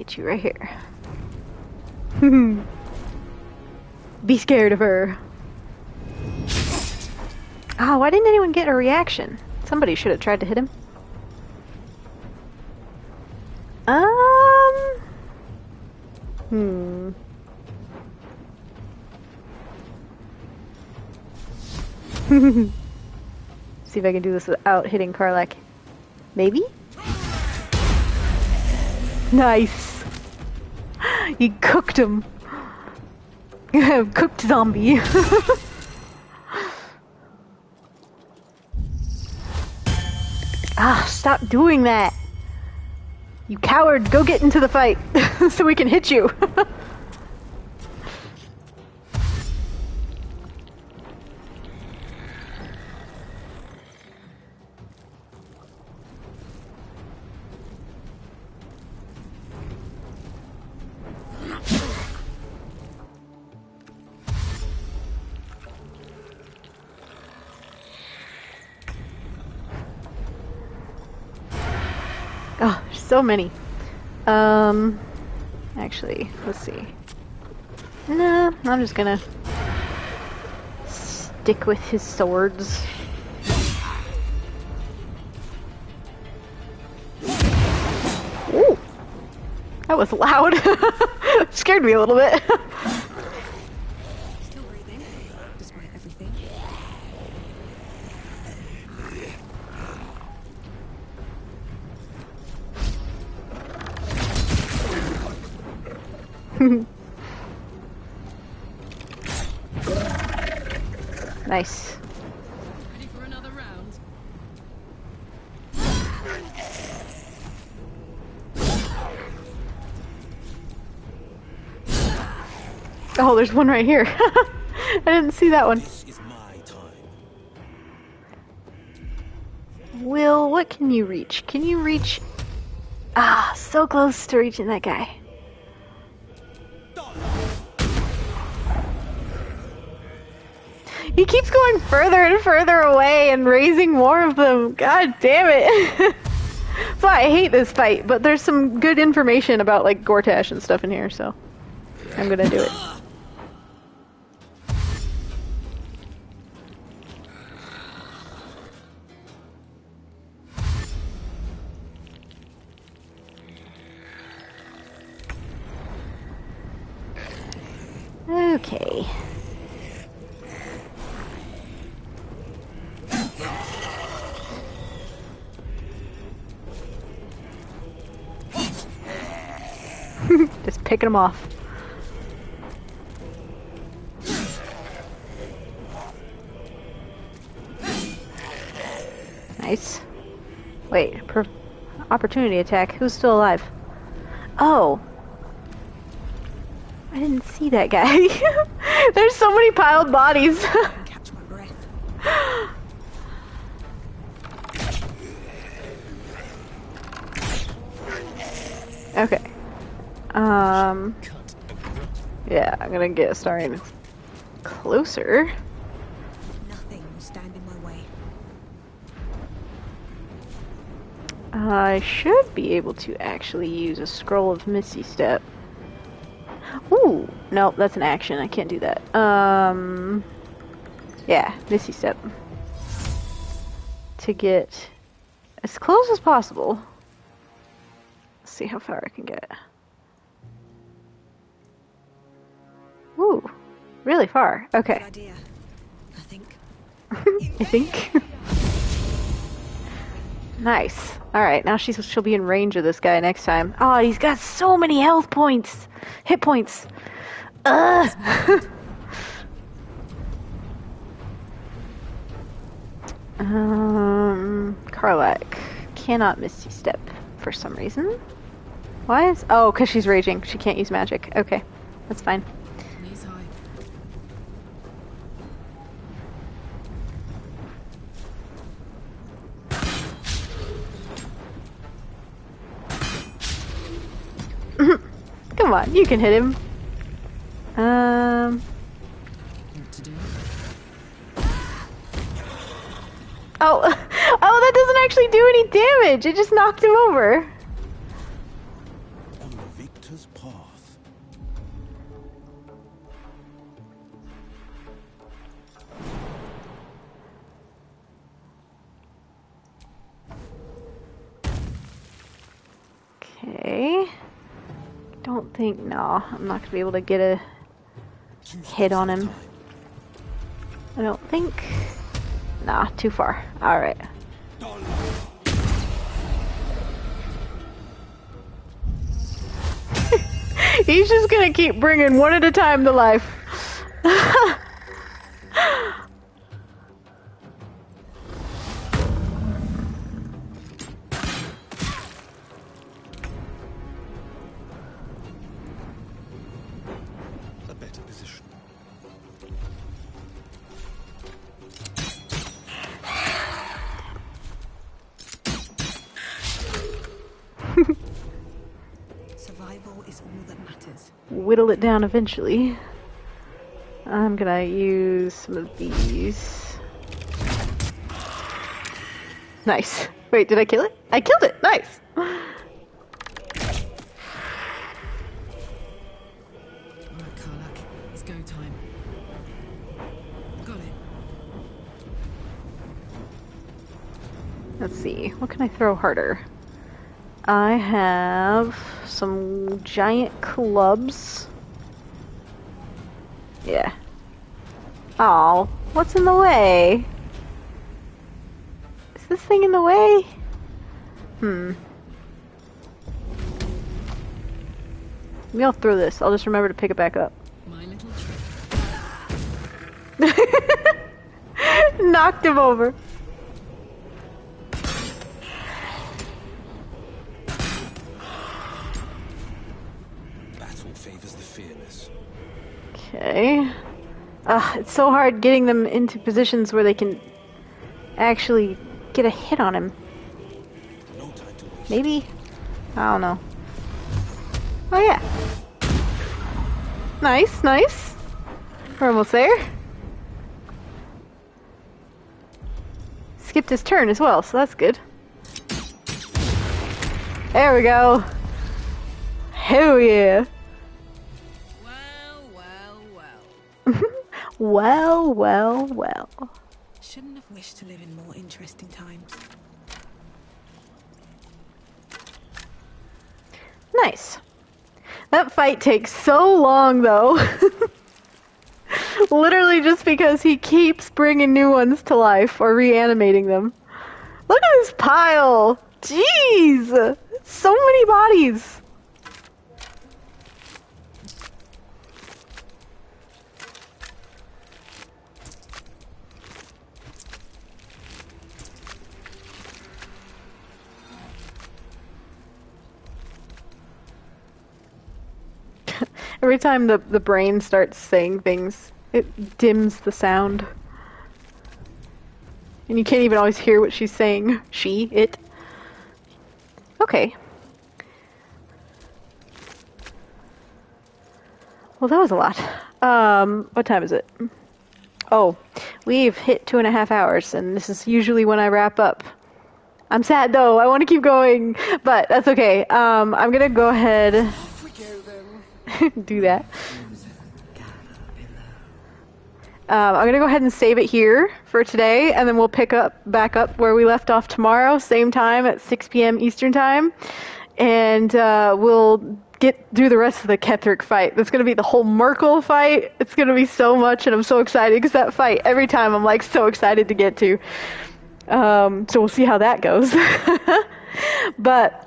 get you right here. Be scared of her. Oh, why didn't anyone get a reaction? Somebody should have tried to hit him. See if I can do this without hitting Karlach. Maybe? Nice. You cooked him. Cooked zombie. Ah, stop doing that. You coward, go get into the fight so we can hit you. Oh, there's so many. Actually, let's see. Nah, I'm just gonna stick with his swords. Ooh! That was loud. Scared me a little bit. Still breathing, despite everything. Nice. Ready for another round? Oh, there's one right here. I didn't see that one. Will, what can you reach? Can you reach... Ah, so close to reaching that guy. He keeps going further and further away and raising more of them. God damn it. So I hate this fight, but there's some good information about like Gortash and stuff in here, so I'm gonna do it. Okay. Just picking them off. Nice. Wait, opportunity attack. Who's still alive? Oh. I didn't see that guy. There's so many piled bodies. Catch my breath. Okay. Yeah, I'm gonna get Astarion closer. Nothing will stand in my way. I should be able to actually use a scroll of Misty Step. Ooh, no, that's an action. I can't do that. Yeah, Misty Step. To get as close as possible. Let's see how far I can get. Ooh, really far. Okay. Good idea. I think. I think. Nice. Alright, now she'll be in range of this guy next time. Oh, he's got so many health points! Hit points! Ugh! Karlach cannot Misty Step for some reason. Why is... Oh, because she's raging. She can't use magic. Okay, that's fine. Knees high. Come on, you can hit him. What to do? Oh, that doesn't actually do any damage. It just knocked him over. victor's path. Okay. Don't think, no, I'm not gonna be able to get a hit on him. I don't think. Nah, too far. Alright. He's just gonna keep bringing one at a time to life. A better position. Survival is all that matters. Whittle it down eventually. I'm gonna use some of these. Nice. Wait, did I kill it? I killed it! Nice! Alright, Karlak. It's go time. Got it. Let's see. What can I throw harder? I have some giant clubs. Yeah. Oh, what's in the way? Is this thing in the way? Maybe I'll throw this. I'll just remember to pick it back up. My little trick. Knocked him over. Battle favors the fearless. Okay. It's so hard getting them into positions where they can actually get a hit on him. Maybe? I don't know. Oh yeah. Nice, nice. We're almost there. Skipped his turn as well, so that's good. There we go. Hell yeah. Well, well, well. Shouldn't have wished to live in more interesting times. Nice. That fight takes so long, though. Literally just because he keeps bringing new ones to life or reanimating them. Look at this pile! Jeez! So many bodies! Every time the brain starts saying things, it dims the sound. And you can't even always hear what she's saying. She, it. Okay. Well, that was a lot. What time is it? Oh, we've hit 2.5 hours, and this is usually when I wrap up. I'm sad though, I want to keep going, but that's okay. I'm gonna go ahead do that. I'm gonna go ahead and save it here for today, and then we'll pick back up where we left off tomorrow, same time at 6 p.m. Eastern time, and we'll get through the rest of the Ketheric fight. That's gonna be the whole Merkel fight. It's gonna be so much, and I'm so excited because that fight every time I'm like so excited to get to. So we'll see how that goes. But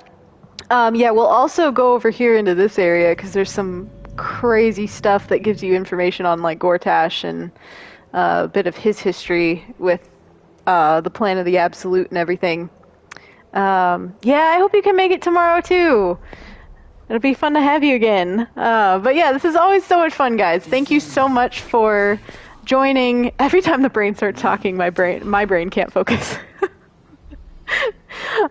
yeah, we'll also go over here into this area because there's some crazy stuff that gives you information on like Gortash and a bit of his history with the plan of the Absolute and everything. Yeah, I hope you can make it tomorrow too. It'll be fun to have you again. But yeah, this is always so much fun, guys. Thank you so much for joining. Every time the brain starts talking, my brain can't focus.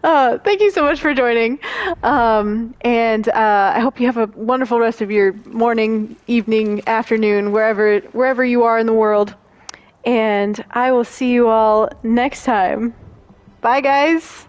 Thank you so much for joining. And I hope you have a wonderful rest of your morning, evening, afternoon, wherever you are in the world. And I will see you all next time. Bye, guys.